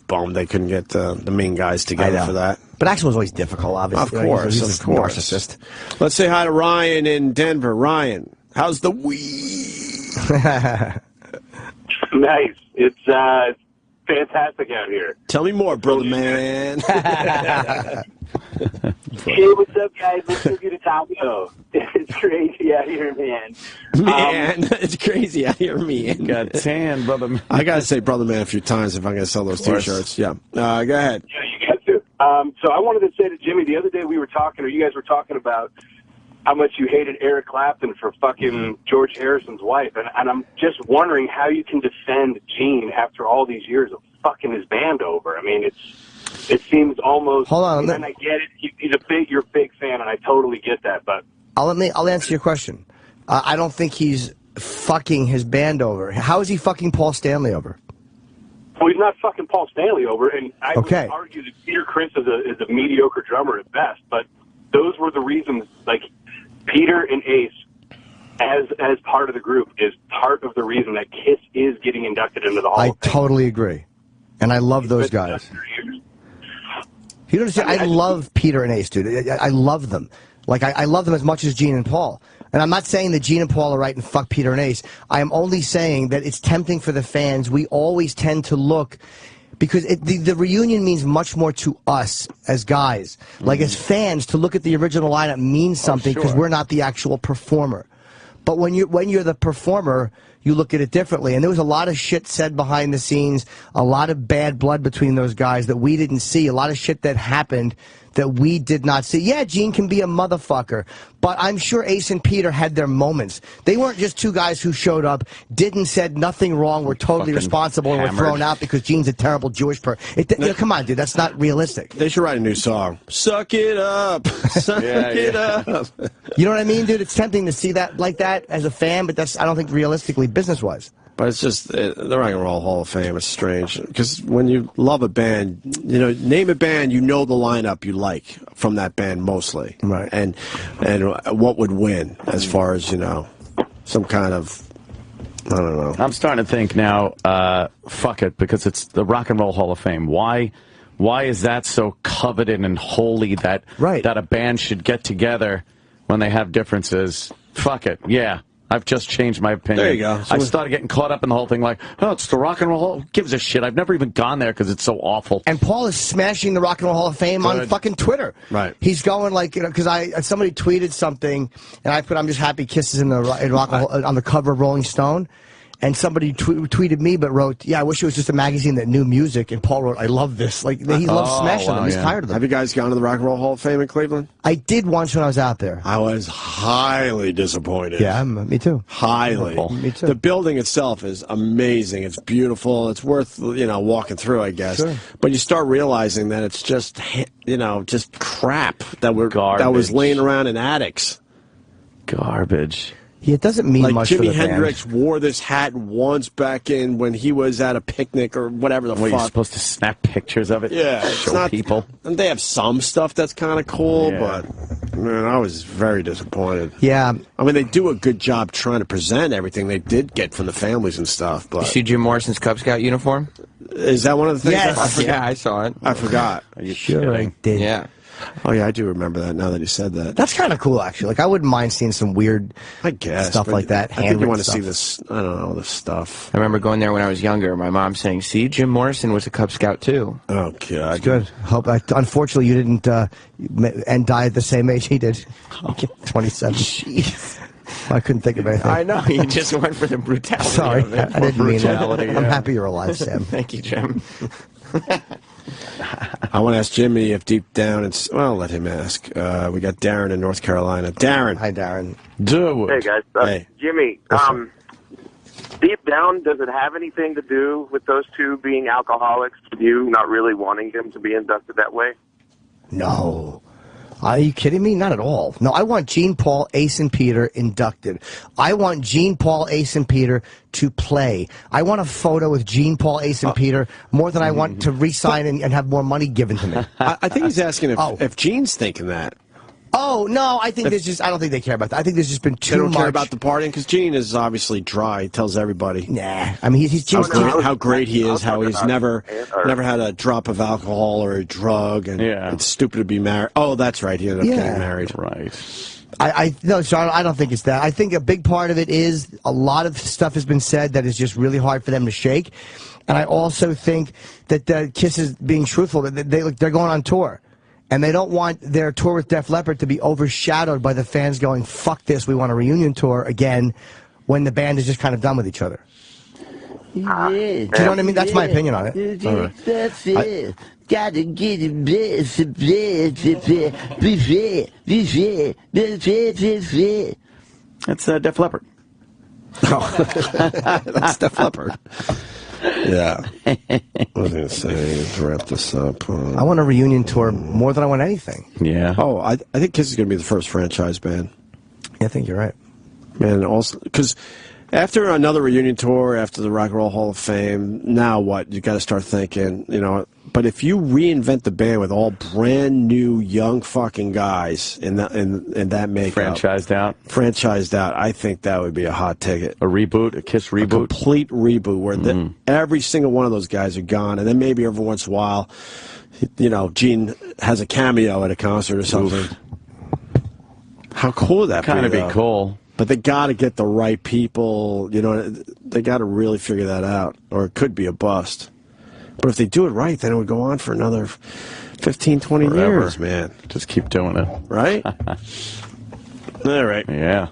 bummed they couldn't get the main guys together for that. But Axl was always difficult, obviously. Of course, He's of a course. narcissist. Let's say hi to Ryan in Denver. Ryan, how's the Nice. It's fantastic out here. Tell me more, brother man. Hey, what's up, guys? Let's go get a taco. It's crazy out here, man. It's crazy out here, man. Got tan, brother man. I got to say brother man a few times if I'm going to sell those T-shirts. Yeah. Go ahead. Yeah, you got to. So I wanted to say to Jimmy, the other day we were talking, or you guys were talking about how much you hated Eric Clapton for fucking George Harrison's wife. And I'm just wondering how you can defend Gene after all these years of fucking his band over. I mean, it seems almost... Hold on. And I get it. You're a big fan, and I totally get that, but... I'll answer your question. I don't think he's fucking his band over. How is he fucking Paul Stanley over? Well, he's not fucking Paul Stanley over, and I would Okay. argue that Peter Criss is a mediocre drummer at best, but those were the reasons, like, Peter and Ace, as part of the group, is part of the reason that Kiss is getting inducted into the Hall I of Fame. totally agree. And I love those guys. You don't understand? I love Peter and Ace, dude. I love them. Like, I love them as much as Gene and Paul. And I'm not saying that Gene and Paul are right and fuck Peter and Ace. I am only saying that it's tempting for the fans. We always tend to look... Because the reunion means much more to us as guys. Like, as fans, to look at the original lineup means something because we're not the actual performer. But when you're the performer, you look at it differently. And there was a lot of shit said behind the scenes, a lot of bad blood between those guys that we didn't see, a lot of shit that happened that we did not see. Yeah, Gene can be a motherfucker, but I'm sure Ace and Peter had their moments. They weren't just two guys who showed up, said nothing wrong, were totally responsible, and were thrown out because Gene's a terrible Jewish person. Come on, dude, that's not realistic. They should write a new song. Suck it up. Suck it up. You know what I mean, dude? It's tempting to see that like that as a fan, but that's, I don't think, realistically business-wise. But it's just, the Rock and Roll Hall of Fame is strange. Because when you love a band, you know, name a band, you know the lineup you like from that band mostly. Right. And what would win as far as, you know, some kind of I don't know. I'm starting to think now, fuck it, because it's the Rock and Roll Hall of Fame. Why is that so coveted and holy that a band should get together when they have differences? Fuck it. Yeah. I've just changed my opinion. There you go. I started getting caught up in the whole thing like, oh, it's the Rock and Roll Hall. Who gives a shit? I've never even gone there because it's so awful. And Paul is smashing the Rock and Roll Hall of Fame on fucking Twitter. Right. He's going like, because somebody tweeted something, and I put, I'm just happy Kisses in Rock and Roll, on the cover of Rolling Stone. And somebody tweeted me, but wrote, yeah, I wish it was just a magazine that knew music. And Paul wrote, I love this. Like, he loves smashing them. He's tired of them. Have you guys gone to the Rock and Roll Hall of Fame in Cleveland? I did once when I was out there. I was highly disappointed. Yeah, me too. Highly. Me too. The building itself is amazing. It's beautiful. It's worth, walking through, I guess. Sure. But you start realizing that it's just, just crap that Garbage. was laying around in attics. Garbage. Yeah, it doesn't mean like much Jimi for the Hendrix band. wore this hat once back in when he was at a picnic or whatever the fuck. You're supposed to snap pictures of it? Yeah, it's Show not, people. And they have some stuff that's kind of cool, Yeah. but man, I was very disappointed. Yeah, I mean, they do a good job trying to present everything they did get from the families and stuff. You But see Jim Morrison's Cub Scout uniform? is that one of the things? Yes. I forgot. Yeah, I saw it. I forgot. Are you Sure, I kidding? did. Yeah. Oh yeah, I do remember that. Now that you said that, That's kind of cool, actually. Like, I wouldn't mind seeing some weird I guess stuff but like that. I think you handwritten want to stuff. see this. I don't know, this stuff. I remember going there when I was younger. My mom saying, see, Jim Morrison was a Cub Scout, too. Oh god, Good. Unfortunately, you didn't and die at the same age he did. 27. Jeez. I couldn't think of anything. I know. You just went for the brutality Sorry, of it. I didn't mean that. brutality, I'm yeah. happy you're alive, Sam. Thank you, Jim. I want to ask Jimmy if deep down it's. Well, let him ask. We got Darren in North Carolina. Darren. Hi, Darren. Dude. Hey guys, Hey. Jimmy. Deep down, does it have anything to do with those two being alcoholics? You not really wanting them to be inducted that way? No. Are you kidding me? Not at all. No, I want Gene, Paul, Ace, and Peter inducted. I want Gene, Paul, Ace, and Peter to play. I want a photo with Gene, Paul, Ace, and Peter more than I want to re-sign and have more money given to me. I think he's asking if Gene's thinking that. Oh, no, I think I don't think they care about that. I think there's just been too They don't much. care about the partying because Gene is obviously dry. He tells everybody. Nah, I mean he's Gene's how great he is. How he's never had a drop of alcohol or a drug, and it's stupid to be married. Oh, that's right. He ended up getting married. Right. No, so I don't think it's that. I think a big part of it is a lot of stuff has been said that is just really hard for them to shake, and I also think that Kiss is being truthful. That they're going on tour. And they don't want their tour with Def Leppard to be overshadowed by the fans going, fuck this, we want a reunion tour again, when the band is just kind of done with each other. Yeah. Do you know what I mean? That's my opinion on it. All right. That's it. Gotta get it best. That's Def Leppard. That's Def Leppard. Yeah. I was going to say, to wrap this up. I want a reunion tour more than I want anything. Yeah. Oh, I think Kiss is going to be the first franchise band. Yeah, I think you're right. Man, also, because after another reunion tour, after the Rock and Roll Hall of Fame, now what? You got to start thinking, but if you reinvent the band with all brand new young fucking guys in that makeup, franchised out, I think that would be a hot ticket. A reboot, a Kiss reboot, a complete reboot where every single one of those guys are gone, and then maybe every once in a while, Gene has a cameo at a concert or something. Oof. How cool would that kind of be cool? But they got to get the right people. They got to really figure that out, or it could be a bust. But if they do it right, then it would go on for another 15, 20 years, man. Just keep doing it. Right? All right. Yeah.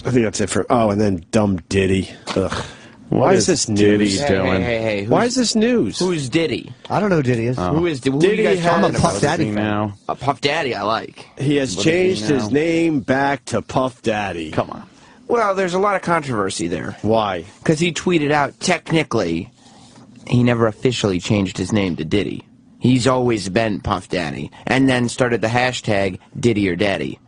I think that's it for... Oh, and then dumb Diddy. Ugh. Why is this news? Hey, why is this news? Who's Diddy? I don't know who Diddy is. Who is Diddy? Diddy I'm a Puff Daddy fan. now. A Puff Daddy, I like. He has changed his name back to Puff Daddy. Come on. Well, there's a lot of controversy there. Why? Because he tweeted out, technically, he never officially changed his name to Diddy. He's always been Puff Daddy. And then started the hashtag Diddy or Daddy.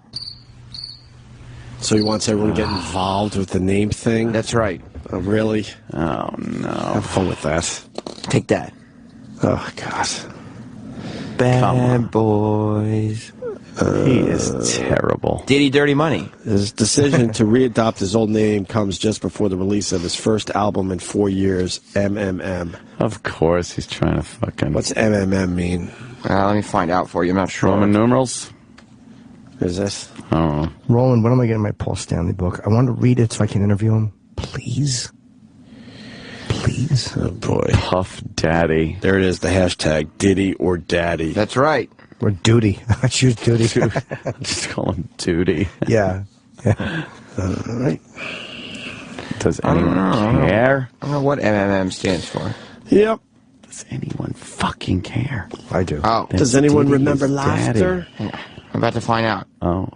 So he wants everyone to get involved with the name thing? That's right. Oh, really? Oh, no. Have fun with that. Take that. Oh, God. Bad boys. He is terrible. Diddy Dirty Money. His decision to readopt his old name comes just before the release of his first album in 4 years, MMM. Of course, he's trying to fucking... What's MMM mean? Let me find out for you. I'm not sure. Roman numerals? Is this? I don't know. Roland, when am I getting my Paul Stanley book? I want to read it so I can interview him. Please. Please. Oh, boy. Puff Daddy. There it is, the hashtag Diddy or Daddy. That's right. Or Duty. I choose Duty. Just call him Duty. Yeah. All right. Does anyone care? I don't know what MMM stands for. Yep. Does anyone fucking care? I do. Oh. Does anyone Diddy remember is laughter? I'm about to find out. Oh.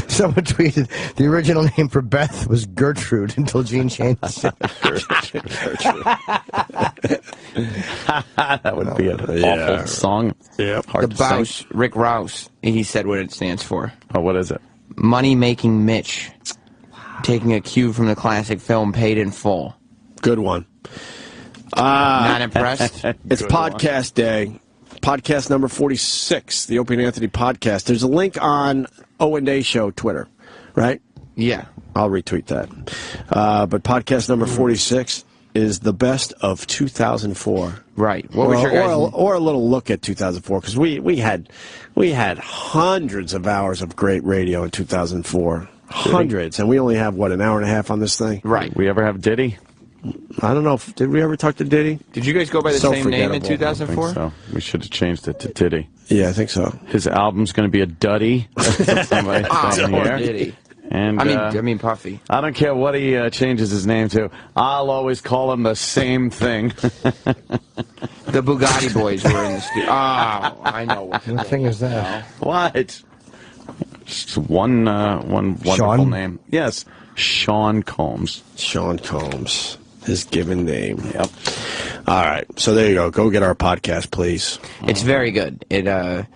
Someone tweeted the original name for Beth was Gertrude until Gene changed it. That would be an awful song. Yep. Hard The to sing. Bouse, Rick Rouse, he said what it stands for. Oh, what is it? Money Making Mitch. Taking a cue from the classic film Paid in Full. Good one. Not impressed? It's podcast day. Podcast number 46, the Opie and Anthony podcast. There's a link on O&A Show Twitter, right? Yeah. I'll retweet that. But podcast number 46 is the best of 2004. Right. What was your guys' or a little look at 2004, because we had hundreds of hours of great radio in 2004. Hundreds, and we only have, what, an hour and a half on this thing? Right. We ever have Diddy? I don't know. Did we ever talk to Diddy? Did you guys go by the same name in forgettable. 2004? I think so. We should have changed it to Diddy. Yeah, I think so. His album's going to be a duddy. That's what somebody said Poor here. Diddy. And I mean Puffy. I don't care what he changes his name to. I'll always call him the same thing. The Bugatti Boys were in the studio. Oh, I know. What thing is that? What? Just one wonderful Sean? name. Yes, Sean Combs. Sean Combs, his given name. Yep. All right, so there you go. Go get our podcast, please. It's very good. They're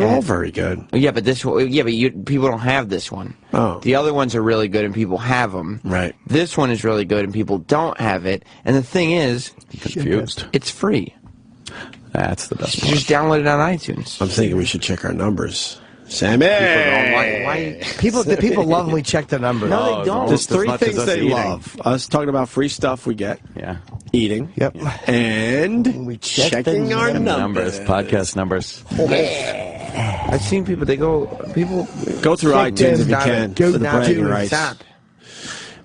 all very good. Yeah, but people don't have this one. Oh. The other ones are really good and people have them. Right. This one is really good and people don't have it. And the thing is, Confused. it's free. That's the best You part. just download it on iTunes. I'm thinking we should check our numbers. Sammy! The people love when we check their numbers. No, they don't. There's As three much as things us they eating. love. Us talking about free stuff we get. Yeah. Eating. Yep. And We check checking the our Numbers, podcast numbers. I've seen people, people Go through check iTunes if you them. can Go for the down bragging to rights. stop.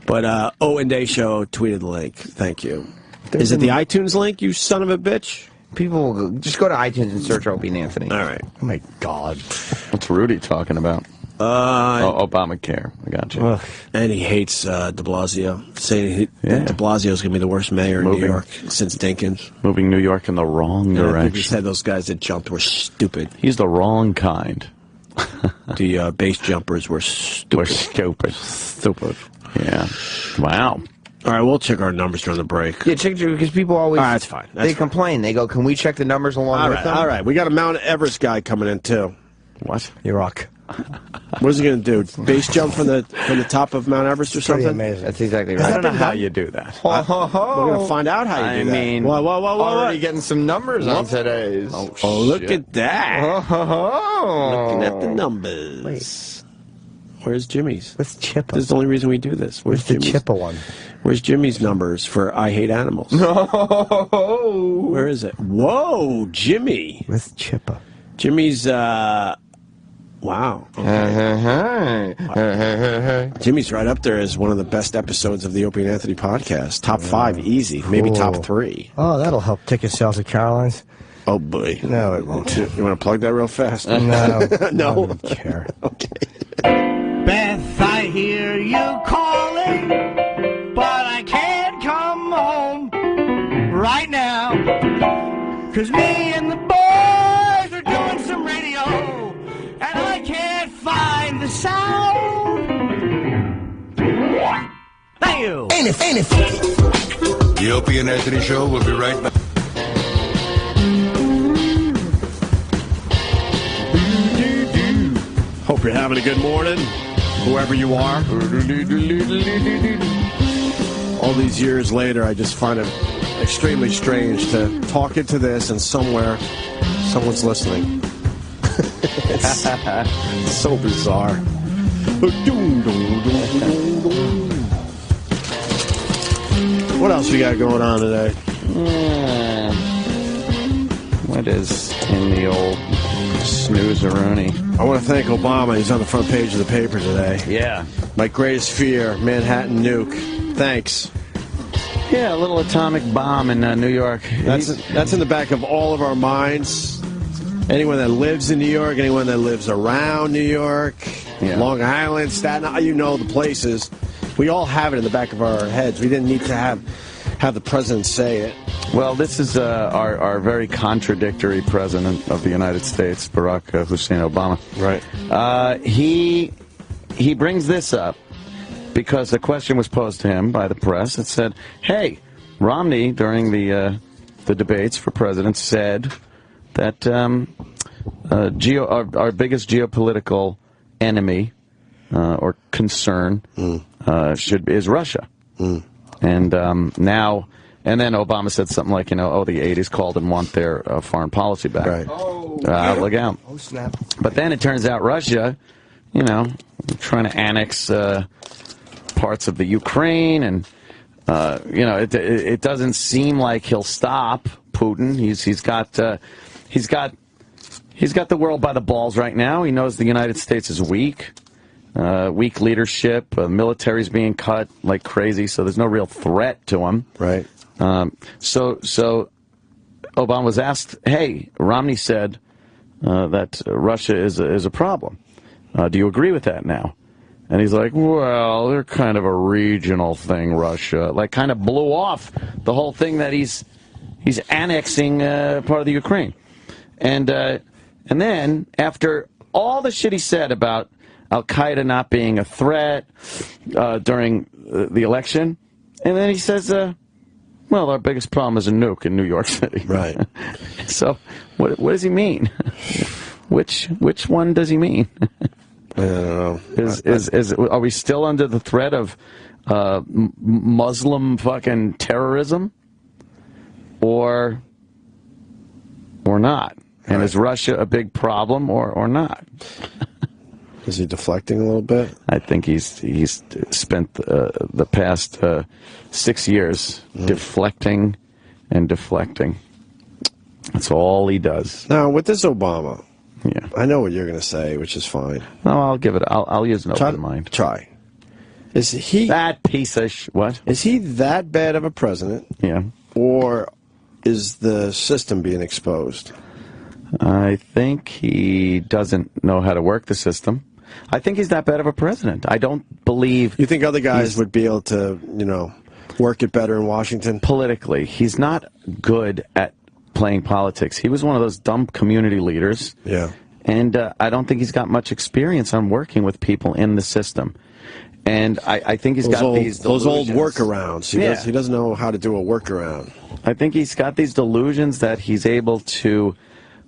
But O&A Show tweeted the link. Thank you. Is it the iTunes link, you son of a bitch? People will just go to iTunes and search Opie and Anthony. All right. Oh my God. What's Rudy talking about? Obamacare. I got you. And he hates de Blasio, saying de Blasio's going to be the worst mayor in New Moving. York since Dinkins. Moving New York in the wrong And I think he direction. said those guys that jumped were stupid. He's the wrong kind. The base jumpers were stupid. We're stupid. Stupid. Yeah. Wow. All right, we'll check our numbers during the break. Yeah, check because people always. All right, that's fine. That's they fine. complain. They go, "Can we check the numbers along All with right, them?" all right. We got a Mount Everest guy coming in too. What? You rock. What is he going to do? Base jump from the top of Mount Everest or Pretty something? amazing. That's exactly I right. don't know how you do that. We're going to find out how you do that. I mean, whoa, Already getting some numbers on today's. Oh, look at that. Looking at the Oh. numbers. Where's Jimmy's? Where's Chippa? This is the only reason we do this. Where's the Jimmy's? Chippa one? Where's Jimmy's numbers for I Hate Animals? No. Where is it? Whoa, Jimmy. Where's Chippa? Jimmy's, wow. Okay. Jimmy's right up there as one of the best episodes of the Opie and Anthony podcast. Top 5, easy. Maybe top Cool. 3. Oh, that'll help ticket sales at Caroline's. Oh, boy. No, it won't. You want to plug that real fast? No. No? I don't care. Okay. Beth, I hear you calling, but I can't come home right now. 'Cause me and the boys are doing some radio, and I can't find the sound. Thank you. Ain't it? The Opie and Anthony Show will be right back. Hope you're having a good morning, whoever you are. All these years later, I just find it extremely strange to talk into this and somewhere someone's listening. It's so bizarre. What else we got going on today? What is in the old snooze-a-rooney? I want to thank Obama. He's on the front page of the paper today. Yeah. My greatest fear, Manhattan nuke. Thanks. Yeah, a little atomic bomb in New York. That's in the back of all of our minds. Anyone that lives in New York, anyone that lives around New York, Long Island, Staten Island, you know the places. We all have it in the back of our heads. We didn't need to have the president say it. Well, this is our very contradictory president of the United States, Barack Hussein Obama. Right. He brings this up because a question was posed to him by the press. It said, hey, Romney, during the debates for president, said that our biggest geopolitical enemy or concern is Russia. And now, and then Obama said something like, the 80s called and want their foreign policy back. Right. Look out. Oh, snap. But then it turns out Russia, trying to annex parts of the Ukraine, and it doesn't seem like he'll stop Putin. He's got the world by the balls right now. He knows the United States is weak leadership. Military's being cut like crazy, so there's no real threat to him. Right. So Obama was asked, hey, Romney said that Russia is a problem. Do you agree with that now? And he's like, well, they're kind of a regional thing, Russia. Like, kind of blew off the whole thing that he's annexing part of the Ukraine. And then, after all the shit he said about Al-Qaeda not being a threat during the election, and then he says, well, our biggest problem is a nuke in New York City. Right. So, what does he mean? Which one does he mean? I don't know. Are we still under the threat of Muslim fucking terrorism, or not? And is Russia a big problem or not? Is he deflecting a little bit? I think he's spent the past 6 years deflecting and deflecting. That's all he does. Now, with this Obama, yeah, I know what you're going to say, which is fine. No, I'll give it. I'll use an open mind. Try. Is he that piece of what? Is he that bad of a president? Yeah. Or is the system being exposed? I think he doesn't know how to work the system. I think he's that bad of a president. I don't believe... You think other guys would be able to, work it better in Washington? Politically. He's not good at playing politics. He was one of those dumb community leaders. Yeah. And I don't think he's got much experience on working with people in the system. And I think he's got these delusions. Those old workarounds. He doesn't know how to do a workaround. I think he's got these delusions that he's able to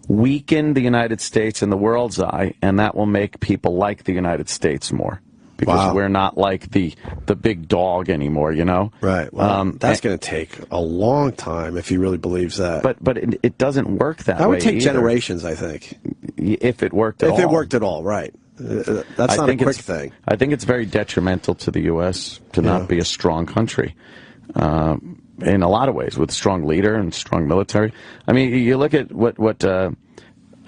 weaken the United States in the world's eye, and that will make people like the United States more. Because we're not like the big dog anymore, Right. Well, that's going to take a long time if he really believes that. But it doesn't work that way. That would take either. Generations, I think. If it worked at all. If it worked at all, right. That's not a quick thing. I think it's very detrimental to the U.S. to not be a strong country. In a lot of ways, with a strong leader and strong military. I mean, you look at what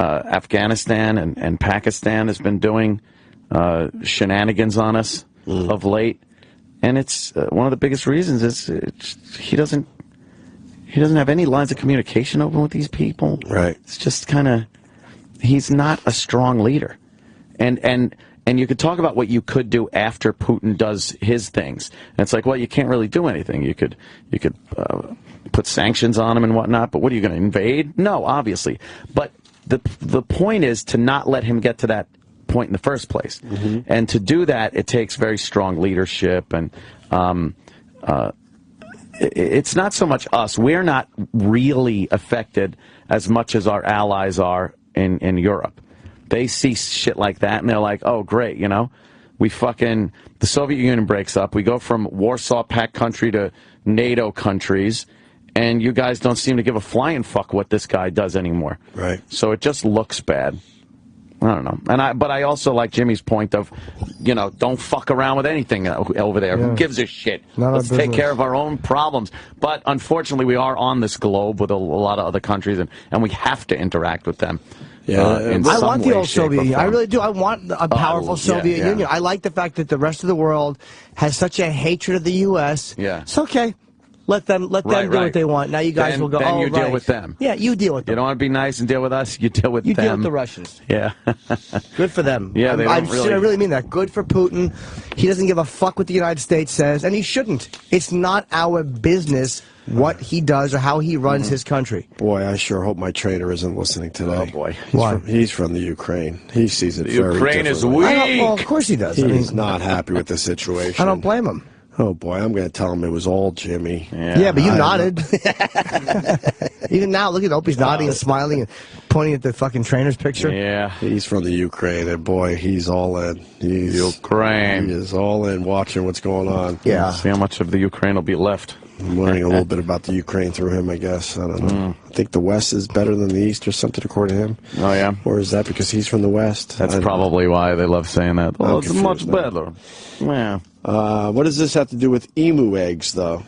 Afghanistan and Pakistan has been doing, shenanigans on us of late, and it's one of the biggest reasons is he doesn't have any lines of communication open with these people. Right. It's just kind of, he's not a strong leader, and you could talk about what you could do after Putin does his things. And it's like, well, you can't really do anything. You could put sanctions on him and whatnot, but what are you going to invade? No, obviously. But the point is to not let him get to that point in the first place. And to do that, it takes very strong leadership, and it's not so much us. We're not really affected as much as our allies are in Europe. They see shit like that, and they're like, oh, great, the Soviet Union breaks up. We go from Warsaw Pact country to NATO countries, and you guys don't seem to give a flying fuck what this guy does anymore. Right. So it just looks bad. I don't know. But I also like Jimmy's point of, don't fuck around with anything over there. Yeah. Who gives a shit? Not Let's our take business. care of our own problems. But unfortunately, we are on this globe with a lot of other countries, and we have to interact with them. In I some want the way, old shape, or Soviet Union. I form. really do. I want a powerful Soviet yeah. Union. I like the fact that the rest of the world has such a hatred of the U.S. Yeah. It's okay. Let them do what they want. Now you guys will go, Then oh, you deal right. with them. Yeah, you deal with them. You don't want to be nice and deal with us. You deal with them. You deal with the Russians. Yeah. Good for them. Yeah, they I don't really... really mean that. Good for Putin. He doesn't give a fuck what the United States says, and he shouldn't. It's not our business what he does or how he runs his country. Boy, I sure hope my trainer isn't listening today. Oh, boy. He's from the Ukraine. He sees it very Ukraine is differently. weak. Well, of course he does. He's not happy with the situation. I don't blame him. Oh, boy, I'm going to tell him it was all Jimmy. Yeah, but you nodded. Even now, look at Opie's nodding and smiling and pointing at the fucking trainer's picture. Yeah. He's from the Ukraine, and boy, he's all in. He's Ukraine. He is all in watching what's going on. Yeah. See how much of the Ukraine will be left. I'm learning a little bit about the Ukraine through him, I guess. I don't know. I think the West is better than the East or something, according to him. Oh, yeah? Or is that because he's from the West? That's probably why they love saying that. Oh, it's much better. Yeah. What does this have to do with emu eggs, though?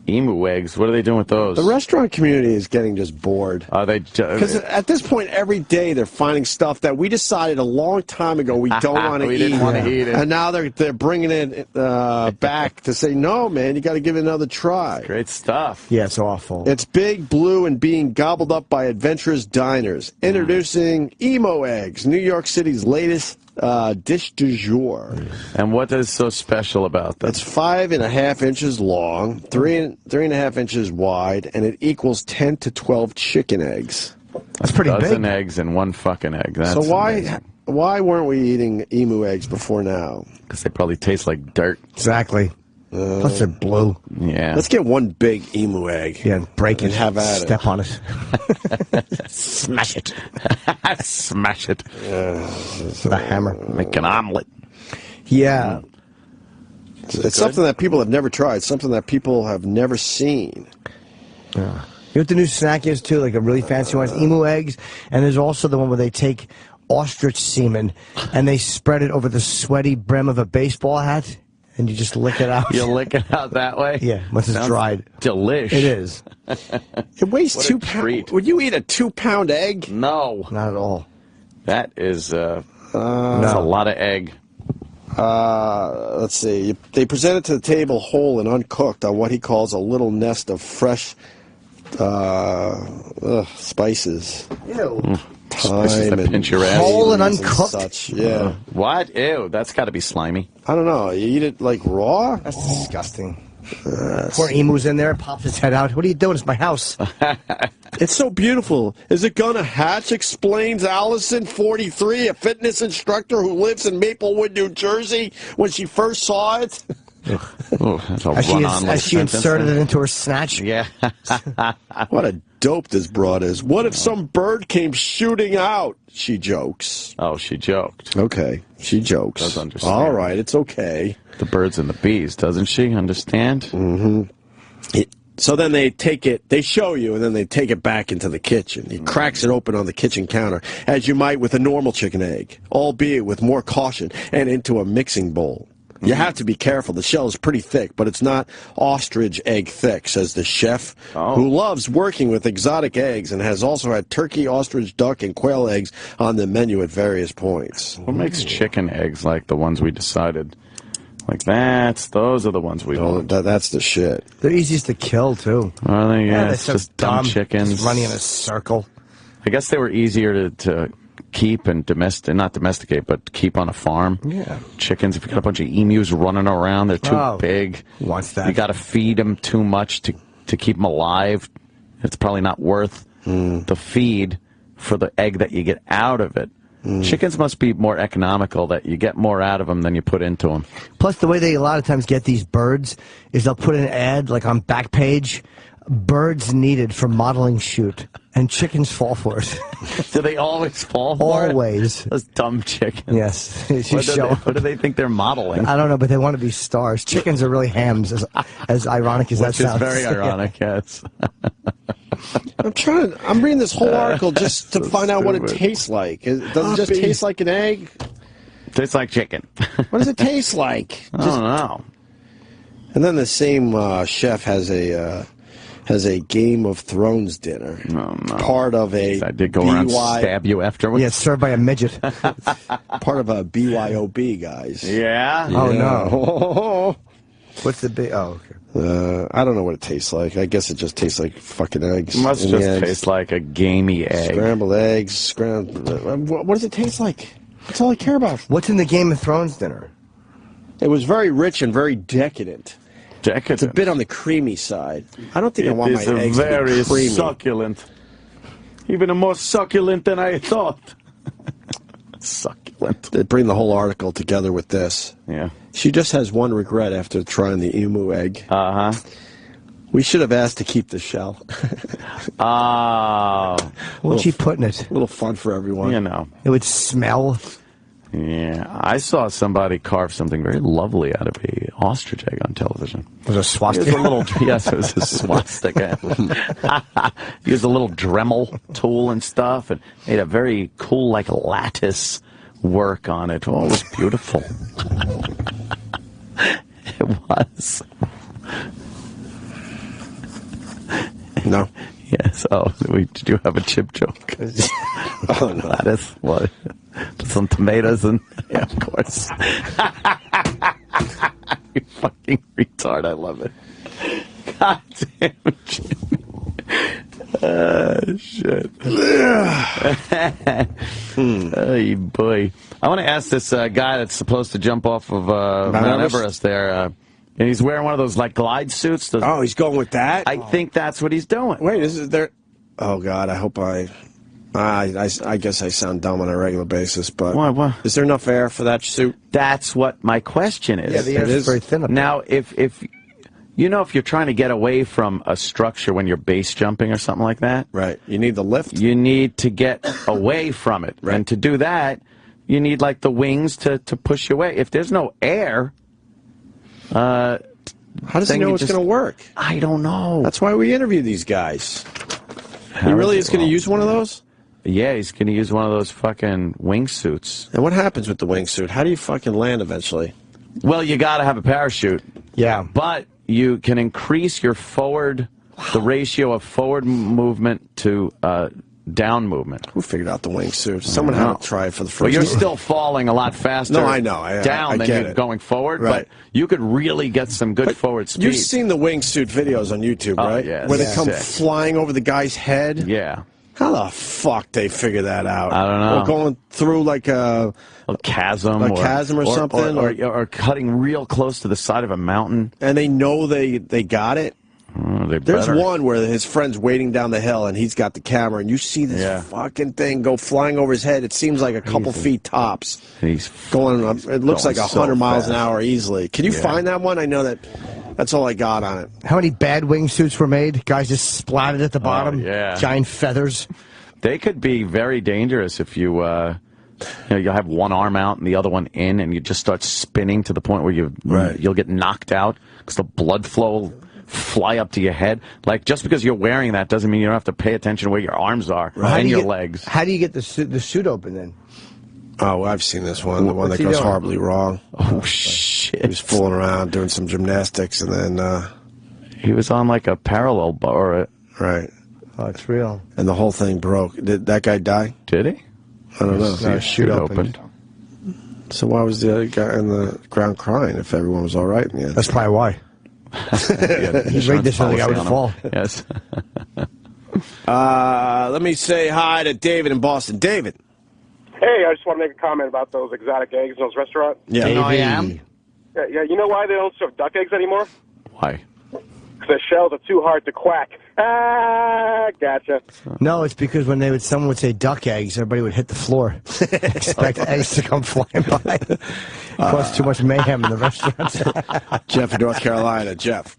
Emu eggs? What are they doing with those? The restaurant community is getting just bored. Are they? Because at this point, every day they're finding stuff that we decided a long time ago we don't want to eat. We didn't want to eat it. And now they're bringing it back to say, no, man, you got to give it another try. Great stuff. Yeah, it's awful. It's big, blue, and being gobbled up by adventurous diners. Introducing Emo Eggs, New York City's latest dish du jour. And what is so special about that? It's 5.5 inches long, 3.5 inches wide, and it equals 10 to 12 chicken eggs. That's pretty big. 12 eggs and one fucking egg. That's so amazing. why weren't we eating emu eggs before now? Because they probably taste like dirt. Exactly. Plus they're blue. Yeah. Let's get one big emu egg. Yeah, break it. And have at Step it. on it. Smash it. Smash it. With a hammer. Make an omelet. Yeah. It's something that people have never tried, something that people have never seen. Yeah. You know what the new snack is, too? Like a really fancy one? It's emu eggs. And there's also the one where they take ostrich semen and they spread it over the sweaty brim of a baseball hat. And you just lick it out. You lick it out that way? Yeah, once it's Sounds dried. Delish. It is. It weighs What a 2 pounds. treat. Would you eat a 2-pound egg? No. Not at all. That is that's a lot of egg. Let's see. They present it to the table whole and uncooked on what he calls a little nest of fresh spices. Ew. Spices that Thyme pinch your ass. Whole and onions uncooked? such. Yeah. What? Ew, that's got to be slimy. I don't know. You eat it like raw? That's disgusting. Poor emu's in there, pops its head out. What are you doing? It's my house. It's so beautiful. Is it gonna hatch? Explains Allison, 43, a fitness instructor who lives in Maplewood, New Jersey, when she first saw it. Oh, that's a As she inserted it into her snatch. Yeah. What a dope this broad is. What if some bird came shooting out? She jokes. Oh, she joked. Okay, she jokes. Does understand. All right, it's okay. The birds and the bees, doesn't she? Understand? Mm-hmm. So then they take it, they show you, and then they take it back into the kitchen. He cracks it open on the kitchen counter, as you might with a normal chicken egg, albeit with more caution, and into a mixing bowl. You have to be careful. The shell is pretty thick, but it's not ostrich egg thick, says the chef, who loves working with exotic eggs and has also had turkey, ostrich, duck, and quail eggs on the menu at various points. What makes chicken eggs like the ones we decided? Like those are the ones we want. That's the shit. They're easiest to kill, too. Are they? Yeah, they're it's so just dumb chickens. Just running in a circle. I guess they were easier to keep and not domesticate, but keep on a farm. Yeah. Chickens, if you got a bunch of emus running around, they're too big. Who wants that? You got to feed them too much to keep them alive. It's probably not worth the feed for the egg that you get out of it. Chickens must be more economical, that you get more out of them than you put into them. Plus, the way they a lot of times get these birds is they'll put an ad, like on Backpage, birds needed for modeling shoot, and chickens fall for it. Do they always fall for it? Always. Those dumb chickens. Yes. What do they think they're modeling? I don't know, but they want to be stars. Chickens are really hams, as ironic as that Which is sounds. very ironic, yes. I'm reading this whole article just to find out what it tastes like. Does it just taste like an egg? Tastes like chicken. What does it taste like? I don't know. And then the same chef has a Game of Thrones dinner. Oh, no. Part of a I did go around and stab you afterwards. Yeah, it's served by a midget. Part of a BYOB, guys. Yeah? Oh, no. What's the big... Oh, okay. I don't know what it tastes like. I guess it just tastes like fucking eggs. It must just taste like a gamey egg. Scrambled eggs. What does it taste like? That's all I care about. What's in the Game of Thrones dinner? It was very rich and very decadent. Decadent? It's a bit on the creamy side. I don't think I want my eggs to be very creamy. succulent. Even more succulent than I thought. Succulent. They bring the whole article together with this. Yeah. She just has one regret after trying the emu egg. Uh-huh. We should have asked to keep the shell. What'd she put in it? A little fun for everyone. You know. It would smell. Yeah. I saw somebody carve something very lovely out of a ostrich egg on television. Was it a swastika? It was a little, yes, it was a swastika. Used a little Dremel tool and stuff, and made a very cool, like, lattice work on it. Oh, it was beautiful. It was. No. Yes. Oh, did you have a chip joke? Oh, no. Lattice. What? Some tomatoes and yeah, of course. You fucking retard. I love it. God damn it, Jimmy. Shit. Hey, boy. I want to ask this guy that's supposed to jump off of Mount Everest there. And he's wearing one of those, like, glide suits. Oh, he's going with that? I think that's what he's doing. Wait, is there... Oh, God, I hope I guess I sound dumb on a regular basis, but... What? Is there enough air for that suit? That's what my question is. Yeah, the air is very thin up there. Now, if you're trying to get away from a structure when you're base jumping or something like that... Right. You need the lift? You need to get away from it. Right. And to do that, you need, like, the wings to push you away. If there's no air... how does he know it's going to work? I don't know. That's why we interview these guys. He really is going to use one of those? Yeah, he's going to use one of those fucking wingsuits. And what happens with the wingsuit? How do you fucking land eventually? Well, you got to have a parachute. Yeah. But you can increase your the ratio of forward movement to down movement. Who figured out the wingsuit? Someone had to try it for the first Well, you're time. still falling a lot faster No, I know. down I than get you're it. going forward, Right. but you could really get some good forward speed. You've seen the wingsuit videos on YouTube, right? Yeah, where they come sick. flying over the guy's head? Yeah. How the fuck they figure that out? I don't know. Or going through like a chasm. or something? Or cutting real close to the side of a mountain. And they know they got it? There's better. one where his friend's waiting down the hill and he's got the camera and you see this fucking thing go flying over his head. It seems like a couple feet tops. He's going. It looks like 100 miles an fast. hour easily. Can you find that one? I know that's all I got on it. How many bad wingsuits were made? Guys just splatted at the bottom. Yeah. Giant feathers. They could be very dangerous if you you'll have one arm out and the other one in, and you just start spinning to the point where you'll get knocked out because the blood flow will fly up to your head. Like, just because you're wearing that doesn't mean you don't have to pay attention to where your arms are and your legs. How do you get the suit open then? Oh, I've seen this one. The one that goes horribly wrong. Oh, shit. He was fooling around doing some gymnastics and then... he was on like a parallel bar. Right. Oh, it's real. And the whole thing broke. Did that guy die? Did he? I don't know. No, chute opened. So why was the other guy on the ground crying if everyone was all right in the end? That's probably why. He rigged this so the guy would fall. Yes. Let me say hi to David in Boston. David. Hey, I just want to make a comment about those exotic eggs in those restaurants. Yeah. You know I am? Yeah, you know why they don't serve duck eggs anymore? Why? Because the shells are too hard to quack. Ah, gotcha. No, it's because when someone would say duck eggs, everybody would hit the floor. Expect eggs to come flying by. Caused too much mayhem in the restaurants. Jeff in North Carolina. Jeff.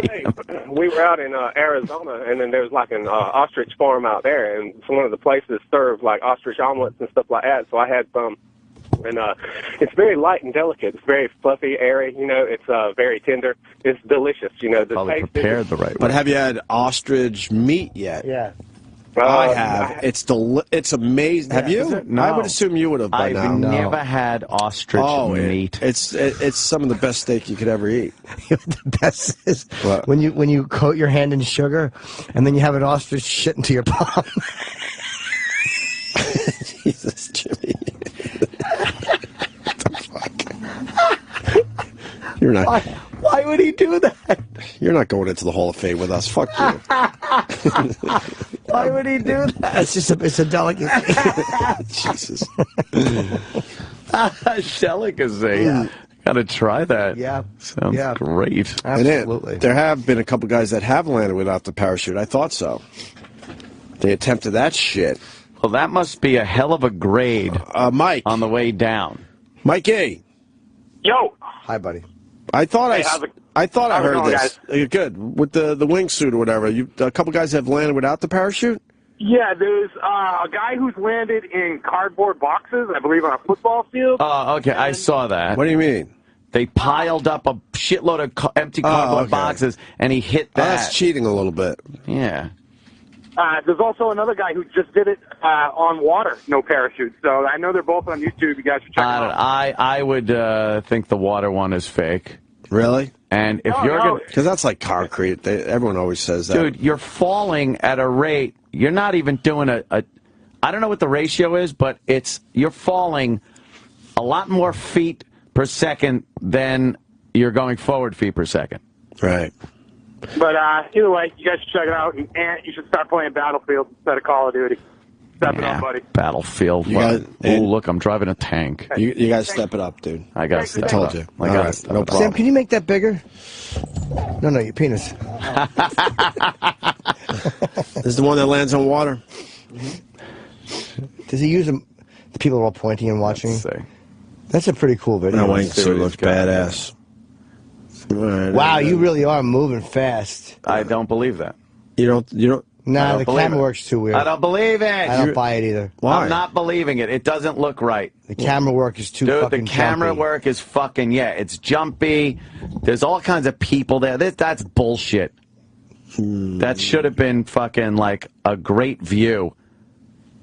Hey, we were out in Arizona, and then there was like an ostrich farm out there, and some one of the places served like ostrich omelets and stuff like that. So I had some and it's very light and delicate. It's very fluffy, airy. You know, it's very tender. It's delicious. You know, the Probably taste prepared the right way. But have you had ostrich meat yet? Yeah. I have. It's amazing. Have you? No. I would assume you would have by now. I've never had ostrich meat. It's some of the best steak you could ever eat. The best is when you coat your hand in sugar, and then you have an ostrich shit into your palm. Jesus, Jimmy. What the fuck? You're not. Why would he do that? You're not going into the Hall of Fame with us. Fuck you. Why would he do that? It's just it's a delicacy. Jesus. Delicacy. Yeah. Gotta try that. Yeah. Sounds great. Absolutely. There have been a couple guys that have landed without the parachute. I thought so. They attempted that shit. Well, that must be a hell of a grade, Mike, on the way down. Mikey. Yo. Hi, buddy. I thought I heard going, this. Good with the wingsuit or whatever. A couple guys have landed without the parachute. Yeah, there's a guy who's landed in cardboard boxes, I believe, on a football field. Oh, okay, I saw that. What do you mean? They piled up a shitload of empty cardboard boxes, and he hit that. That's cheating a little bit. Yeah. There's also another guy who just did it on water, no parachute. So I know they're both on YouTube. You guys should check them out. I would think the water one is fake. Really? And if you're going, because that's like concrete. Everyone always says that. Dude, you're falling at a rate. You're not even doing a I don't know what the ratio is, but you're falling a lot more feet per second than you're going forward feet per second. Right. But either way, you guys should check it out, and you should start playing Battlefield instead of Call of Duty. Step it up, buddy. Battlefield. Oh, look, I'm driving a tank. You got to step it up, dude. I got to step it up. I told you. I got to step it no up. problem. Sam, can you make that bigger? No, your penis. This is the one that lands on water. Does he use them? The people are all pointing and watching. That's a pretty cool video. That wingsuit looks badass. Wow, you really are moving fast. I don't believe that. You don't. Nah, the camera works too weird. I don't believe it. I don't buy it either. Why? I'm not believing it. It doesn't look right. The camera work is too fucking the camera jumpy. work is fucking, it's jumpy. There's all kinds of people there. That's bullshit. That should have been fucking like a great view.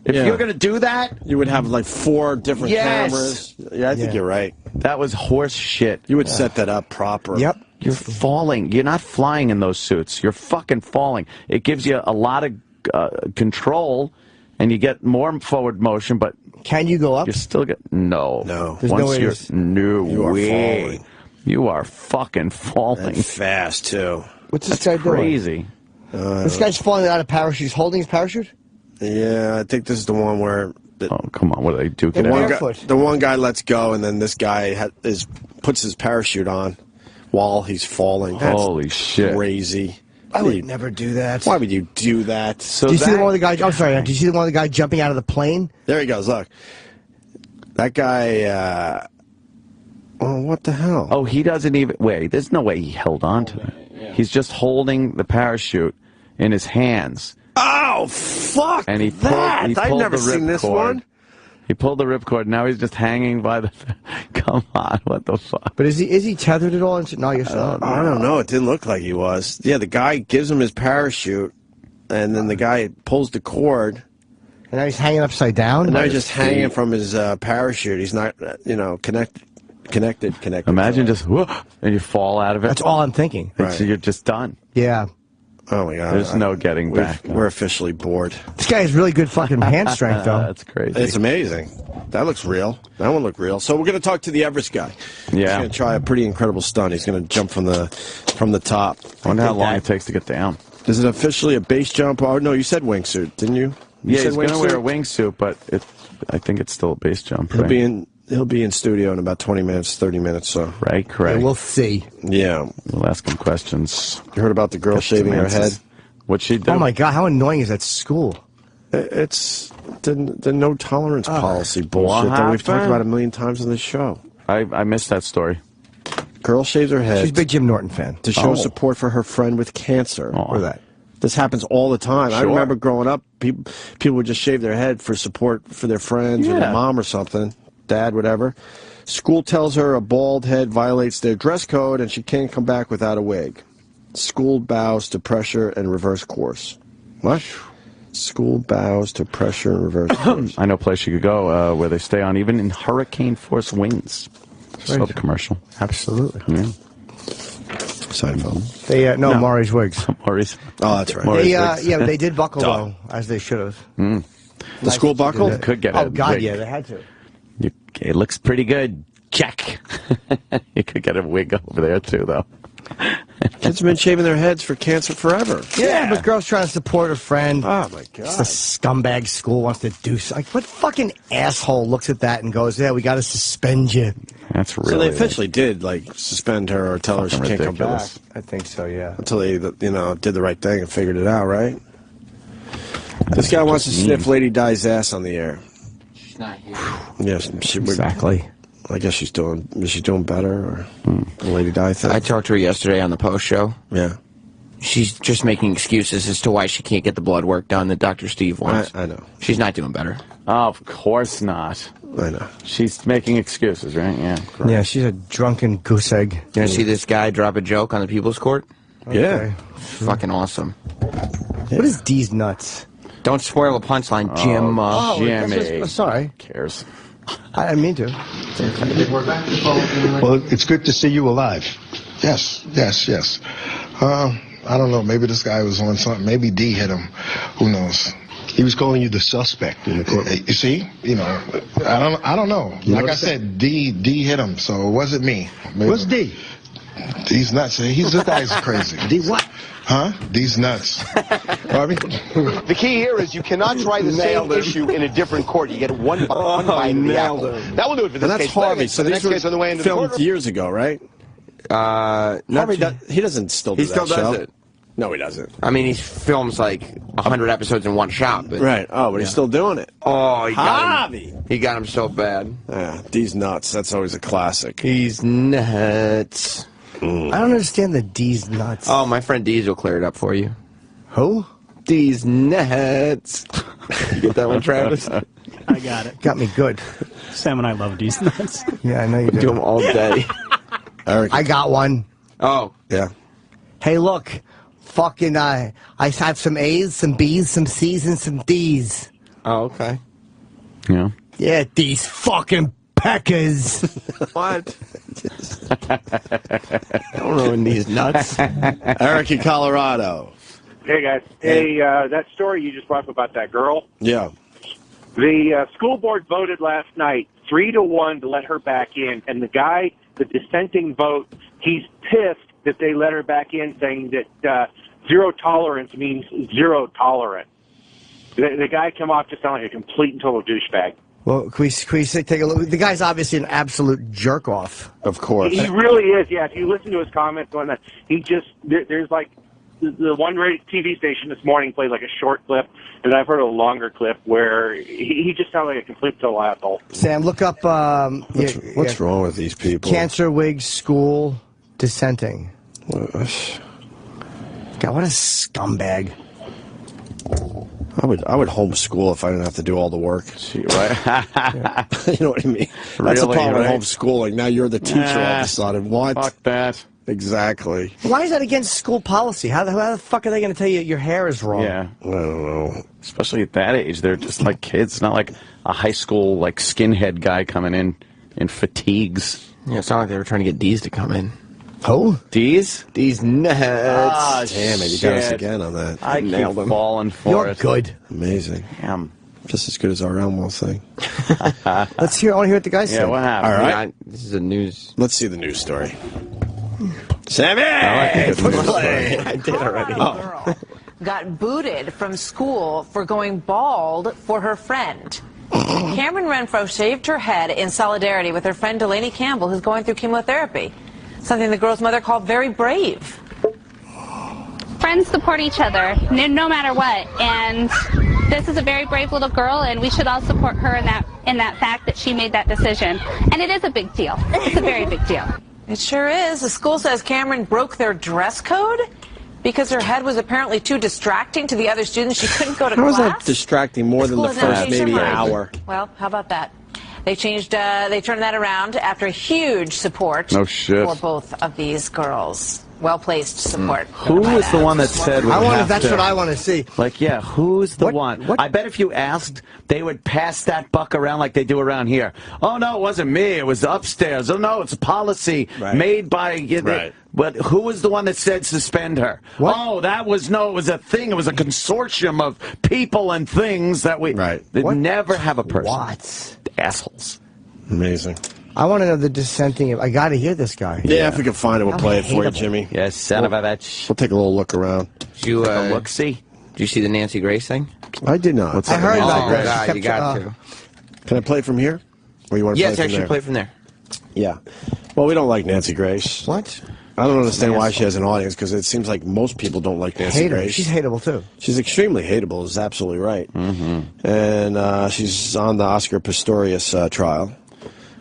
If you're going to do that, you would have like 4 different cameras. Yeah, I think you're right. That was horse shit. You would set that up proper. Yep. You're falling. You're not flying in those suits. You're fucking falling. It gives you a lot of control, and you get more forward motion, but can you go up? You still get no. There's no way. You are falling. You are fucking falling. And fast too. What's this guy doing? Crazy. This guy's falling out of parachute. He's holding his parachute? Yeah, I think this is the one where... oh, come on. What are they duking the one guy lets go, and then this guy puts his parachute on while he's falling. That's holy shit. Crazy. I would never do that. Why would you do that? Do you see the one with the guy... I'm sorry, do you see the one with the guy jumping out of the plane? There he goes, look. That guy... oh, what the hell? Oh, he doesn't even... Wait, there's no way he held on to that. Yeah. He's just holding the parachute in his hands. Oh, fuck and he pulled, that! He pulled I've never the seen this ripcord. one. He pulled the ripcord. Now he's just hanging by the... Come on, what the fuck? But is he tethered at all? No, you're still... I don't know. It didn't look like he was. Yeah, the guy gives him his parachute, and then the guy pulls the cord. And now he's hanging upside down? And now he's just hanging from his parachute. He's not, connected. Imagine just, whoa, and you fall out of it. That's all I'm thinking. So you're just done. Yeah. Oh, my God. There's no getting back. We're officially bored. This guy has really good fucking hand strength, though. That's crazy. It's amazing. That looks real. That one looked real. So we're going to talk to the Everest guy. Yeah. He's going to try a pretty incredible stunt. He's going to jump from the top. I wonder how long it takes to get down. Is it officially a base jump? Oh, no, you said wingsuit, didn't you? Yeah, he's going to wear a wingsuit, but I think it's still a base jump. He'll be in studio in about 20 minutes, 30 minutes. So right, correct. Yeah, we'll see. Yeah, we'll ask him questions. You heard about the girl shaving her head? What'd she do? Oh my God, how annoying is that school? It's the no tolerance policy bullshit that we've talked about a million times on this show. I missed that story. Girl shaves her head. She's a big Jim Norton fan. To show support for her friend with cancer. Or that. This happens all the time. Sure. I remember growing up, people would just shave their head for support for their friends or their mom or something. dad, whatever. School tells her a bald head violates their dress code and she can't come back without a wig. School bows to pressure and reverse course. What? School bows to pressure and reverse course. I know a place you could go where they stay on even in hurricane force winds. Saw the commercial. Absolutely. Yeah. Seinfeld. They no Maury's wigs. Maury's. Oh, that's right. They, yeah, they did buckle though, as they should have. The school buckle? Could get Oh a God, wig. yeah, they had to. It looks pretty good. Check. You could get a wig over there too, though. Kids have been shaving their heads for cancer forever. Yeah, but girls trying to support a friend. Oh my God. It's a scumbag school wants to do something. Like, what fucking asshole looks at that and goes, "Yeah, we got to suspend you." That's really. So they officially did suspend her or tell her she can't ridiculous. come back. I think so. Yeah. Until they did the right thing and figured it out, right? This guy wants to sniff Lady Di's ass on the air. She's not here. Yes, Exactly. I guess is she doing better, or the Lady Di thing? I talked to her yesterday on the post show. Yeah. She's just making excuses as to why she can't get the blood work done that Dr. Steve wants. I know. She's not doing better. Oh, of course not. I know. She's making excuses, right? Yeah. Correct. Yeah, she's a drunken goose egg. You gonna see this guy drop a joke on the People's Court? Yeah. Fucking awesome. What is D's nuts? Don't spoil a punchline, Jim. Jimmy. Sorry. Cares. I didn't mean to. Well, it's good to see you alive. Yes. I don't know. Maybe this guy was on something. Maybe D hit him. Who knows? He was calling you the suspect in the court. You see? I don't know. Like I said, D hit him, so it wasn't me. Maybe. What's D? D's nuts. This guy's crazy. D what? Huh? D's nuts. Harvey? The key here is you cannot try the same issue in a different court. You get one bite of the apple. That will do it for this And that's case. Harvey. So the these next case on the way were into the filmed courtroom. years ago, right? Harvey, he doesn't still do He still that does show. it. No, he doesn't. I mean, he films like 100 episodes in one shot. But, Right. Oh, but he's still doing it. Oh, he got Harvey. him. He got him so bad. Yeah, D's nuts. That's always a classic. He's nuts. I don't understand the D's nuts. Oh, my friend D's will clear it up for you. Who? D's nuts. You get that one, Travis? I got it. Got me good. Sam and I love these nuts. Yeah, I know you do. Do them all day. Eric. I got one. Oh. Yeah. Hey, look. Fucking, I have some A's, some B's, some C's, and some D's. Oh, okay. Yeah. Yeah, these fucking peckers. What? Don't ruin these nuts. Eric in Colorado. Hey guys. Hey, that story you just brought up about that girl. Yeah. The school board voted last night 3-1 to let her back in, and the guy, the dissenting vote, he's pissed that they let her back in, saying that zero tolerance means zero tolerance. The guy came off to sound like a complete and total douchebag. Well, can we take a look? The guy's obviously an absolute jerk off. Of course. He really is. Yeah, if you listen to his comments on that, he just there's like the one TV station this morning played like a short clip, and I've heard a longer clip where he just sounded like a complete total asshole. Sam, look up. What's wrong with these people? Cancer wig school dissenting. God, what a scumbag. I would homeschool if I didn't have to do all the work. Right? You know what I mean? That's the Really, problem right? with homeschooling. Now you're the teacher all of a sudden. What? Fuck that. Exactly. Why is that against school policy? How the fuck are they going to tell you your hair is wrong? Yeah. I don't know. Especially at that age, they're just like kids. Not like a high school like skinhead guy coming in fatigues. Yeah, it's not like they were trying to get D's to come in. Who? D's? These nuts. Ah, Damn it, you got us again on that. I Nailed keep him. falling for You're it. good. Amazing. Damn. Just as good as our Elmo thing. Let's hear. I want to hear what the guy said. Yeah, what happened? All right. This is a news. Let's see the news story. Sammy! I did already. Oh. Got booted from school for going bald for her friend. Cameron Renfro shaved her head in solidarity with her friend Delaney Campbell, who's going through chemotherapy. Something the girl's mother called very brave. Friends support each other, no matter what. And this is a very brave little girl, and we should all support her in that fact that she made that decision. And it is a big deal. It's a very big deal. It sure is. The school says Cameron broke their dress code because her head was apparently too distracting to the other students. She couldn't go to How class. is that distracting more than the School has now first changed maybe her mind. hour? Well, how about that? They changed, they turned that around after huge support for both of these girls. Well-placed support. Who was the one that said we That's what I want to see. Like, yeah, who's the one? I bet if you asked, they would pass that buck around like they do around here. Oh, no, it wasn't me. It was upstairs. Oh, no, it's a policy made by... But who was the one that said suspend her? What? Oh, it was a thing. It was a consortium of people and things that we... They never have a person. What? Assholes. Amazing. I want to know the dissenting. I got to hear this guy. Yeah, if we can find it, we'll play it for you, Jimmy. Yes, son of a bitch. We'll take a little look around. Did you look-see? Did you see the Nancy Grace thing? I did not. I heard about that. that. You got to. Can I play it from here? Or you want to play it from actually there? play from there. Yeah. Well, we don't like Nancy Grace. What? I don't understand why she has an audience, because it seems like most people don't like Nancy Grace. She's hateable, too. She's extremely hateable, is absolutely right. And she's on the Oscar Pistorius trial.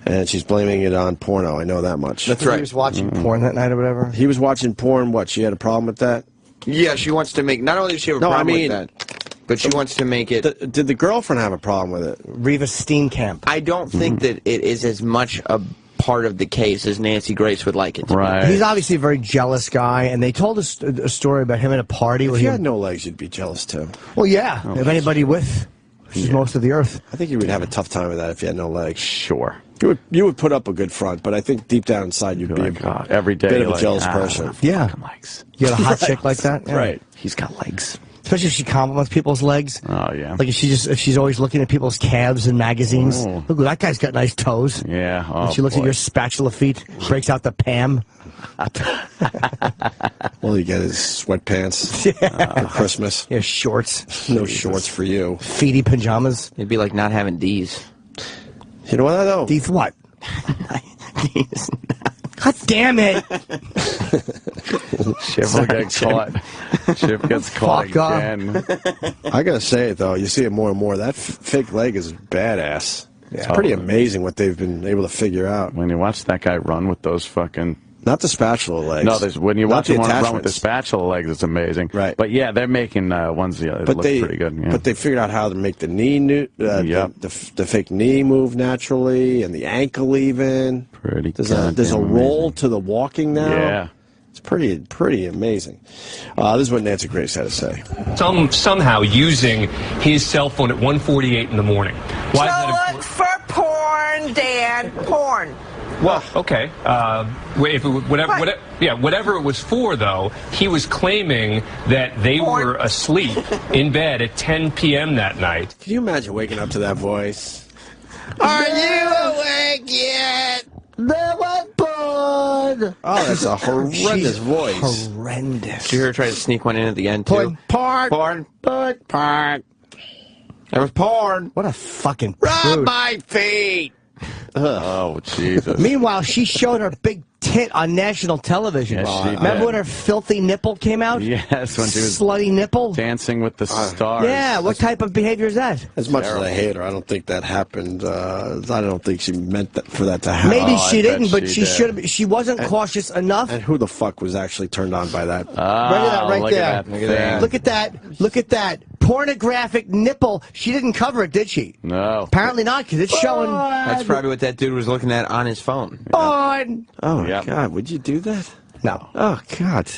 And she's blaming it on porno. I know that much. That's right. He was watching porn that night or whatever? He was watching porn. What, she had a problem with that? Yeah, she wants to make... Not only does she have a problem with that, but she wants to make it... Did the girlfriend have a problem with it? Reva Steenkamp. I don't think that it is as much a part of the case as Nancy Grace would like it to be. He's obviously a very jealous guy, and they told us a story about him at a party where If you had no legs, you'd be jealous, too. Well, yeah. If anybody with... She's most of the earth. I think you would have a tough time with that if you had no legs. Sure. You would put up a good front, but I think deep down inside you'd be every day bit of a jealous person. Yeah. You got a hot chick like that? Yeah. Right. He's got legs. Especially if she compliments people's legs. Oh, yeah. Like if she's always looking at people's calves in magazines. Oh. Look, that guy's got nice toes. Yeah. Oh, and she looks at your spatula feet, breaks out the Pam. All you get is sweatpants for Christmas. Yeah, shorts. No shorts for you. Feety pajamas. It'd be like not having D's. You know what, though? D's what? D's. God damn it! Schiff will get caught. Schiff gets caught again. I gotta say it, though. You see it more and more. That fake leg is badass. Yeah. It's pretty amazing what they've been able to figure out. When you watch that guy run with those fucking... Not the spatula legs. No, when you watch him run with the attachments. spatula legs, it's amazing. Right. But yeah, they're making ones that look pretty good. Yeah. But they figured out how to make the knee, the fake knee move naturally, and the ankle even. Pretty There's a roll to the walking now. Yeah. It's pretty amazing. This is what Nancy Grace had to say. Somehow using his cell phone at 1:48 in the morning. Why is that look for porn, Dan. Porn. Well, okay. Whatever it was for, though, he was claiming that they were asleep in bed at 10 p.m. that night. Can you imagine waking up to that voice? Are you awake yet? There was porn. Oh, that's a horrendous voice. Horrendous. Did you hear her try to sneak one in at the end, too? Porn. Porn. There was porn. What a fucking Rub prude. my feet. Oh, Jesus. Meanwhile, she showed her big tit on national television. Yes, she Remember did. when her filthy nipple came out? Yes, when she was slutty nipple. Dancing with the stars. Yeah, what type of behavior is that? As much as I hate her, I don't think that happened. I don't think she meant for that to happen. Maybe she didn't, but she should have. She wasn't cautious enough. And who the fuck was actually turned on by that? Look at that right look there. at that. Look at that. Look at that. Look at that. Pornographic nipple. She didn't cover it, did she? No. Apparently not, because it's showing. That's probably what that dude was looking at on his phone. Porn. Oh, my God. Would you do that? No. Oh, God.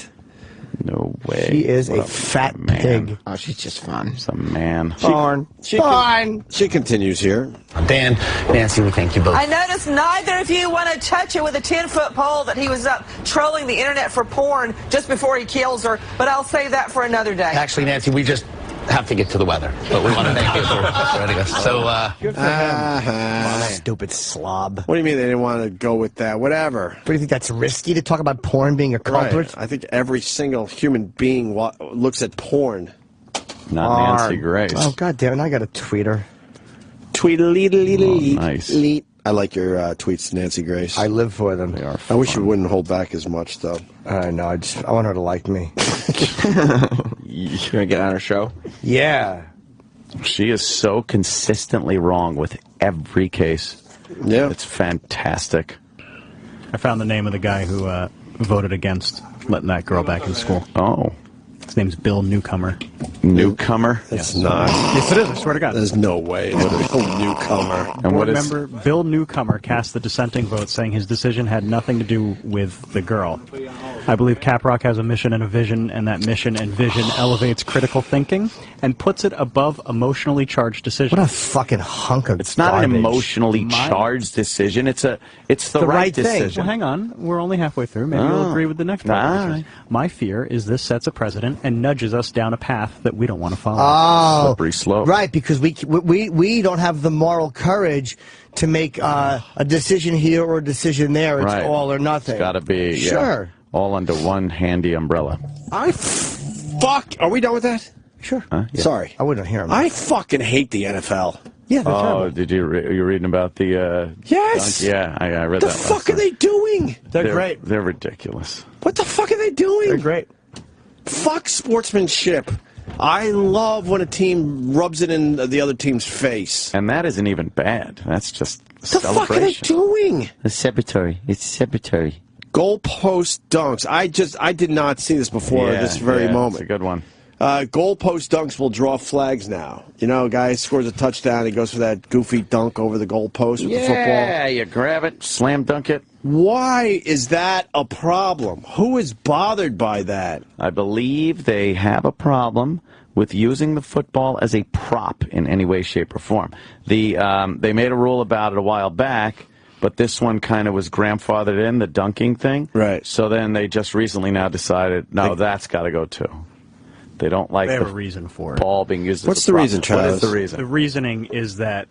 No way. She is What a fat pig. Oh, she's just fun. She's a man. Porn. She continues here. Dan, Nancy, we thank you both. I noticed neither of you want to touch it with a 10-foot pole that he was up trolling the internet for porn just before he kills her, but I'll save that for another day. Actually, Nancy, we just have to get to the weather, but we want to thank you for joining us. So, Stupid slob. What do you mean they didn't want to go with that? Whatever. What do you think, that's risky to talk about porn being a culprit? Right. I think every single human being looks at porn. Not Nancy Grace. Oh, God damn it. I got to tweet her. Tweet-a-leet-a-leet. Nice. Leet. I like your tweets, Nancy Grace. I live for them. They are I wish you wouldn't hold back as much, though. No, I want her to like me. You gonna get on her show? Yeah. She is so consistently wrong with every case. Yeah. It's fantastic. I found the name of the guy who voted against letting that girl back in school. Oh. His name's Bill Newcomer. Newcomer? It's not. Yes, it is. I swear to God. There's no way. It's a Newcomer. And what is? Remember, Bill Newcomer cast the dissenting vote, saying his decision had nothing to do with the girl. I believe Caprock has a mission and a vision, and that mission and vision elevates critical thinking and puts it above emotionally charged decisions. What a fucking hunk of It's not garbage. an emotionally charged decision. It's the right thing. decision. Well, hang on. We're only halfway through. Maybe you'll agree with the next part. All right. My fear is this sets a precedent and nudges us down a path that we don't want to follow. Oh, Slippery slope. right, because we don't have the moral courage to make a decision here or a decision there. It's Right. all or nothing. It's got to be Sure. all under one handy umbrella. Fuck. Are we done with that? Sure. Yeah. Sorry. I wouldn't hear him. I fucking hate the NFL. Yeah, they're Oh, terrible. did you you're reading about the? Yes. Yeah, I read The that. fuck are they doing? They're great. They're ridiculous. What the fuck are they doing? They're great. Fuck sportsmanship. I love when a team rubs it in the other team's face. And that isn't even bad. That's just What the fuck are they celebration. doing? It's celebratory. It's celebratory. Goalpost dunks. I did not see this before this very moment. It's a good one. Goalpost dunks will draw flags now. You know, a guy scores a touchdown, he goes for that goofy dunk over the goalpost with the football. Yeah, you grab it, slam dunk it. Why is that a problem? Who is bothered by that? I believe they have a problem with using the football as a prop in any way, shape, or form. They made a rule about it a while back, but this one kind of was grandfathered in, the dunking thing. Right. So then they just recently now decided, no, that's got to go too. They don't like They have the a reason for it. ball being used What's as a the prop. reason, What Travis? is the reason? The reasoning is that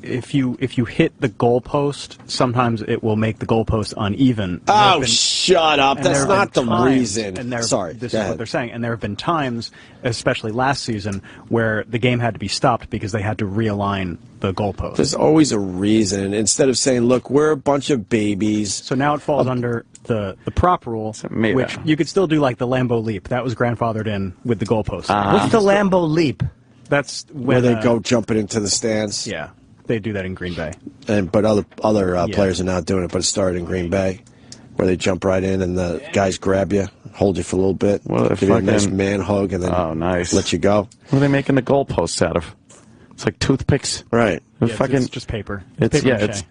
if you hit the goalpost, sometimes it will make the goalpost uneven. Oh, shut up. And That's there have not been the times- reason. And Sorry, this go is ahead. what they're saying. And there have been times, especially last season, where the game had to be stopped because they had to realign the goalpost. There's always a reason. Instead of saying, look, we're a bunch of babies. So now it falls under the prop rule, made which that. you could still do like the Lambeau leap. That was grandfathered in with the goalpost. What's the Lambeau leap? That's Where when they go jumping into the stands. Yeah, they do that in Green Bay. But other players are not doing it, but it started in Green Bay, where they jump right in and the guys grab you, hold you for a little bit, Well, give you a nice fucking- man hug, and then let you go. What are they making the goalposts out of? It's like toothpicks. Right. It's just paper. It's paper mache. it's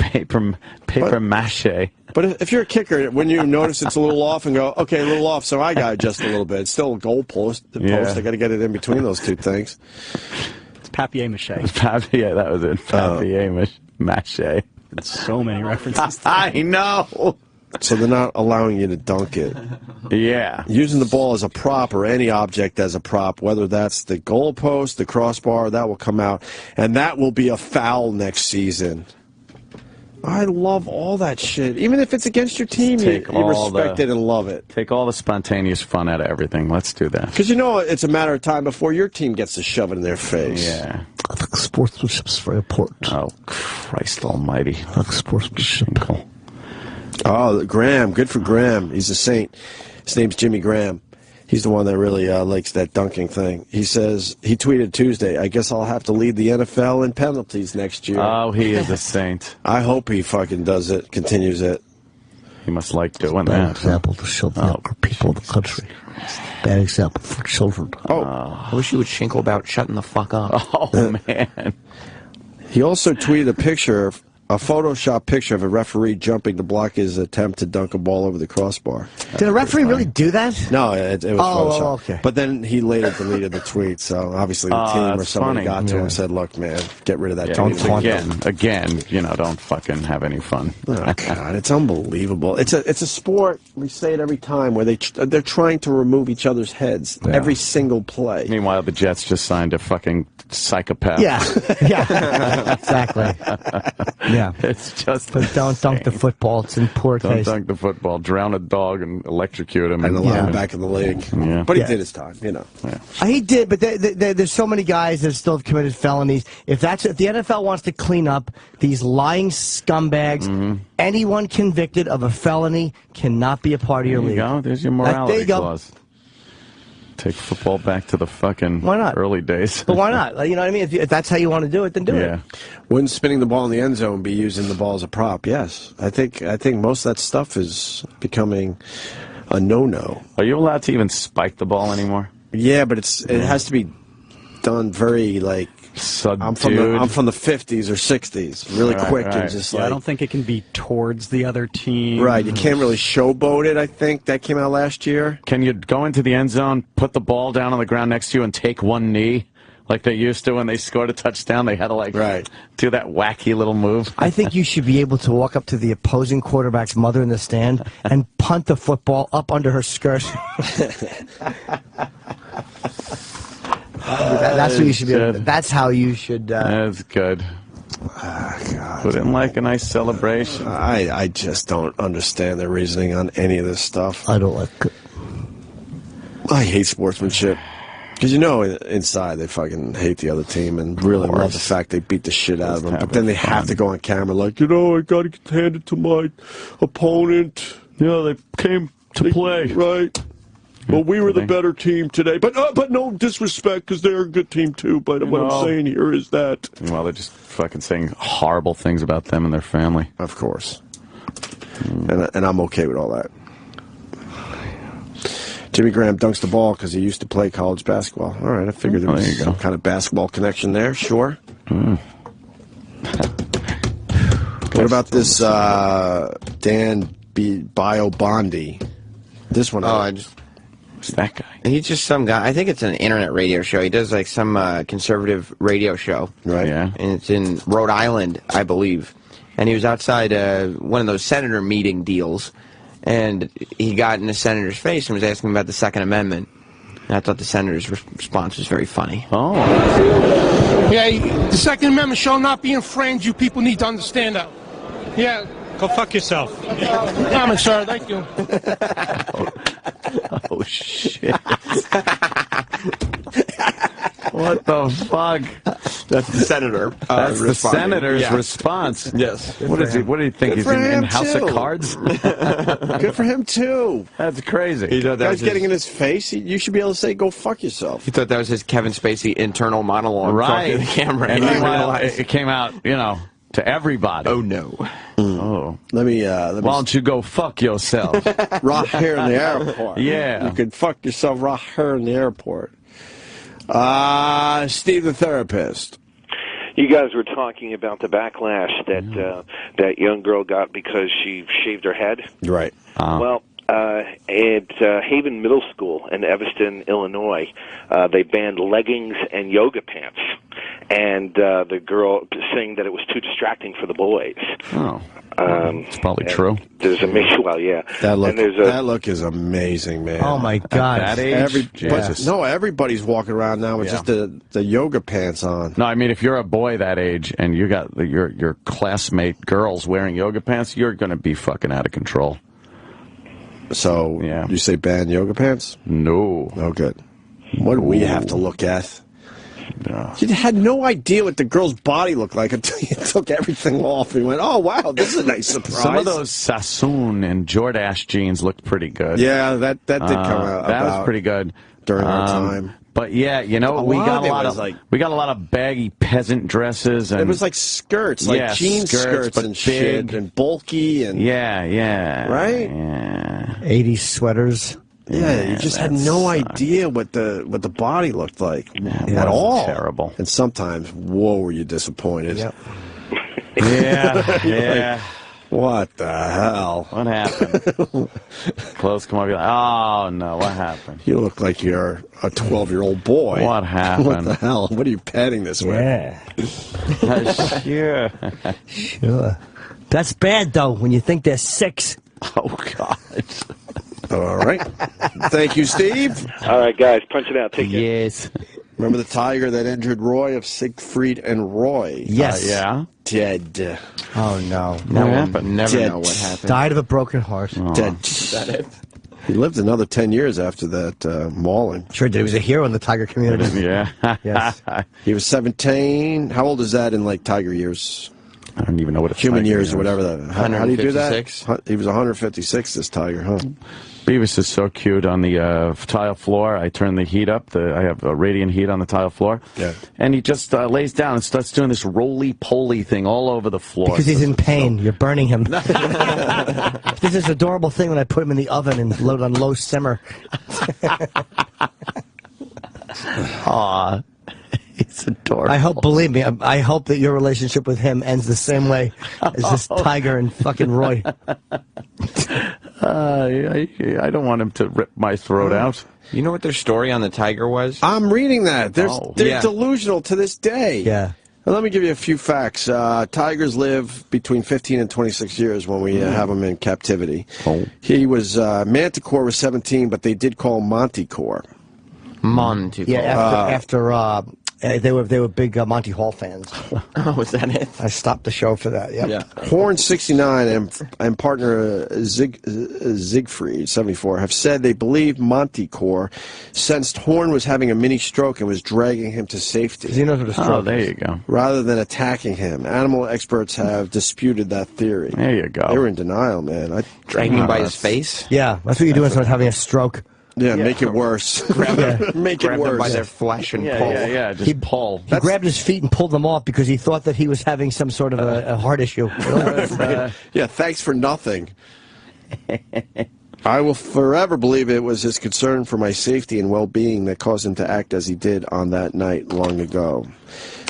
paper mache. But if you're a kicker, when you notice it's a little off and go, okay, a little off, so I got just a little bit. It's still a goal post. The Yeah. post. I got to get it in between those two things. It's papier mache. Yeah, that was it. Papier mache. So many references. I know. So they're not allowing you to dunk it. Yeah. Using the ball as a prop or any object as a prop, whether that's the goalpost, the crossbar, that will come out. And that will be a foul next season. I love all that shit. Even if it's against your team, you respect it and love it. Take all the spontaneous fun out of everything. Let's do that. Because you know it's a matter of time before your team gets to shove it in their face. Yeah. I think sportsmanship's very important. Oh, Christ almighty. I think sportsmanship. Oh, Graham. Good for Graham. He's a saint. His name's Jimmy Graham. He's the one that really likes that dunking thing. He says, he tweeted Tuesday, I guess I'll have to lead the NFL in penalties next year. Oh, he is a saint. I hope he fucking does it, continues it. He must like doing Bad that. example to show the younger people in the country. Bad example for children. I wish you would shinkle about shutting the fuck up. Oh, man. He also tweeted a picture, a Photoshop picture of a referee jumping to block his attempt to dunk a ball over the crossbar. Did a referee really do that? No, it was Oh, Photoshop. okay. But then he later deleted the tweet, so obviously the team or that's somebody funny. got to him Yeah. and said, look, man, get rid of that. Yeah, tweet. again, don't fucking have any fun. Oh, God, it's unbelievable. It's a sport, we say it every time, where they're trying to remove each other's heads every single play. Meanwhile, the Jets just signed a fucking psychopath. Yeah, yeah, exactly. Yeah, It's just but don't dunk the football. It's in poor Don't taste. dunk the football. Drown a dog and electrocute him. And allow him back in the league. Yeah. But he Yeah. did his time, you know. He did, but there's so many guys that still have committed felonies. If the NFL wants to clean up these lying scumbags, anyone convicted of a felony cannot be a part of your There you league. go. There's your There morality you go. clause. Take football back to the fucking Why not? early days. But why not? You know what I mean? If that's how you want to do it, then do Yeah. it. Wouldn't spinning the ball in the end zone be using the ball as a prop? Yes. I think most of that stuff is becoming a no-no. Are you allowed to even spike the ball anymore? Yeah, but it has to be done very like I'm from the 50s or 60s, really quick and just like. I don't think it can be towards the other team. Right, you can't really showboat it. I think that came out last year. Can you go into the end zone, put the ball down on the ground next to you, and take one knee? Like they used to when they scored a touchdown, they had to do that wacky little move. I think you should be able to walk up to the opposing quarterback's mother in the stand and punt the football up under her skirt. That's what you should be able to, that's how you should. That's good. God. Put in like a nice celebration. I just don't understand their reasoning on any of this stuff. I don't like it. I hate sportsmanship. Because inside they fucking hate the other team and really love the fact they beat the shit out of them. But then they have to go on camera like, I got to hand it to my opponent. They came to play. Right. Well, we were the better team today. But no disrespect because they're a good team too. But what I'm saying here is that. Well, they're just fucking saying horrible things about them and their family. Of course. And I'm okay with all that. Jimmy Graham dunks the ball because he used to play college basketball. All right, I figured there was some kind of basketball connection there. Sure. What about this Dan Bio Bondi? This one. Who's that guy? He's just some guy. I think it's an internet radio show. He does like some conservative radio show. Right. Yeah. And it's in Rhode Island, I believe. And he was outside one of those senator meeting deals. And he got in the senator's face and was asking about the Second Amendment. And I thought the senator's response was very funny. Oh. Yeah, the Second Amendment shall not be infringed. You people need to understand that. Yeah, go fuck yourself. Comment, sir. Thank you. Oh, shit. What the fuck? That's the senator. That's the senator's response. Yes. What do you think? He's in House of Cards? Good for him, too. That's crazy. He thought that Guy's getting in his face. You should be able to say, go fuck yourself. He thought that was his Kevin Spacey internal monologue. Right. Talking to the camera. And meanwhile, it came out, to everybody. Oh, no. Oh. Let me Why don't you go fuck yourself? Right here in the airport. Yeah. You could fuck yourself right here in the airport. Steve the therapist. You guys were talking about the backlash that that young girl got because she shaved her head. Right. Well, at Haven Middle School in Evanston, Illinois, they banned leggings and yoga pants. And the girl saying that it was too distracting for the boys. Oh. It's probably true. There's a yeah. That look is amazing, man. Oh my God! At that age, everybody's walking around now with just the yoga pants on. No, I mean if you're a boy that age and you got your classmate girls wearing yoga pants, you're going to be fucking out of control. So you say ban yoga pants? No. Oh, good. What do we have to look at? No. You had no idea what the girl's body looked like until you took everything off and went, oh, wow, this is a nice surprise. Some of those Sassoon and Jordache jeans looked pretty good. Yeah, that did come out. That was pretty good. During our time. But yeah, we got a lot of baggy peasant dresses, and it was like skirts, like jean skirts and shit, and bulky, and right, 80s sweaters. Yeah, you just had no idea what the body looked like at all. Terrible. And sometimes, whoa, were you disappointed? Yep. Yeah. What the hell? What happened? Clothes come up, you're like, oh no, what happened? You look like you're a 12-year-old boy. What happened? What the hell? What are you petting this with? Yeah. Sure. That's bad though when you think they're 6. Oh God. All right. Thank you, Steve. All right, guys, punch it out. Take it. Yes. Remember the tiger that injured Roy of Siegfried and Roy? Yes. Yeah. Dead. Oh no. What happened? Never Dead. know what happened. Died of a broken heart. Oh. Dead. Is that it? He lived another 10 years after that mauling. Sure did. He was a hero in the tiger community. Yeah. Yes. He was 17. How old is that in like tiger years? I don't even know what a human tiger years is. or whatever. How do you do that? 156. He was 156. This tiger, huh? Beavis is so cute on the tile floor. I turn the heat up. I have radiant heat on the tile floor. Yeah. And he just lays down and starts doing this roly-poly thing all over the floor. Because he's in pain. You're burning him. This is adorable thing when I put him in the oven and load on low simmer. Aw. He's adorable. Believe me, I hope that your relationship with him ends the same way as this Tiger and fucking Roy. I don't want him to rip my throat out. You know what their story on the Tiger was? I'm reading that. They're delusional to this day. Yeah. Well, let me give you a few facts. Tigers live between 15 and 26 years when we have them in captivity. Oh. He was, Manticore was 17, but they did call him Monticore. Monticore. Yeah, after they were big Monty Hall fans. Oh, was that it? I stopped the show for that. Yep. Yeah. Horn 69 and partner Siegfried 74 have said they believe Monticore sensed Horn was having a mini stroke and was dragging him to safety. He knows what a stroke is. There you go. Rather than attacking him. Animal experts have disputed that theory. There you go. They were in denial, man. Dragging him by his face? Yeah, that's what you do when someone's having a stroke. Yeah, make it worse. Make it worse. Them by their flesh and pull. Yeah, just pull. He grabbed his feet and pulled them off because he thought that he was having some sort of a heart issue. Yeah, thanks for nothing. I will forever believe it was his concern for my safety and well-being that caused him to act as he did on that night long ago.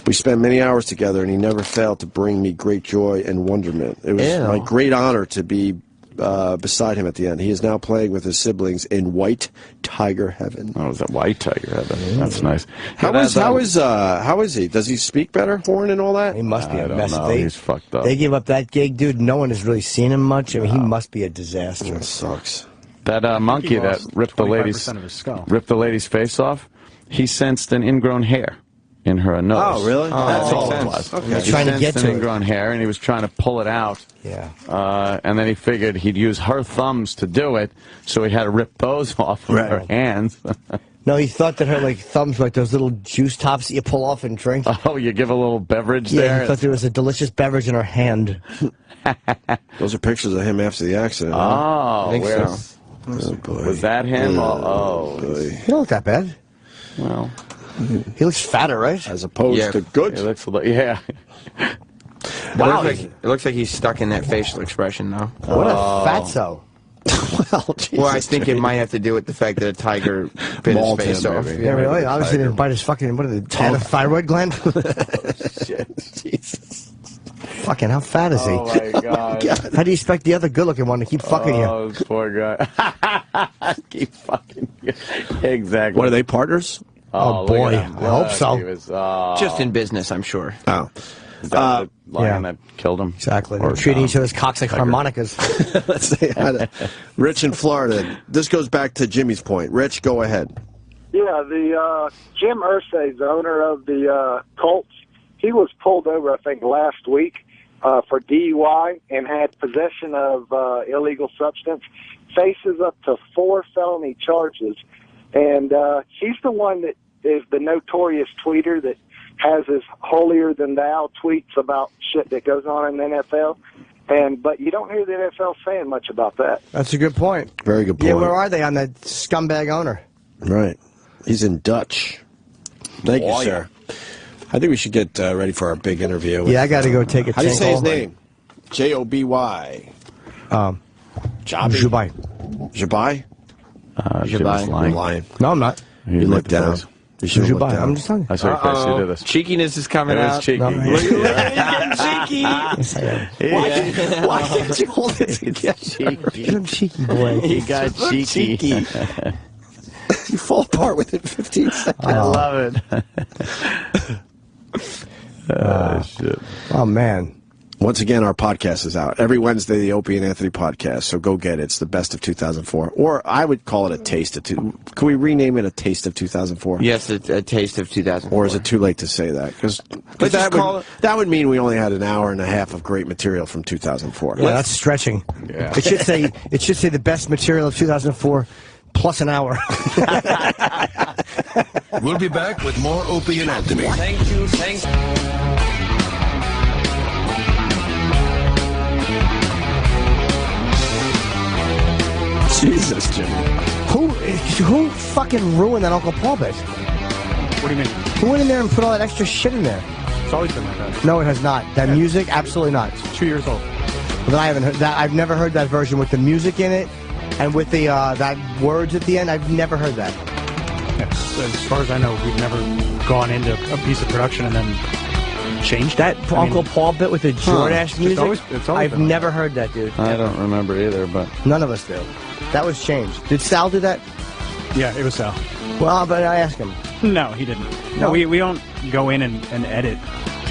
We spent many hours together, and he never failed to bring me great joy and wonderment. It was my great honor to be beside him at the end. He is now playing with his siblings in White Tiger Heaven. Oh, is that White Tiger Heaven? That's nice. How is he? Does he speak better, Horn, and all that? He must be a mess. He's fucked up. They give up that gig, dude. No one has really seen him much. I mean, he must be a disaster. That sucks. That monkey that ripped the lady's face off, he sensed an ingrown hair in her nose. Oh, really? That's all it was. Okay. He was trying to get to an ingrown hair, and he was trying to pull it out. Yeah. And then he figured he'd use her thumbs to do it, so he had to rip those off of her hands. No, he thought that her thumbs were like those little juice tops that you pull off and drink. Oh, you give a little beverage Yeah, there? he thought there was a delicious beverage in her hand. Those are pictures of him after the accident. Oh, I think so. Oh, boy. Was that him? Boy. He don't look that bad. Well, he looks fatter, right? As opposed to good. He looks yeah. Wow. It looks like he's stuck in that facial expression, though. What a fatso. Well, I think it might have to do with the fact that a tiger bit his face off. Yeah, really? Obviously didn't bite his fucking, what are they, thyroid gland? Shit, Jesus. Fucking, how fat is he? Oh, my God. How do you expect the other good-looking one to keep fucking you? Oh, this poor guy. Keep fucking you. Exactly. What, are they partners? Oh, boy. I hope so. Just in business, I'm sure. Oh. Is that the lion that killed him? Exactly. They're treating each other's cocks like harmonicas. Let's say hi to Rich in Florida. This goes back to Jimmy's point. Rich, go ahead. Yeah, the Jim Irsay, the owner of the Colts, he was pulled over, I think, last week for DUI and had possession of illegal substance. Faces up to 4 felony charges. And he's the one that is the notorious tweeter that has his holier-than-thou tweets about shit that goes on in the NFL. But you don't hear the NFL saying much about that. That's a good point. Very good point. Yeah, where are they on that scumbag owner? Right. He's in Dutch. Thank you, sir. I think we should get ready for our big interview. Yeah, I got to go take a How do you say his tinkle. name? J-O-B-Y. Joby? Joby? Joby? Jim's lying. Lying. No, I'm not. You look down. You should look down. I'm just telling you. I saw your face. You did this. Cheekiness is coming It was out. cheeky. No, right. Look at cheeky. Yes, I am. Why can't you hold it together? You're cheeky, boy. He got cheeky. You fall apart within 15 seconds. I love it. Shit. Oh, man. Once again, our podcast is out. Every Wednesday, the Opie and Anthony podcast, so go get it. It's the best of 2004. Or I would call it a taste of... Can we rename it a taste of 2004? Yes, a taste of 2004. Or is it too late to say that? Because that would mean we only had an hour and a half of great material from 2004. Yeah, that's stretching. Yeah. It should say the best material of 2004 plus an hour. We'll be back with more Opie and Anthony. Thank you. Jesus, Jimmy. Who fucking ruined that Uncle Paul bit? What do you mean? Who went in there and put all that extra shit in there? It's always been like that. No, it has not. That music, absolutely not. It's 2 years old. But I haven't heard that. I've never heard that version with the music in it and with the that words at the end. I've never heard that. Yeah, so as far as I know, we've never gone into a piece of production and then changed that Uncle Paul bit with the Jordache music. It's always I've never heard that, dude. I don't remember either, but none of us do. That was changed. Did Sal do that? Yeah, it was Sal. Well, but I asked him. No, he didn't. No, we don't go in and edit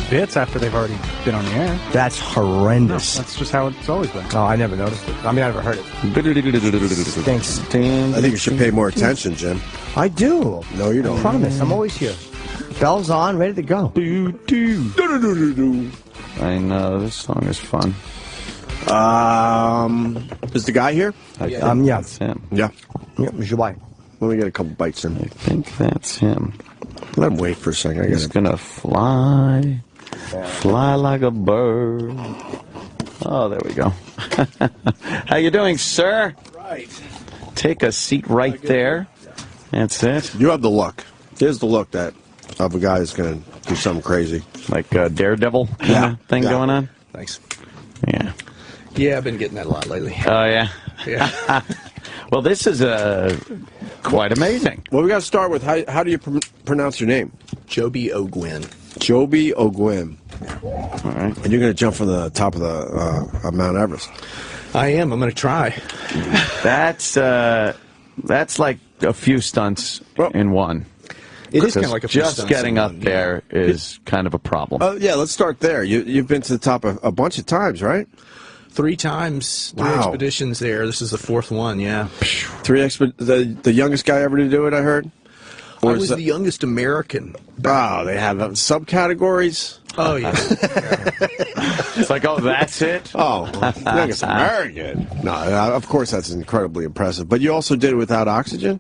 bits after they've already been on the air. That's horrendous. No, that's just how it's always been. Oh, I never noticed it. I mean, I never heard it. Thanks. I think you should pay more attention, Jim. I do. No, you don't. I promise. I'm always here. Bell's on, ready to go. I know, this song is fun. Is the guy here? Yeah. That's him. Yeah. Yeah, Joby. Let me get a couple bites in. I think that's him. Let him wait for a second. He's gonna fly like a bird. Oh, there we go. How you doing, sir? Right. Take a seat right there. That's it. You have the look. Here's the look of a guy who's gonna do something crazy, like a Daredevil kind of thing going on. Thanks. Yeah. Yeah, I've been getting that a lot lately. Oh yeah. Yeah. Well, this is quite amazing. Well, we got to start with how do you pronounce your name? Joby Ogwyn. Joby Ogwyn. All right. And you're going to jump from the top of the Mount Everest. I am. I'm going to try. That's like a few stunts in one. It is kind of like a few just stunts getting in up one, there is kind of a problem. Yeah, let's start there. You've been to the top a bunch of times, right? 3 times, 3 expeditions there. This is the 4th one, yeah. The youngest guy ever to do it, I heard? Or I was the youngest American. Oh, they have subcategories? Oh, yeah. It's like, oh, that's it? Oh, youngest American. No, of course that's incredibly impressive. But you also did it without oxygen?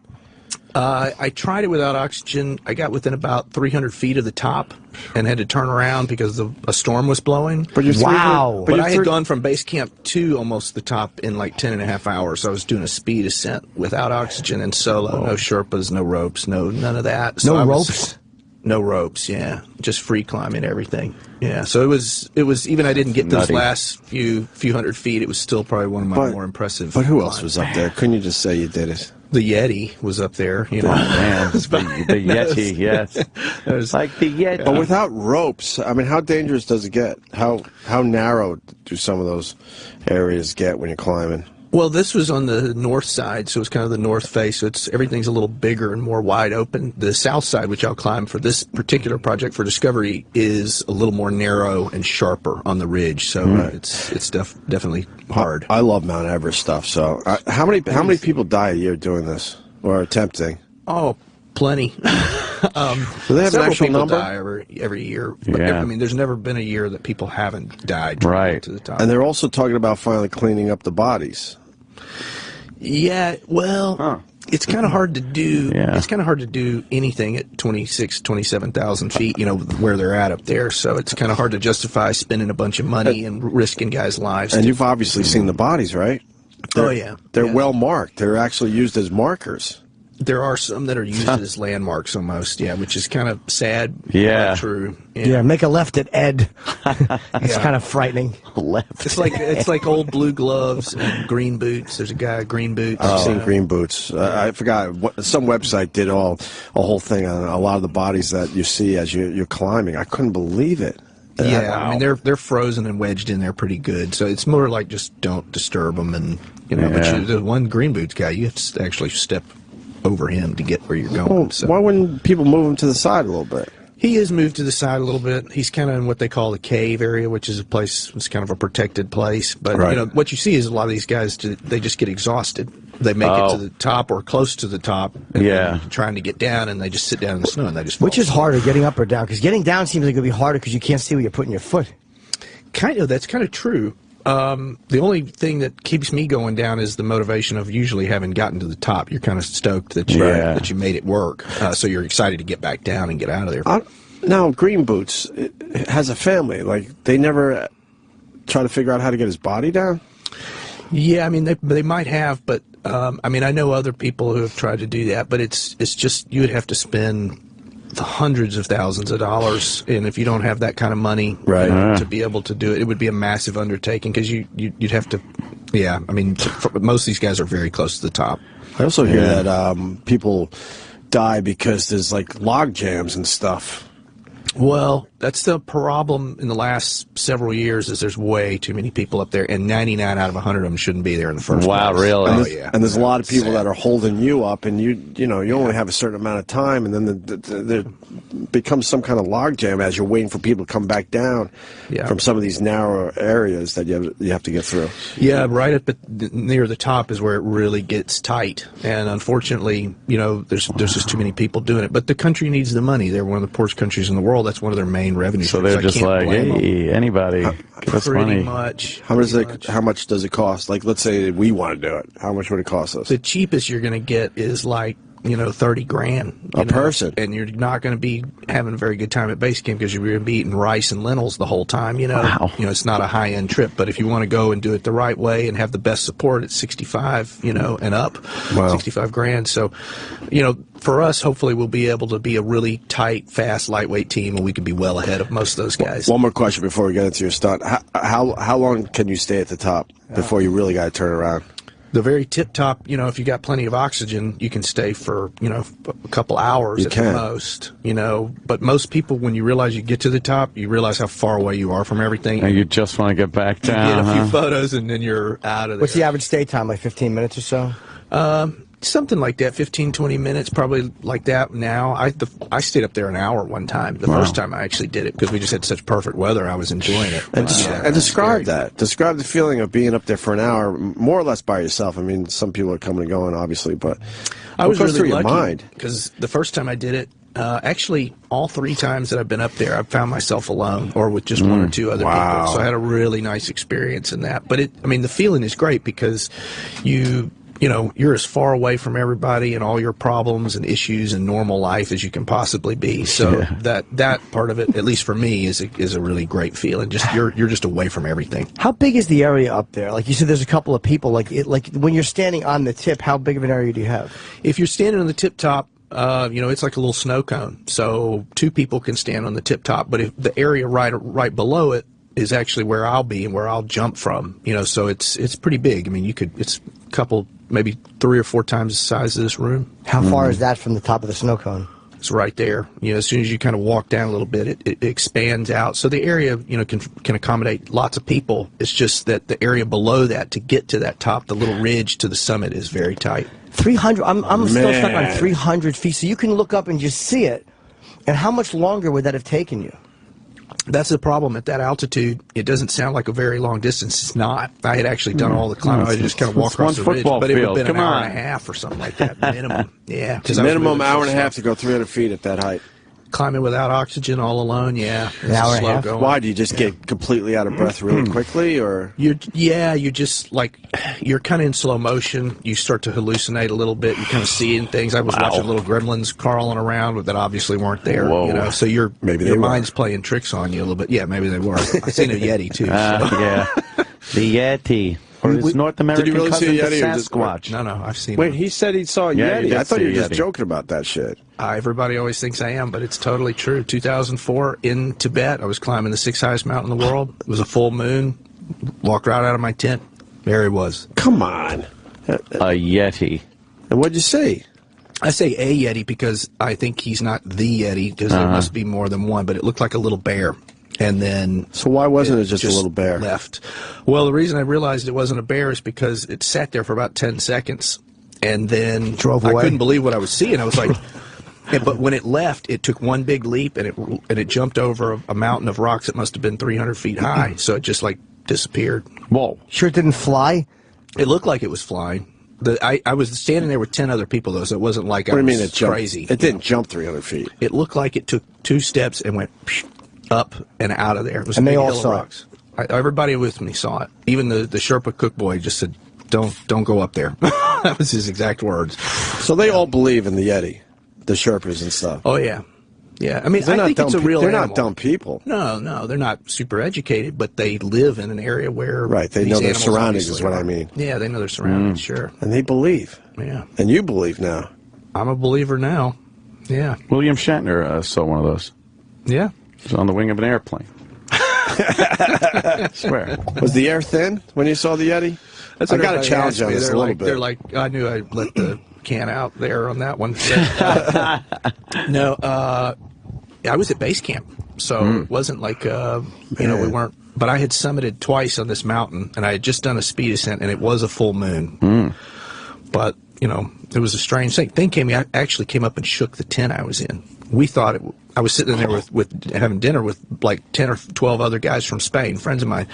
I tried it without oxygen. I got within about 300 feet of the top and had to turn around because a storm was blowing. But wow! But I had gone from base camp to almost the top in like 10.5 hours. So I was doing a speed ascent without oxygen and solo. No Sherpas, no ropes, none of that. So no ropes? No ropes, yeah. Just free climbing everything. Yeah, so it was even I didn't get those last few hundred feet, it was still probably one of my more impressive. But who else was up there? Couldn't you just say you did it? The Yeti was up there, you know. Oh, man, the Yeti, yes. It was like the Yeti. But without ropes, I mean, how dangerous does it get? How narrow do some of those areas get when you're climbing? Well, this was on the north side, so it's kind of the north face. So everything's a little bigger and more wide open. The south side, which I'll climb for this particular project for Discovery, is a little more narrow and sharper on the ridge. So it's definitely hard. I love Mount Everest stuff. So how many people die a year doing this or attempting? Oh, plenty. Do they have an actual number? Die every year. Yeah. I mean, there's never been a year that people haven't died to the top. And they're also talking about finally cleaning up the bodies. Yeah, well, it's kind of hard to do. Yeah. It's kind of hard to do anything at 27,000 feet, you know, where they're at up there. So it's kind of hard to justify spending a bunch of money and risking guys' lives. And you've obviously seen the bodies, right? They're well marked. They're actually used as markers. There are some that are used as landmarks almost, which is kind of sad. Yeah. But true. Yeah, make a left at Ed. It's kind of frightening. Left. It's like old blue gloves and green boots. There's a guy green boots. I've seen green boots. I forgot some website did a whole thing on a lot of the bodies that you see as you're climbing. I couldn't believe it. Yeah, I mean they're frozen and wedged in there pretty good. So it's more like just don't disturb them, and But the one green boots guy, you have to actually step over him to get where you're going. Well, so. Why wouldn't people move him to the side a little bit? He is moved to the side a little bit. He's kind of in what they call the cave area, which is a place, it's kind of a protected place. But what you see is a lot of these guys, they just get exhausted. They make it to the top or close to the top, and trying to get down, and they just sit down in the snow and they just fall. Which is harder, getting up or down? Because getting down seems like it would be harder because you can't see where you're putting your foot. That's kind of true. The only thing that keeps me going down is the motivation of usually having gotten to the top. You're kind of stoked that you made it work, so you're excited to get back down and get out of there. Now, Green Boots has a family. Like, they never try to figure out how to get his body down? Yeah, I mean, they might have, but I mean, I know other people who have tried to do that, but it's just you would have to spend the hundreds of thousands of dollars, and if you don't have that kind of money to be able to do it, it would be a massive undertaking because you'd have to. Yeah, I mean, most of these guys are very close to the top. I also hear that people die because there's like log jams and stuff. Well, that's the problem in the last several years is there's way too many people up there, and 99 out of 100 of them shouldn't be there in the first place. Wow, really? And there's a lot of people that are holding you up, and you only have a certain amount of time, and then there becomes some kind of logjam as you're waiting for people to come back down from some of these narrow areas that you have to get through. Yeah, right up near the top is where it really gets tight, and unfortunately, there's just too many people doing it. But the country needs the money. They're one of the poorest countries in the world. That's one of their main revenue So streams. they're just like, hey, anybody, give us money. Pretty much. How much does it cost? Like, let's say we want to do it. How much would it cost us? The cheapest you're going to get is like, $30,000 a person, and you're not going to be having a very good time at base camp because you're going to be eating rice and lentils the whole time. Wow. It's not a high end trip, but if you want to go and do it the right way and have the best support, it's 65, and up, $65,000. So, for us, hopefully, we'll be able to be a really tight, fast, lightweight team, and we can be well ahead of most of those guys. One more question before we get into your stunt: how long can you stay at the top before you really got to turn around? The very tip top, if you got plenty of oxygen, you can stay for, a couple hours at the most, But most people, when you realize you get to the top, you realize how far away you are from everything. And you just want to get back down. You get a few photos, and then you're out of there. What's the average stay time, like 15 minutes or so? Something like that, 15, 20 minutes, probably like that now. I stayed up there an hour one time. The first time I actually did it because we just had such perfect weather. I was enjoying it. And describe that. Describe the feeling of being up there for an hour, more or less by yourself. I mean, some people are coming and going, obviously, but I was goes really through your mind? Because the first time I did it, actually, all 3 times that I've been up there, I've found myself alone or with just 1 or 2 other people. So I had a really nice experience in that. But the feeling is great because you're as far away from everybody and all your problems and issues and normal life as you can possibly be. So that part of it, at least for me, is a really great feeling. Just you're just away from everything. How big is the area up there? Like you said, there's a couple of people. Like when you're standing on the tip, how big of an area do you have? If you're standing on the tip top, it's like a little snow cone. So 2 people can stand on the tip top. But if the area right below it is actually where I'll be and where I'll jump from. So it's pretty big. I mean, it's a couple, maybe 3 or 4 times the size of this room. How far is that from the top of the snow cone? It's right there. As soon as you kind of walk down a little bit, it expands out. So the area, can accommodate lots of people. It's just that the area below that, to get to that top, the little ridge to the summit, is very tight. 300. I'm still stuck on 300 feet. So you can look up and just see it. And how much longer would that have taken you? That's the problem. At that altitude, it doesn't sound like a very long distance. It's not. I had actually done all the climbing. I just kind of walk across the ridge, but it would have been an hour and a half or something like that, minimum. Yeah. Minimum hour and a half to go 300 feet at that height. Climbing without oxygen all alone, yeah. An hour and a half? Why? Do you just get completely out of breath really quickly, or? You just, you're kind of in slow motion. You start to hallucinate a little bit. You kind of seeing things. I was watching little gremlins crawling around that obviously weren't there. Whoa. So your mind's playing tricks on you a little bit. Yeah, maybe they were. I've seen a Yeti, too. Yeah. The Yeti. Or his North American did you really cousin, see a Yeti, the Sasquatch. No, I've seen Wait, him. he said he saw a Yeti. I thought you were just joking about that shit. Everybody always thinks I am, but it's totally true. 2004 in Tibet, I was climbing the 6th highest mountain in the world. It was a full moon. Walked right out of my tent. There he was. Come on. A Yeti. And what'd you say? I say a Yeti because I think he's not the Yeti, because there must be more than one, but it looked like a little bear. And then... So why wasn't it just a little bear? Left. Well, the reason I realized it wasn't a bear is because it sat there for about 10 seconds. And then... Drove away. I couldn't believe what I was seeing. I was like... But when it left, it took one big leap, and it jumped over a mountain of rocks that must have been 300 feet high. So it just, disappeared. Whoa. Sure it didn't fly? It looked like it was flying. I was standing there with 10 other people, though, so it wasn't like I was crazy. It didn't jump 300 feet. It looked like it took 2 steps and went... up and out of there. It was and a big they all hill of saw rocks. Everybody with me saw it. Even the Sherpa cook boy just said, "Don't go up there." That was his exact words. So they all believe in the Yeti, the Sherpas and stuff. Oh yeah, Yeah, I mean, They're I not think it's a dumb real They're animal. not dumb people. No, they're not super educated, but they live in an area where They these know their animals surroundings is obviously what I are. mean. Yeah, they know their surroundings, sure. And they believe. Yeah. And you believe now. I'm a believer now. Yeah. William Shatner saw one of those. Yeah. He was on the wing of an airplane. I swear. Was the air thin when you saw the Yeti? That's I what got to everybody challenge asks on me. this a They're little like, bit. They're like, I knew I let the can out there on that one. No, I was at base camp, so it wasn't like, we weren't. But I had summited twice on this mountain, and I had just done a speed ascent, and it was a full moon. But, it was a strange thing. Actually came up and shook the tent I was in. We thought I was sitting in there with having dinner with like 10 or 12 other guys from Spain, friends of mine,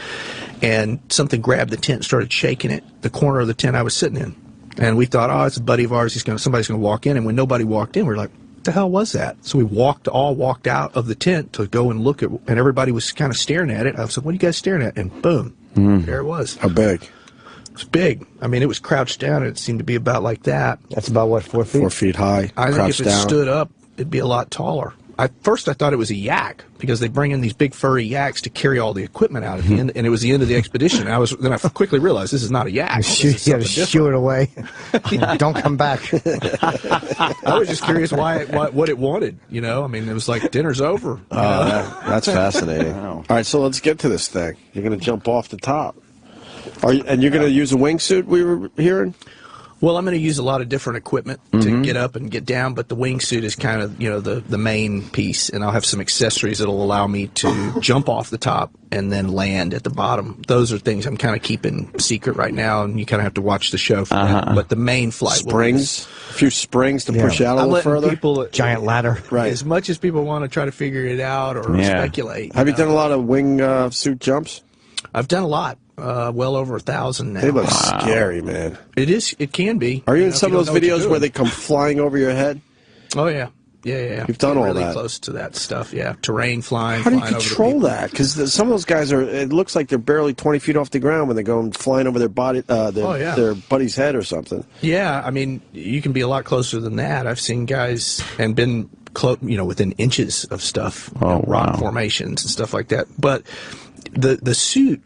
and something grabbed the tent, started shaking it, the corner of the tent I was sitting in. And we thought, oh, it's a buddy of ours. Somebody's going to walk in. And when nobody walked in, we were like, what the hell was that? So we walked out of the tent to go and look at, and everybody was kind of staring at it. I was like, what are you guys staring at? And boom, there it was. How big? It was big. I mean, it was crouched down, and it seemed to be about like that. That's about what, 4 feet? 4 feet high. I think crouched if it down. stood up, it'd be a lot taller. At first, I thought it was a yak because they bring in these big furry yaks to carry all the equipment out at the end, and it was the end of the expedition. And then I quickly realized this is not a yak. You got to shoo it away. Don't come back. I was just curious what it wanted. I mean, it was like dinner's over. That's fascinating. All right, so let's get to this thing. You're going to jump off the top. And you're going to use a wingsuit, we were hearing? Well, I'm going to use a lot of different equipment to get up and get down, but the wingsuit is kind of, the main piece, and I'll have some accessories that'll allow me to jump off the top and then land at the bottom. Those are things I'm kind of keeping secret right now, and you kind of have to watch the show for that. But the main flight Springs? A few springs to push out a little further? Giant ladder. Right. As much as people want to try to figure it out or speculate. Have you done a lot of wing suit jumps? I've done a lot. Well over 1,000 now. They look scary, man. It is. It can be. Are you in some of those videos where they come flying over your head? Oh, yeah. Yeah. You've done all really that. Close to that stuff, yeah. Terrain flying. How do you flying control over the that? Because some of those guys it looks like they're barely 20 feet off the ground when they're going flying over their body, their buddy's head or something. Yeah, I mean, you can be a lot closer than that. I've seen guys and been within inches of stuff, rock formations and stuff like that. But the suit,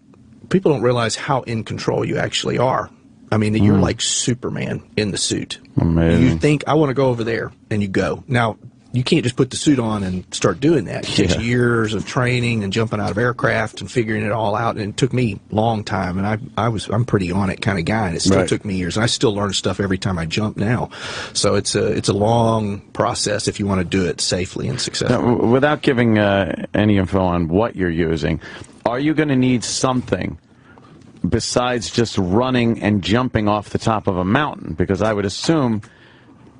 people don't realize how in control you actually are. I mean, you're like Superman in the suit. Amazing. You think, I want to go over there, and you go. Now, you can't just put the suit on and start doing that. It takes years of training and jumping out of aircraft and figuring it all out. And it took me a long time, and I'm pretty on it kind of guy, and it still took me years. And I still learn stuff every time I jump now. So it's a long process if you want to do it safely and successfully. Now, without giving any info on what you're using, are you going to need something besides just running and jumping off the top of a mountain? Because I would assume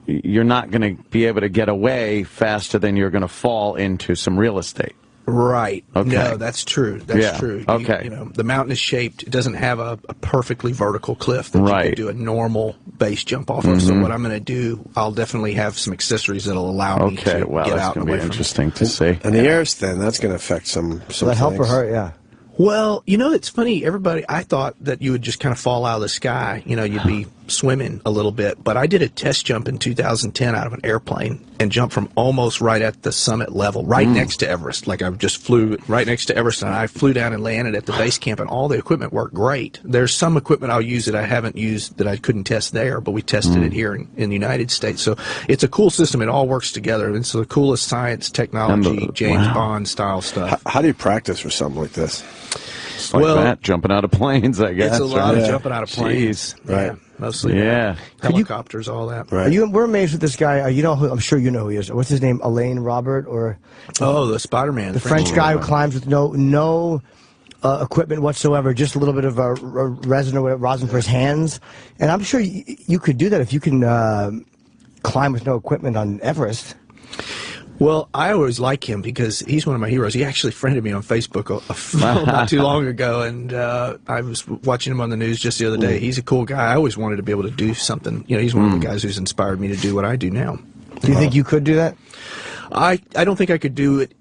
you're not going to be able to get away faster than you're going to fall into some real estate. Right. Okay. No, that's true. That's true. Okay. The mountain is shaped. It doesn't have a perfectly vertical cliff that you can do a normal base jump off of. So what I'm going to do, I'll definitely have some accessories that'll allow me to get out and away from it. Interesting to see. And the air's thin. That's going to affect some Will that help or hurt? Yeah. Well, it's funny. I thought that you would just kind of fall out of the sky. You'd be swimming a little bit. But I did a test jump in 2010 out of an airplane and jumped from almost right at the summit level, right next to Everest. Like I just flew right next to Everest, and I flew down and landed at the base camp, and all the equipment worked great. There's some equipment I'll use that I haven't used that I couldn't test there, but we tested it here in the United States. So it's a cool system. It all works together. It's the coolest science, technology, James Bond style stuff. How do you practice for something like this? Like that, jumping out of planes, I guess. It's a lot of jumping out of planes. Right. Mostly. Yeah. Helicopters, all that. Right. We're amazed with this guy. I'm sure you know who he is. What's his name? Alain Robert or? Oh, the Spider-Man. The French guy who climbs with no equipment whatsoever, just a little bit of resin or whatever, rosin for his hands. And I'm sure you could do that if you can climb with no equipment on Everest. Well, I always like him because he's one of my heroes. He actually friended me on Facebook not too long ago, and I was watching him on the news just the other day. He's a cool guy. I always wanted to be able to do something. He's one of the guys who's inspired me to do what I do now. Do you think you could do that? I don't think I could do it.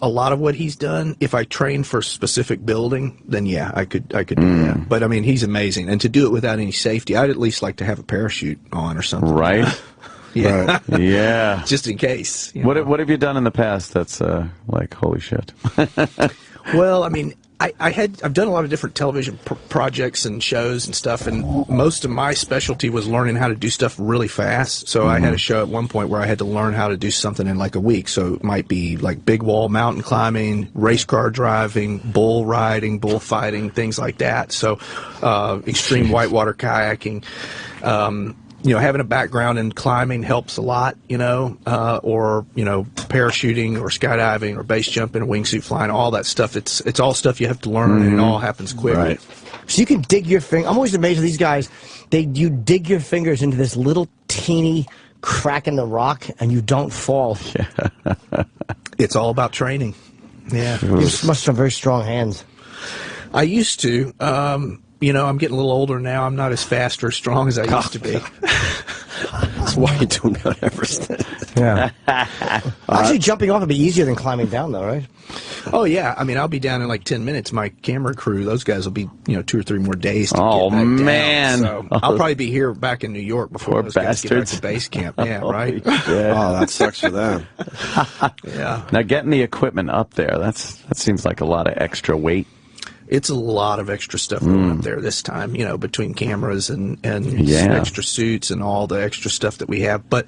A lot of what he's done. If I trained for a specific building, then yeah, I could do that. But I mean, he's amazing, and to do it without any safety, I'd at least like to have a parachute on or something. Right. Yeah. Yeah. Just in case. What have you done in the past that's like, holy shit? Well, I mean, I've done a lot of different television projects and shows and stuff, and most of my specialty was learning how to do stuff really fast. So I had a show at one point where I had to learn how to do something in like a week. So it might be like big wall mountain climbing, race car driving, bull riding, bullfighting, things like that. So extreme whitewater kayaking. Having a background in climbing helps a lot, or, parachuting or skydiving or base jumping or wingsuit flying, all that stuff. It's all stuff you have to learn, and it all happens quick. Right. So you can dig your finger. I'm always amazed at these guys. You dig your fingers into this little teeny crack in the rock, and you don't fall. Yeah. It's all about training. Yeah. You must have very strong hands. I used to. I'm getting a little older now. I'm not as fast or strong as I used to be. That's why you're doing Mount Everest. Yeah. Actually, jumping off would be easier than climbing down, though, right? Oh, yeah. I mean, I'll be down in like 10 minutes. My camera crew, those guys will be, 2 or 3 more days to get back man. down. So I'll probably be here back in New York before those guys get back to base camp. Yeah, right? Oh, that sucks for them. Yeah. Now, getting the equipment up there, that seems like a lot of extra weight. It's a lot of extra stuff going up there this time, between cameras and extra suits and all the extra stuff that we have. But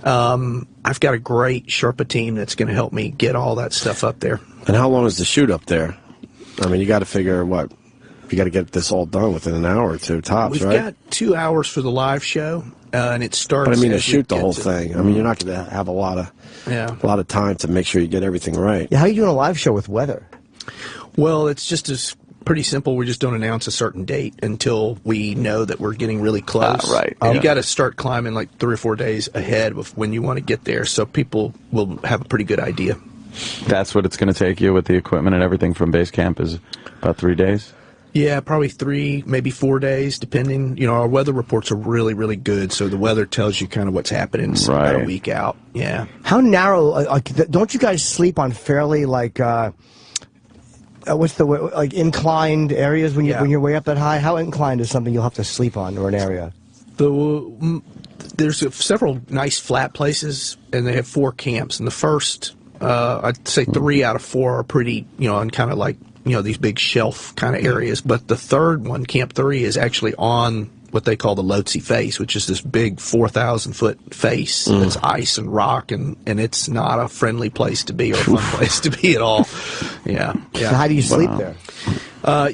I've got a great Sherpa team that's going to help me get all that stuff up there. And how long is the shoot up there? I mean, you got to figure you got to get this all done within an hour or two tops, We've right? got 2 hours for the live show, and it starts. But I mean, to as shoot the we whole get thing. I mean, you're not going to have a lot of time to make sure you get everything right. Yeah, how are you doing a live show with weather? Well, it's just pretty simple. We just don't announce a certain date until we know that we're getting really close. Right. And you got to start climbing like 3 or 4 days ahead of when you want to get there, so people will have a pretty good idea. That's what it's going to take you with the equipment and everything from base camp is about 3 days? Yeah, probably 3, maybe 4 days, depending. Our weather reports are really, really good, so the weather tells you kind of what's happening about a week out. Yeah. How narrow? Don't you guys sleep on fairly inclined areas when you're way up that high? How inclined is something you'll have to sleep on, or an area? There's several nice flat places, and they have 4 camps. And the first, I'd say 3 out of 4 are pretty, and kind of like these big shelf kind of areas. But the third one, Camp 3, is actually on what they call the Lhotse face, which is this big 4,000-foot face that's ice and rock, and it's not a friendly place to be or a fun place to be at all. Yeah. So how do you sleep there?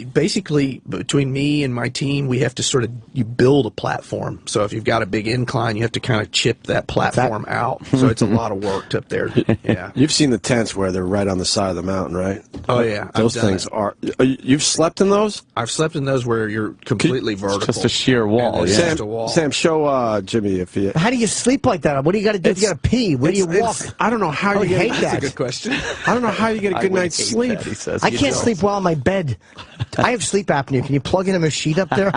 Basically, between me and my team, we have to you build a platform. So if you've got a big incline, you have to kind of chip that platform out. So it's a lot of work up there. Yeah. You've seen the tents where they're right on the side of the mountain, right? Oh, yeah. Those things are... You've slept in those? I've slept in those where you're completely vertical. Just a sheer wall. Yeah. Sam, show Jimmy if you... How do you sleep like that? What do you got to do if you got to pee? Where do you walk? I don't know how you get... That's a good question. I don't know how you get a good night's sleep. I can't sleep well in my bed. I have sleep apnea. Can you plug in a machine up there?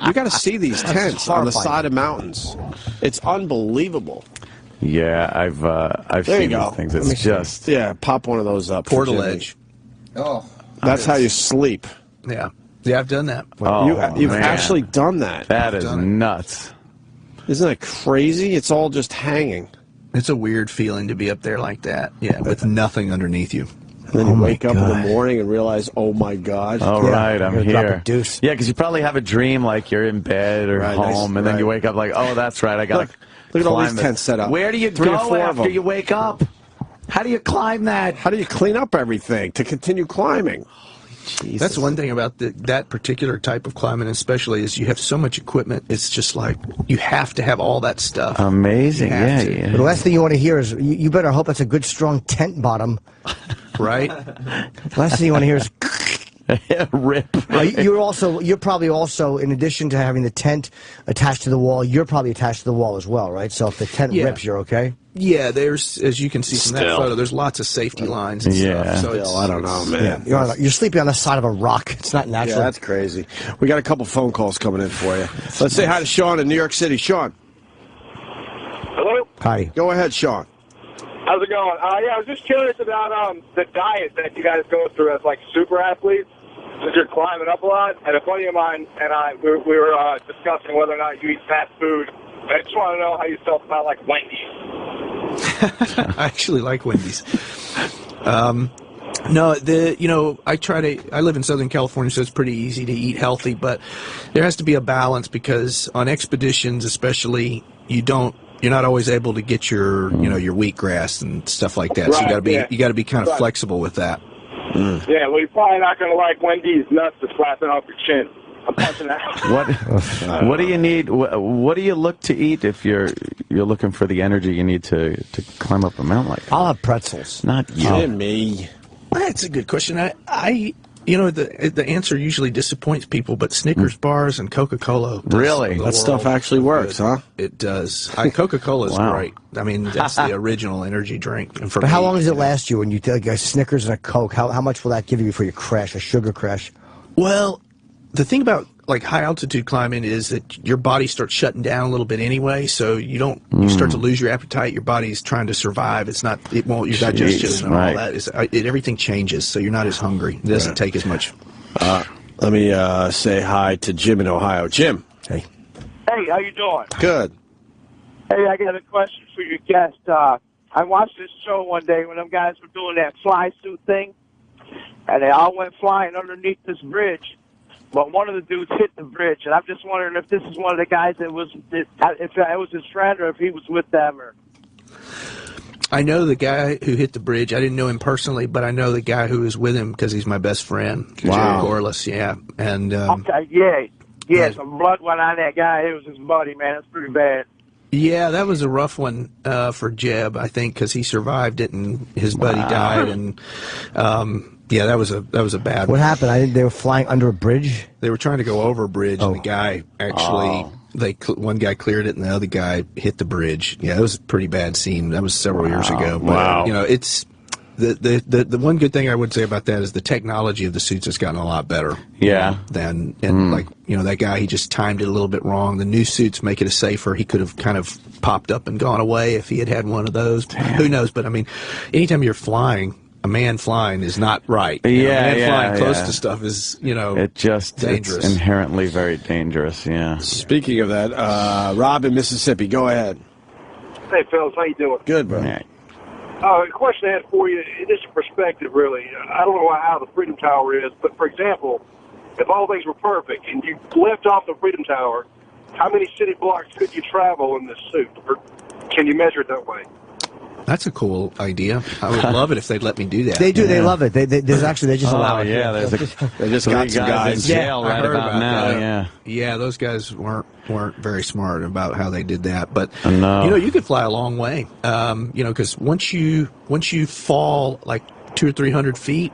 You got to see these tents on the side of mountains. It's unbelievable. Yeah, I've seen these things. It's just pop one of those up. Portal edge. Oh, that's how you sleep. Yeah, I've done that. You've actually done that. That is nuts. Isn't that crazy? It's all just hanging. It's a weird feeling to be up there like that. Yeah, with nothing underneath you. And then you wake up in the morning and realize, oh my God. All right, I'm here. Drop a deuce. Yeah, because you probably have a dream like you're in bed or home, and then you wake up like, oh, that's right, I got to Look at all these tents set up. Where do you go after you wake up? How do you climb that? How do you clean up everything to continue climbing? Jesus. That's one thing about that particular type of climbing, especially, is you have so much equipment. It's just like you have to have all that stuff. Amazing, yeah. But the last thing you want to hear is you better hope that's a good strong tent bottom, right? The last thing you want to hear is rip. You're probably also, in addition to having the tent attached to the wall, you're probably attached to the wall as well, right? So if the tent rips, you're okay. Yeah, there's, as you can see from that photo, there's lots of safety lines and stuff. So I don't know, man. You're sleeping on the side of a rock. It's not natural. Yeah, that's crazy. We got a couple phone calls coming in for you. Let's say hi to Sean in New York City. Sean. Hello? Hi. Go ahead, Sean. How's it going? I was just curious about the diet that you guys go through as like super athletes. since you're climbing up a lot, and a buddy of mine and I, we were discussing whether or not you eat fast food. I just want to know how you felt about, like, Wendy's. I actually like Wendy's. No, I live in Southern California, so it's pretty easy to eat healthy, but there has to be a balance because on expeditions especially, you're not always able to get your wheatgrass and stuff like that. So you got to be kind of flexible with that. Yeah, well, you're probably not going to like Wendy's nuts to slapping off your chin. I'm punching that. What do you need? What do you look to eat if you're looking for the energy you need to climb up a mountain like that? I'll have pretzels. Not you. Jimmy. That's a good question. The answer usually disappoints people, but Snickers bars and Coca-Cola. Really? That stuff actually works, huh? It does. Coca-Cola's great. I mean, that's the original energy drink. And But how long does it last you when you take a Snickers and a Coke? How much will that give you before you crash, a sugar crash? Well, the thing about like high altitude climbing is that your body starts shutting down a little bit anyway, so you start to lose your appetite. Your body's trying to survive. It won't your digestion and all that. Everything changes, so you're not as hungry. It doesn't take as much. Let me say hi to Jim in Ohio. Jim. Hey. Hey, how you doing? Good. Hey, I got a question for your guest. I watched this show one day when them guys were doing that fly suit thing, and they all went flying underneath this bridge. But one of the dudes hit the bridge, and I'm just wondering if this is one of the guys if it was his friend or if he was with them. I know the guy who hit the bridge. I didn't know him personally, but I know the guy who was with him because he's my best friend. Wow. Jerry Corliss, yeah. And Okay, yeah, some blood went on that guy. It was his buddy, man. It's pretty bad. yeah, that was a rough one for Jeb, I think, because he survived it and his buddy died, and yeah, that was a bad one. What happened? They were flying under a bridge? They were trying to go over a bridge, and the guy actually, one guy cleared it, and the other guy hit the bridge. Yeah, it was a pretty bad scene. That was several years ago. But, it's the one good thing I would say about that is the technology of the suits has gotten a lot better. Yeah. That guy, he just timed it a little bit wrong. The new suits make it safer. He could have kind of popped up and gone away if he had had one of those. Damn. Who knows? But I mean, anytime you're flying, a man flying is not right. A man flying close to stuff is, dangerous. It's inherently very dangerous, yeah. Speaking of that, Rob in Mississippi, go ahead. Hey, fellas, how you doing? Good, bro. Yeah. A question I had for you, this is perspective, really. I don't know how the Freedom Tower is, but, for example, if all things were perfect and you left off the Freedom Tower, how many city blocks could you travel in this suit? Or can you measure it that way? That's a cool idea. I would love it if they'd let me do that. They do. Yeah. They love it. They just allow it. Yeah, they just got some guys in jail right about now. That. Yeah, those guys weren't very smart about how they did that. But you could fly a long way. Because once you fall like 200 or 300 feet,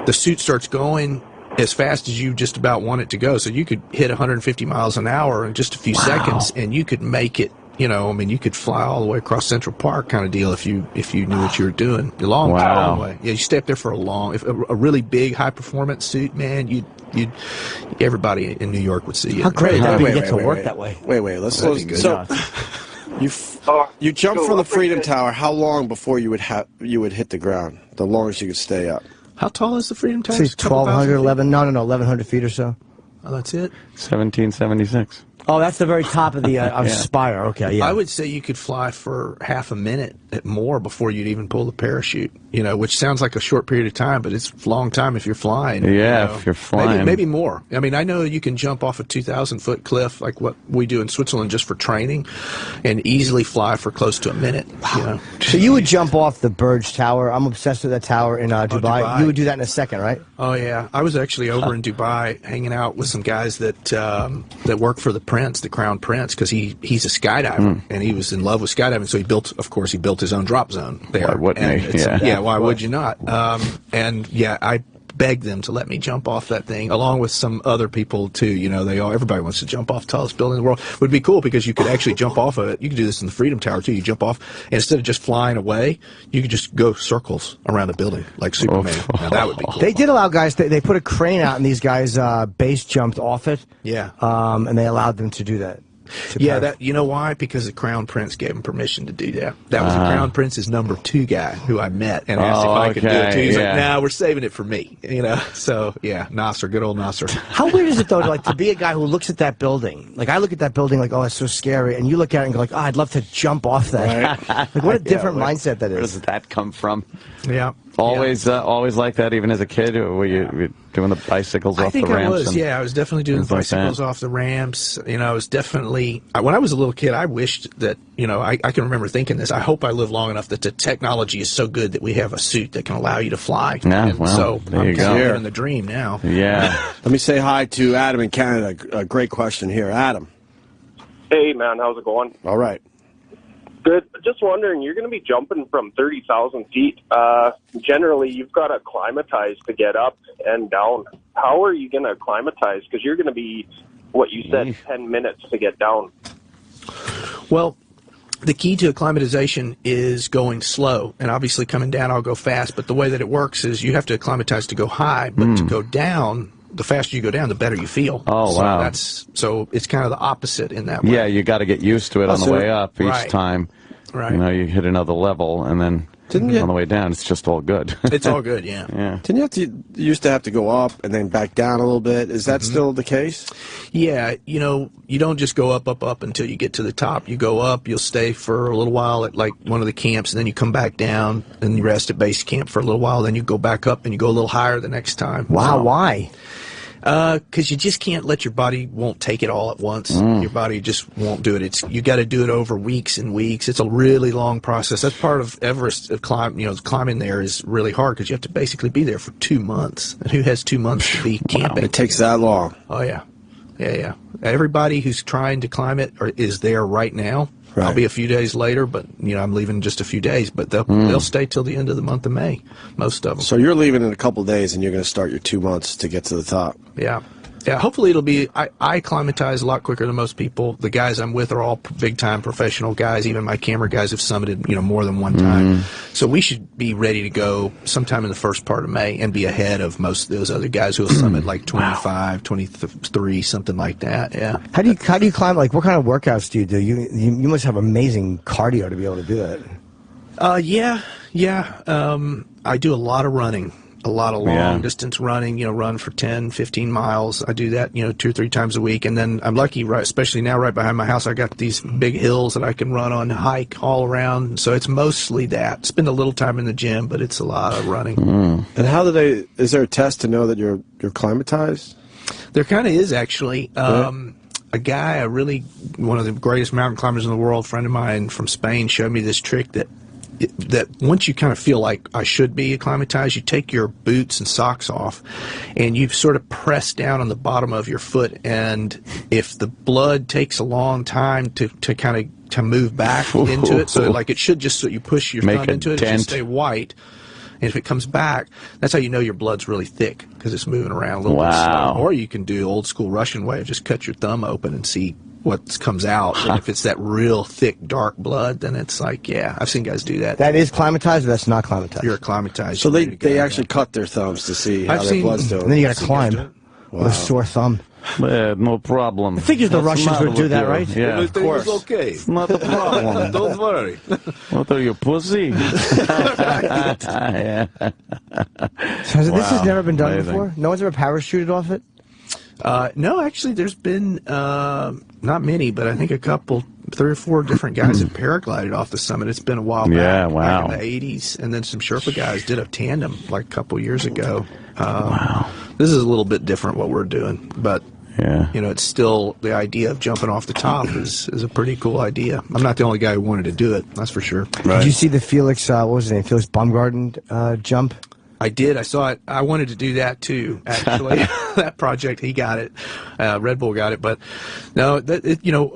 the suit starts going as fast as you just about want it to go. So you could hit 150 miles an hour in just a few seconds, and you could make it. You could fly all the way across Central Park kind of deal if you knew what you were doing. A long way. Yeah, you stay up there for a really big, high-performance suit, man, everybody in New York would see you. How great would it be to get to work that way? Wait, let's so you jump from the Freedom Tower, how long before you would hit the ground? The longest you could stay up? How tall is the Freedom Tower? It's 1,200, 1,100 feet or so. Oh, that's it? 1776. Oh, that's the very top of the spire. Okay, yeah. I would say you could fly for half a minute at more before you'd even pull the parachute, which sounds like a short period of time, but it's a long time if you're flying. Yeah, if you're flying. Maybe more. I mean, I know you can jump off a 2,000-foot cliff like what we do in Switzerland just for training and easily fly for close to a minute. Wow. So you would jump off the Burj Tower. I'm obsessed with that tower in Dubai. You would do that in a second, right? Oh, yeah. I was actually over in Dubai hanging out with some guys that work for the Prince, the Crown Prince, because he's a skydiver, and he was in love with skydiving, so he built his own drop zone there. Why wouldn't he? Why would you not? I begged them to let me jump off that thing, along with some other people too. Everybody wants to jump off the tallest building in the world. It would be cool because you could actually jump off of it. You could do this in the Freedom Tower too. You jump off, and instead of just flying away, you could just go circles around the building like Superman. Now that would be cool. They did allow guys. They put a crane out, and these guys base jumped off it. Yeah. And they allowed them to do that. Yeah, that you know why? Because the Crown Prince gave him permission to do that. That was the Crown Prince's #2 guy who I met and asked if I could do it too. He's like, "Nah, we're saving it for me." You know. So yeah, Nasser, good old Nasser. How weird is it though, to be a guy who looks at that building? Like I look at that building, like, oh, it's so scary, and you look at it and go, like, oh, I'd love to jump off that. Like, what a different mindset that is. Where does that come from? Yeah. Always like that, even as a kid. Were you doing the bicycles off the ramps? I was. Yeah, I was definitely doing bicycles off the ramps. You know, I was definitely. When I was a little kid, I wished that I can remember thinking this. I hope I live long enough that the technology is so good that we have a suit that can allow you to fly. Yeah, so there I'm you go. living the dream now. Yeah. Let me say hi to Adam in Canada. A great question here, Adam. Hey, man, how's it going? All right. Good. Just wondering, you're going to be jumping from 30,000 feet. Generally, you've got to acclimatize to get up and down. How are you going to acclimatize? Because you're going to be, what you said, 10 minutes to get down. Well, the key to acclimatization is going slow. And obviously, coming down, I'll go fast. But the way that it works is you have to acclimatize to go high. But to go down, the faster you go down, the better you feel. Oh, so wow. So it's kind of the opposite in that way. Yeah, you got to get used to it on the way up each time. Right. You know, you hit another level, and then on the way down, it's just all good. It's all good, yeah. Didn't you used to have to go up and then back down a little bit? Is that still the case? Yeah, you don't just go up until you get to the top. You go up, you'll stay for a little while at like one of the camps, and then you come back down, and you rest at base camp for a little while, then you go back up and you go a little higher the next time. Wow, why? Because you just can't let your body won't take it all at once. Your body just won't do it. You got to do it over weeks and weeks. It's a really long process. That's part of Everest climbing there is really hard because you have to basically be there for 2 months. And who has 2 months to be camping? It takes that long. Oh yeah, yeah. Everybody who's trying to climb it is there right now. Right. I'll be a few days later, but I'm leaving in just a few days. But they'll stay till the end of the month of May, most of them. So you're leaving in a couple of days, and you're going to start your 2 months to get to the top. Yeah. Hopefully it'll be. I acclimatize a lot quicker than most people. The guys I'm with are all big time professional guys. Even my camera guys have summited more than one time. So we should be ready to go sometime in the first part of May and be ahead of most of those other guys who will summit like 25, 23, something like that. Yeah. How do you climb? Like, what kind of workouts do you do? You must have amazing cardio to be able to do that. Yeah. I do a lot of running. A lot of long distance running, run for 10, 15 miles. I do that, 2 or 3 times a week. And then I'm lucky, especially now right behind my house, I got these big hills that I can run on, hike all around. So it's mostly that. Spend a little time in the gym, but it's a lot of running. And how is there a test to know that you're acclimatized? There kind of is, actually. A guy, one of the greatest mountain climbers in the world, friend of mine from Spain, showed me this trick that once you kind of feel like I should be acclimatized, you take your boots and socks off, and you sort of press down on the bottom of your foot. And if the blood takes a long time to kind of move back into it, so like it should just so you push your thumb into it, it should stay white. And if it comes back, that's how you know your blood's really thick because it's moving around a little bit slow. Or you can do old school Russian way of just cut your thumb open and see what comes out. And if it's that real thick, dark blood, then it's like, I've seen guys do that. That is climatized, or that's not climatized? You're acclimatized. So they actually cut their thumbs to see how their blood's doing. And then you got to climb with a sore thumb. No problem. I figured the Russians would do that, right? Yeah, of course. It's okay. It's not a problem. Don't worry. What are you, pussy? So this has never been done before? No one's ever parachuted off it? No, actually, there's been not many, but I think a couple, 3 or 4 different guys have paraglided off the summit. It's been a while back. Yeah, wow. Back in the 80s. And then some Sherpa guys did a tandem like a couple years ago. Wow. This is a little bit different what we're doing, but it's still the idea of jumping off the top is a pretty cool idea. I'm not the only guy who wanted to do it, that's for sure. Right. Did you see the Felix, what was his name, Felix Baumgarten jump? I did. I saw it. I wanted to do that too, actually. That project, he got it. Red Bull got it. But no,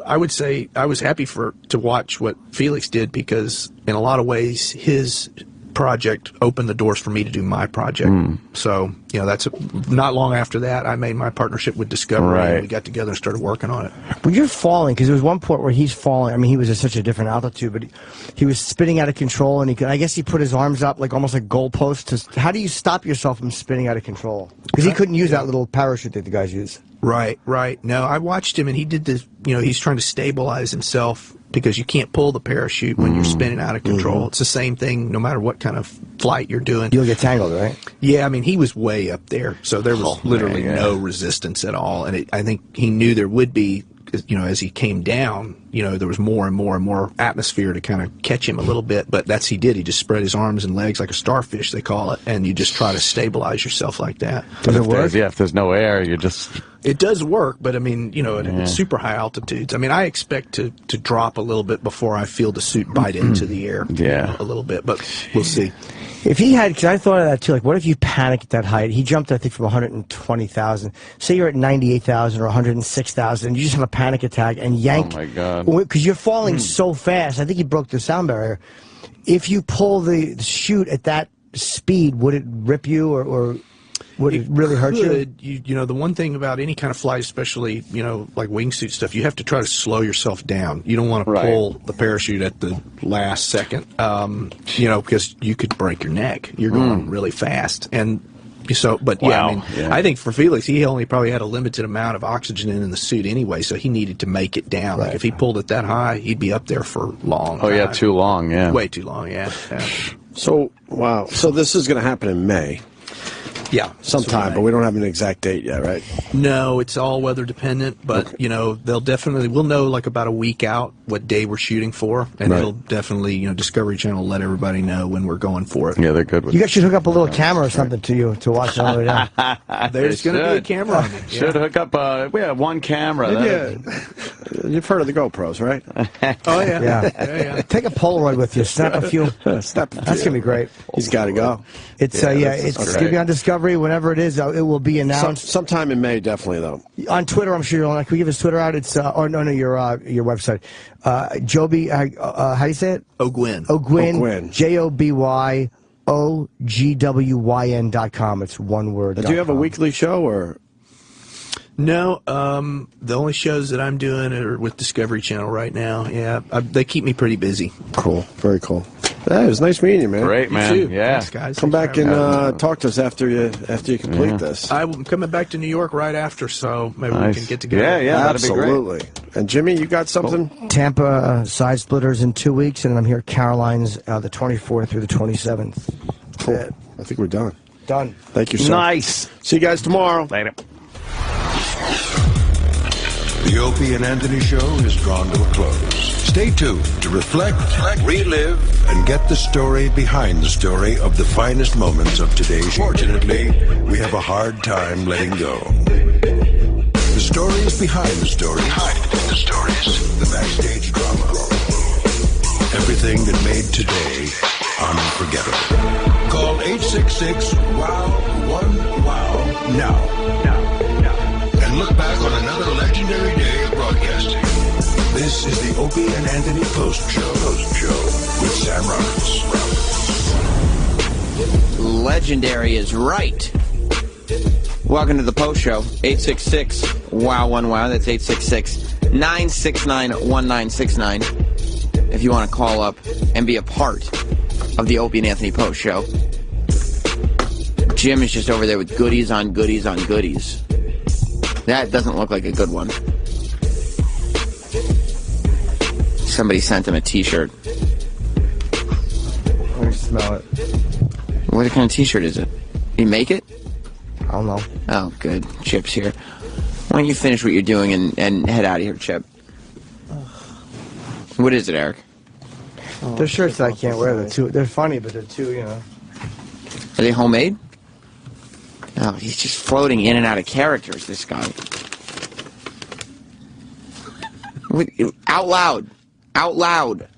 I would say I was happy to watch what Felix did because in a lot of ways his project opened the doors for me to do my project. So, you know, that's not long after that, I made my partnership with Discovery, and we got together and started working on it. When you're falling, because there was one point where he's falling, I mean, he was at such a different altitude, but he was spinning out of control, and I guess he put his arms up like almost like goalposts. How do you stop yourself from spinning out of control? Because he couldn't use that little parachute that the guys use. Right. No, I watched him, and he did this, you know, he's trying to stabilize himself because you can't pull the parachute when you're spinning out of control. It's the same thing no matter what kind of flight you're doing. You'll get tangled, right? Yeah, I mean, he was way up there, so there was literally no resistance at all. And I think he knew there would be, you know, as he came down, you know, there was more and more and more atmosphere to kind of catch him a little bit. But that's he did. He just spread his arms and legs like a starfish, they call it, and you just try to stabilize yourself like that. Does it work? If there's no air, you just... It does work, but I mean, you know, at super high altitudes. I mean, I expect to drop a little bit before I feel the suit bite into the air. Yeah. A little bit, but we'll see. If he had, because I thought of that too, like what if you panic at that height? He jumped, I think, from 120,000. Say you're at 98,000 or 106,000, and you just have a panic attack and yank. Oh my God. Because you're falling so fast. I think he broke the sound barrier. If you pull the chute at that speed, would it rip you or would it really hurt you? You know, the one thing about any kind of flight, especially, you know, like wingsuit stuff, you have to try to slow yourself down. You don't want to pull the parachute at the last second, you know, because you could break your neck. You're going really fast. And so, but yeah, I mean, I think for Felix, he only probably had a limited amount of oxygen in the suit anyway, so he needed to make it down. Like if he pulled it that high, he'd be up there for long. Oh, yeah, too long, yeah. Way too long, yeah. So, wow. So this is going to happen in May. Yeah. Sometime, but we don't have an exact date yet, right? No, it's all weather dependent, but, you know, we'll know like about a week out what day we're shooting for, and it'll definitely, you know, Discovery Channel will let everybody know when we're going for it. Yeah, they're good with You guys should hook up a little camera or something to you to watch all the way down. There's going to be a camera on it. Should hook up, we have one camera. You've heard of the GoPros, right? Oh, yeah. Yeah. Take a Polaroid with you. Snap a few. That's going to be great. He's got to go. It's it's going to be on Discovery whenever it is. It will be announced. Sometime in May, definitely, though. On Twitter, I'm sure you'll like. Can we give his Twitter out? It's your website. Joby, how do you say it? Ogwyn. Ogwyn. JOBYOGWYN.com. It's one word. Do you have a weekly show or? No, the only shows that I'm doing are with Discovery Channel right now. Yeah, they keep me pretty busy. Cool, very cool. Yeah, it was nice meeting you, man. Great, man. You too. Yeah. Thanks, guys. Come back and talk to us after you complete this. I'm coming back to New York right after, so maybe we can get together. Yeah, absolutely. That'd be great. And Jimmy, you got something? Cool. Tampa Side Splitters in 2 weeks, and I'm here at Caroline's the 24th through the 27th. Cool. I think we're done. Done. Thank you, sir. Nice. See you guys tomorrow. Later. The Opie and Anthony Show is drawn to a close. Stay tuned to reflect, relive, and get the story behind the story of the finest moments of today's show. Fortunately, we have a hard time letting go. The stories behind the stories. The backstage drama. Everything that made today unforgettable. Call 866-WOW-1-WOW now. And look back on another legendary day of broadcasting. This is the Opie and Anthony Post Show with Sam Roberts. Legendary is right. Welcome to the Post Show. 866-WOW-1-WOW. That's 866-969-1969. If you want to call up and be a part of the Opie and Anthony Post Show. Jim is just over there with goodies on goodies on goodies. That doesn't look like a good one. Somebody sent him a t-shirt. Let me smell it. What kind of t-shirt is it? You make it? I don't know. Oh, good. Chip's here. Why don't you finish what you're doing and head out of here, Chip? What is it, Eric? They're shirts that I can't wear. They're funny, but they're too, you know. Are they homemade? Oh, he's just floating in and out of characters, this guy. Out loud. Out loud.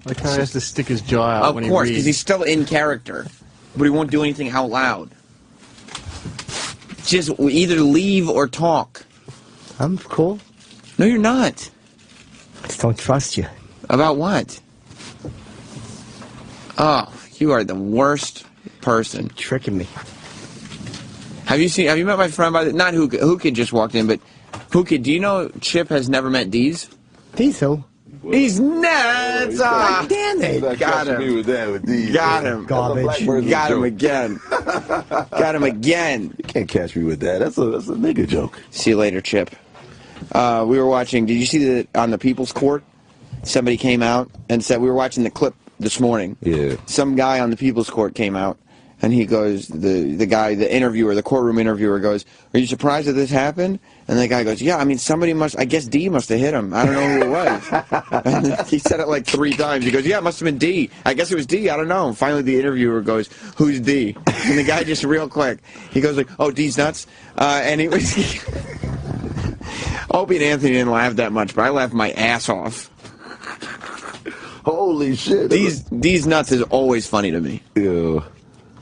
Like how he has to stick his jaw out when he reads. Of course, because he's still in character. But he won't do anything out loud. Just either leave or talk. I'm cool. No, you're not. I just don't trust you. About what? Oh, You are the worst person. Tricking me. Have you met my friend by the, not who kid just walked in, but who kid, do you know Chip has never met Deez? Deez who? He's nuts! God damn it! Got him. Me with that, with these. Got him. Garbage. Got him again. Got him again. You can't catch me with that. That's a nigga joke. See you later, Chip. We were watching, did you see that on the People's Court? Somebody came out and said, we were watching the clip this morning. Yeah. Some guy on the People's Court came out, and he goes, the guy, the interviewer, the courtroom interviewer goes, are you surprised that this happened? And the guy goes, yeah, I mean, somebody must, I guess D must have hit him. I don't know who it was. And he said it like 3 times. He goes, yeah, it must have been D. I guess it was D. I don't know. And finally the interviewer goes, who's D? And the guy just real quick, he goes like, oh, D's nuts? And he was, Opie and Anthony didn't laugh that much, but I laughed my ass off. Holy shit. These nuts is always funny to me. Yeah.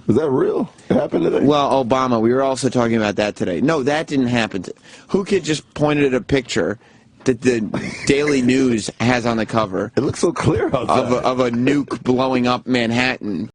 Was that real? It happened today? Well, Obama, we were also talking about that today. No, that didn't happen. Who Kid just pointed at a picture that the Daily News has on the cover. It looks so clear outside. Of a nuke blowing up Manhattan.